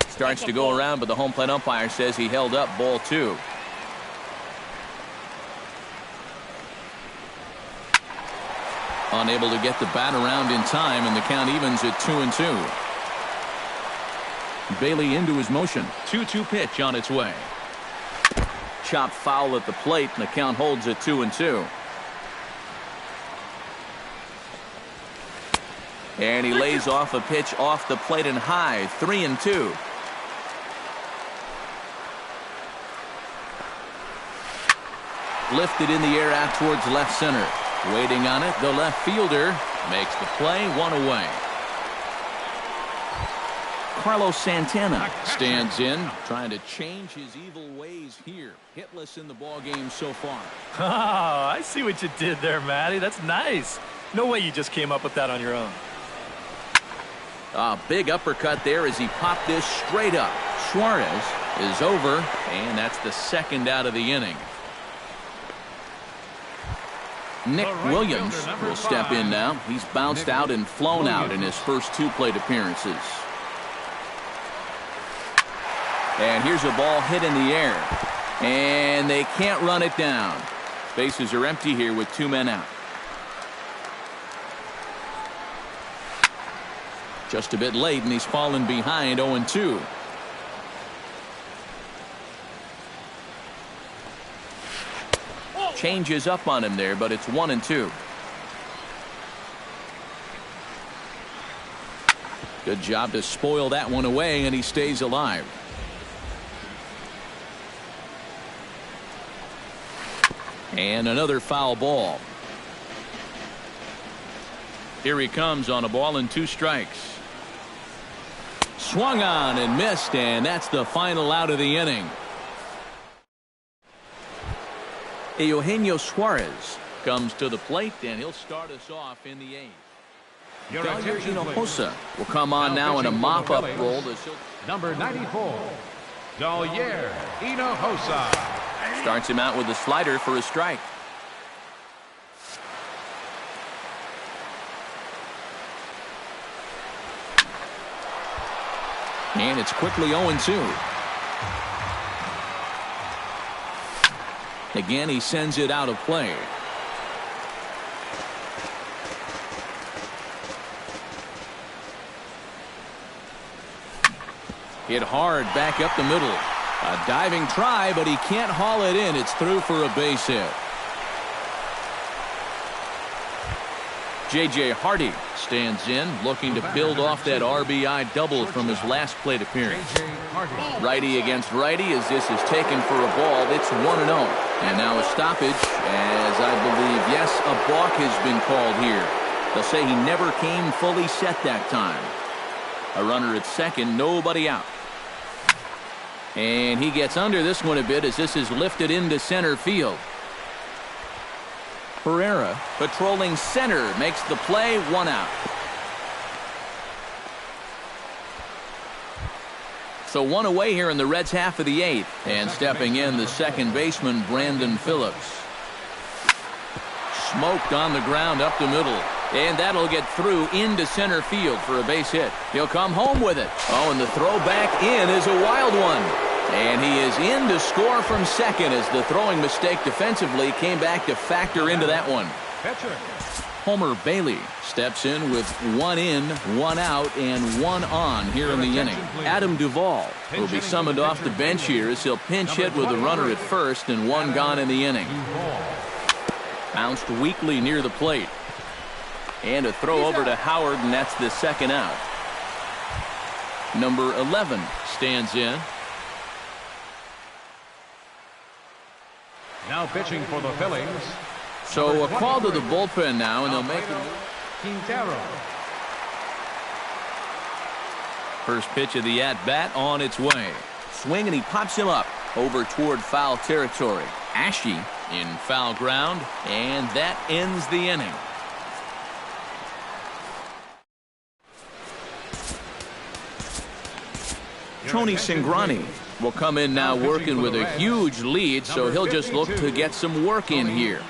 Starts to go around, but the home plate umpire says he held up, ball 2. Unable to get the bat around in time, and the count evens at 2-2. Bailey into his motion. 2-2 pitch on its way. Chop foul at the plate, and the count holds at 2-2. And he lays off a pitch off the plate and high, 3-2. Lifted in the air out towards left center. Waiting on it, the left fielder makes the play, 1 away. Carlos Santana stands in, trying to change his evil ways here. Hitless in the ballgame so far. Oh, I see what you did there, Matty. That's nice. No way you just came up with that on your own. A big uppercut there as he popped this straight up. Suarez is over, and that's the 2nd out of the inning. Nick Williams will step in now. He's bounced out and flown out in his first 2 plate appearances. And here's a ball hit in the air. And they can't run it down. Bases are empty here with 2 men out. Just a bit late, and he's fallen behind 0-2. Changes up on him there, but it's 1-2. Good job to spoil that one away, and he stays alive. And another foul ball. Here he comes on a ball and 2 strikes. Swung on and missed, and that's the final out of the inning. Eugenio Suarez comes to the plate, and he'll start us off in the 8th. Daniel Hinojosa will come on now in a mop-up role. Number 94, Daniel Hinojosa. Starts him out with a slider for a strike. And it's quickly 0-2. Again, he sends it out of play. Hit hard back up the middle. A diving try, but he can't haul it in. It's through for a base hit. J.J. Hardy stands in, looking to build off that RBI double from his last plate appearance. Righty against righty as this is taken for a ball. It's 1-0. And now a stoppage as I believe, yes, a balk has been called here. They'll say he never came fully set that time. A runner at second, nobody out. And he gets under this one a bit as this is lifted into center field. Pereira patrolling center makes the play, 1 out. So 1 away here in the Reds' half of the 8th. And stepping in, the second baseman, Brandon Phillips. Smoked on the ground up the middle. And that'll get through into center field for a base hit. He'll come home with it. Oh, and the throw back in is a wild one. And he is in to score from second as the throwing mistake defensively came back to factor into that one. Pitcher, Homer Bailey steps in with 1 in, 1 out, and 1 on here in the inning. Adam Duvall will be summoned off the bench here as he'll pinch hit with a runner at first and 1 gone in the inning. Bounced weakly near the plate. And a throw over to Howard, and that's the second out. Number 11 stands in. Now pitching for the Phillies. So a call to the bullpen now, and they'll make it. Quintero. First pitch of the at-bat on its way. Swing, and he pops him up over toward foul territory. Ashe in foul ground, and that ends the inning. Tony Cingrani will come in now working with a huge lead, so he'll just look to get some work in here.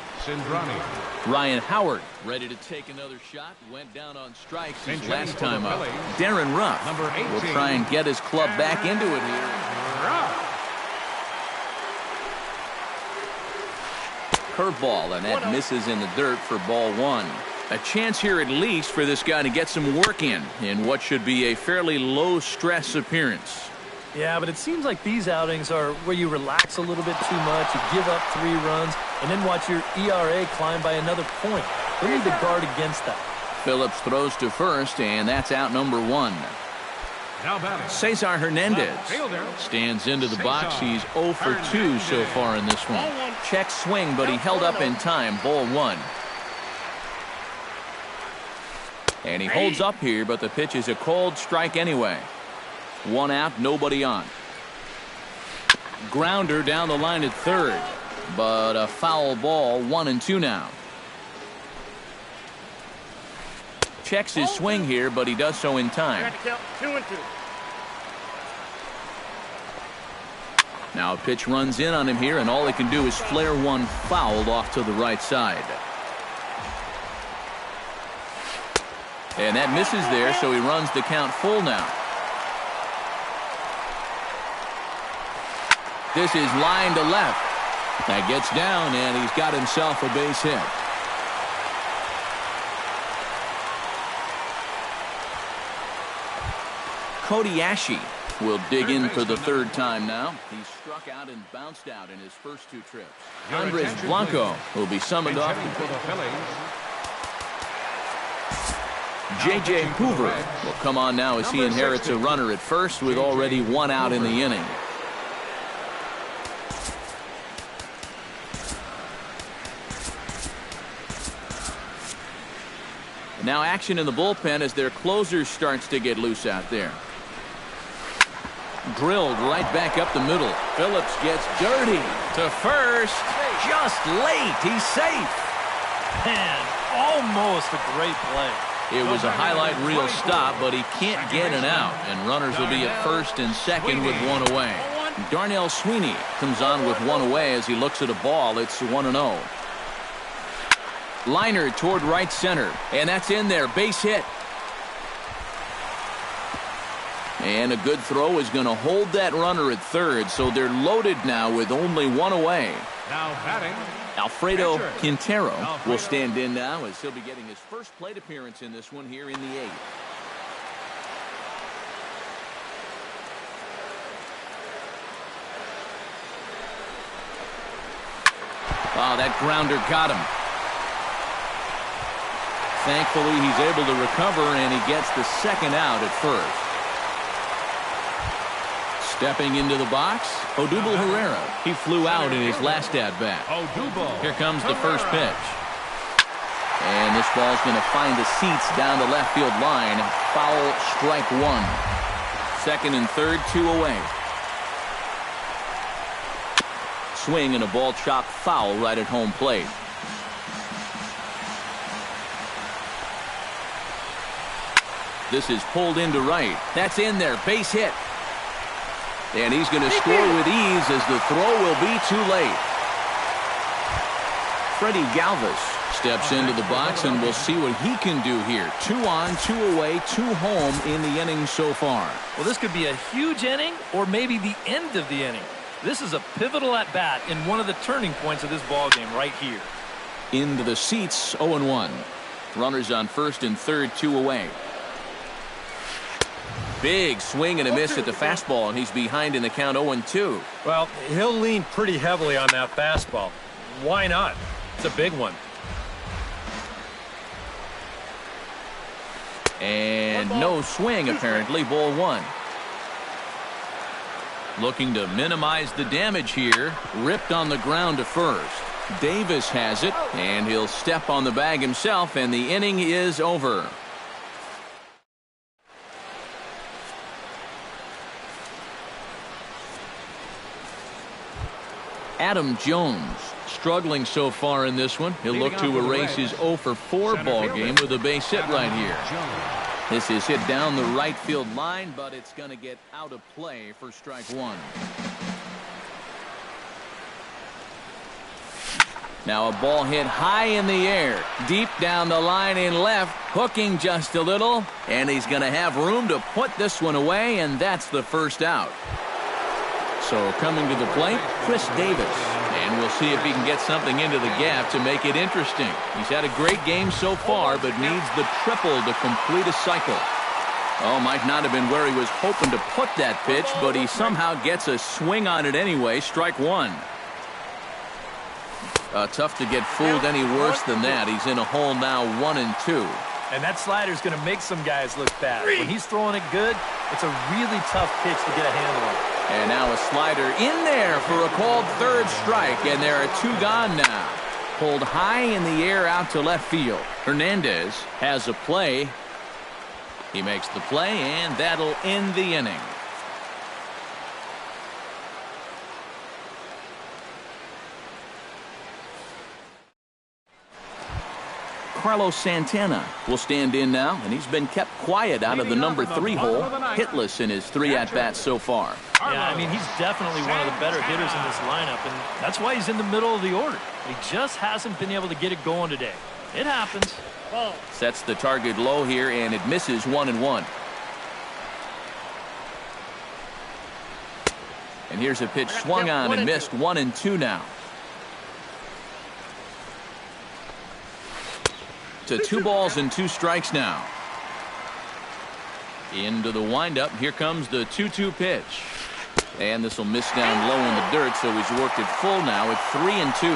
Ryan Howard ready to take another shot. Went down on strikes his last time up. Darren Ruff will try and get his club back into it here. Curveball, and that misses in the dirt for ball 1. A chance here at least for this guy to get some work in what should be a fairly low-stress appearance. Yeah, but it seems like these outings are where you relax a little bit too much, you give up 3 runs, and then watch your ERA climb by another point. They need to guard against that. Phillips throws to first, and that's out number 1. Cesar Hernandez stands into the box. He's 0 for 2 so far in this one. Check swing, but he held up in time. Ball 1. And he holds up here, but the pitch is a cold strike anyway. 1 out, nobody on. Grounder down the line at third, but a foul ball. 1 and 2 now. Checks his swing here, but he does so in time. 2 and 2. Now a pitch runs in on him here, and all he can do is flare one foul off to the right side. And that misses there, so he runs the count full now. This is line to left. That gets down, and he's got himself a base hit. Cody Ashe will dig in for the 3rd time now. He struck out and bounced out in his first 2 trips. Andres Blanco will be summoned off for the Phillies. J.J. Hoover will come on now as he inherits a runner at first with already 1 out in the inning. Now action in the bullpen as their closer starts to get loose out there. Drilled right back up the middle. Phillips gets dirty to first. Just late. He's safe. Man, almost a great play. It was a highlight reel stop, but he can't get an out, and runners will be at first and second with 1 away. Darnell Sweeney comes on with 1 away as he looks at a ball. It's 1-0. Liner toward right center, and that's in there. Base hit. And a good throw is going to hold that runner at third, so they're loaded now with only 1 away. Now batting, Alfredo Quintero will stand in now as he'll be getting his first plate appearance in this one here in the 8th. Oh, that grounder got him. Thankfully, he's able to recover, and he gets the 2nd out at first. Stepping into the box, Odubel Herrera. He flew out in his last at-bat. Here comes the first pitch. And this ball's going to find the seats down the left field line. Foul, strike 1. 2nd and 3rd, 2 away. Swing and a ball chopped foul right at home plate. This is pulled into right. That's in there. Base hit. And he's going to score with ease as the throw will be too late. Freddie Galvis steps into the box, and we'll see what he can do here. 2 on, 2 away, 2 home in the inning so far. Well, this could be a huge inning or maybe the end of the inning. This is a pivotal at-bat in one of the turning points of this ballgame right here. Into the seats, 0-1. Runners on first and third, 2 away. Big swing and a miss at the fastball, and he's behind in the count 0-2. Well, he'll lean pretty heavily on that fastball. Why not? It's a big one. And no swing, apparently. Ball 1. Looking to minimize the damage here. Ripped on the ground to first. Davis has it, and he'll step on the bag himself, and the inning is over. Adam Jones struggling so far in this one. He'll look to erase his 0-for-4 ball game with a base hit right here. This is hit down the right field line, but it's going to get out of play for strike 1. Now a ball hit high in the air, deep down the line in left, hooking just a little, and he's going to have room to put this one away, and that's the first out. So coming to the plate, Chris Davis. And we'll see if he can get something into the gap to make it interesting. He's had a great game so far, but needs the triple to complete a cycle. Oh, might not have been where he was hoping to put that pitch, but he somehow gets a swing on it anyway. Strike 1. Tough to get fooled any worse than that. He's in a hole now, 1-2. And that slider's going to make some guys look bad. When he's throwing it good, it's a really tough pitch to get a handle on. And now a slider in there for a called third strike, and there are 2 gone now. Pulled high in the air out to left field. Hernandez has a play. He makes the play, and that'll end the inning. Carlos Santana will stand in now, and he's been kept quiet out of the number 3 hole, hitless in his 3 at-bats so far. Yeah, I mean, he's definitely one of the better hitters in this lineup, and that's why he's in the middle of the order. He just hasn't been able to get it going today. It happens. Sets the target low here, and it misses 1-1. And here's a pitch swung on and missed, 1-2 now. To 2 balls and 2 strikes now. Into the windup. Here comes the 2-2 pitch. And this will miss down low in the dirt, so he's worked it full now at 3-2.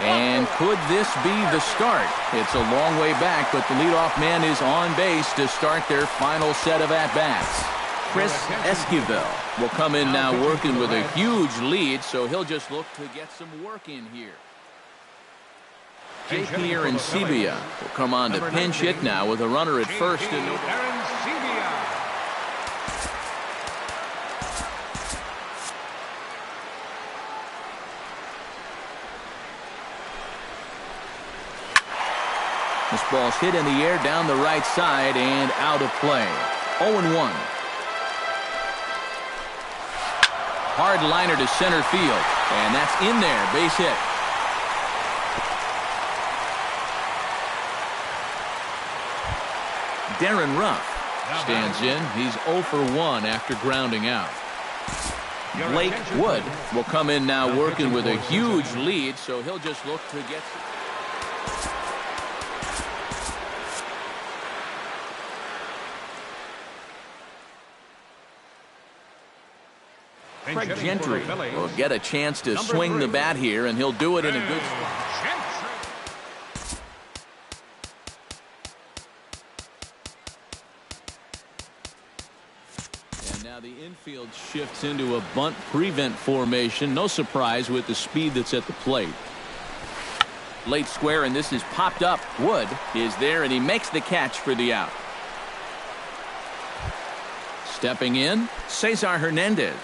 And could this be the start? It's a long way back, but the leadoff man is on base to start their final set of at-bats. Chris Esquivel will come in now working with a huge lead, so he'll just look to get some work in here. J.P. Arancibia will come on to pinch hit now with a runner at first. And this ball's hit in the air down the right side and out of play. 0-1. Hard liner to center field, and that's in there. Base hit. Darren Ruff stands in. He's 0-for-1 after grounding out. Blake Wood will come in now working with a huge lead, so he'll just look to get... Craig Gentry will get a chance to swing the bat here, and he'll do it in a good... Now the infield shifts into a bunt prevent formation. No surprise with the speed that's at the plate. Late square, and this is popped up. Wood is there, and he makes the catch for the out. Stepping in, Cesar Hernandez.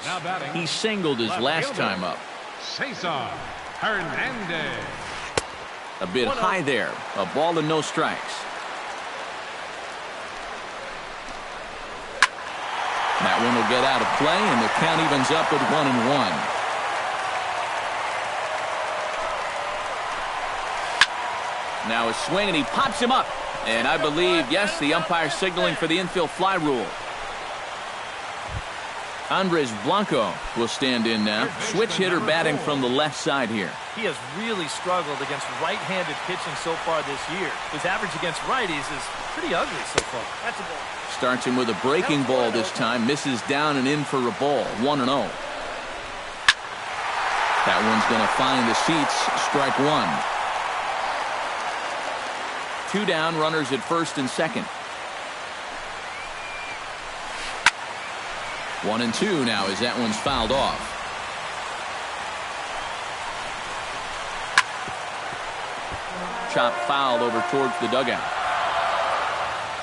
He singled his last time up. Cesar Hernandez. A bit high there. A ball and no strikes. That one will get out of play, and the count evens up at 1-1. Now a swing, and he pops him up. And I believe, yes, the umpire signaling for the infield fly rule. Andres Blanco will stand in now. Switch hitter batting from the left side here. He has really struggled against right-handed pitching so far this year. His average against righties is pretty ugly so far. That's a ball. Starts him with a breaking ball this time. Misses down and in for a ball. 1-0. That one's going to find the seats. Strike one. 2 down, runners at first and second. 1-2 now as that one's fouled off. Chop foul over towards the dugout.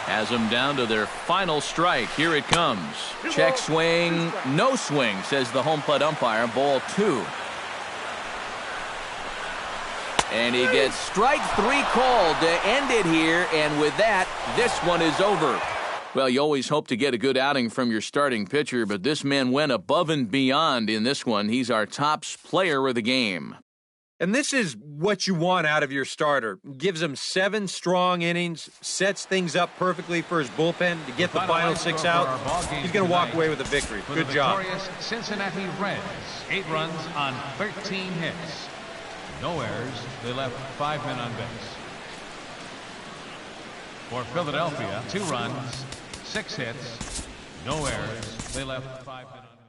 Has them down to their final strike. Here it comes. Check swing. No swing, says the home plate umpire. Ball 2. And he gets strike 3 called to end it here. And with that, this one is over. Well, you always hope to get a good outing from your starting pitcher, but this man went above and beyond in this one. He's our top player of the game. And this is what you want out of your starter. Gives him 7 strong innings, sets things up perfectly for his bullpen to get the final 6 out. He's going to walk away with a victory. Good job. Cincinnati Reds, 8 runs on 13 hits. No errors. They left 5 men on base. For Philadelphia, 2 runs, 6 hits, no errors. They left 5 men on base.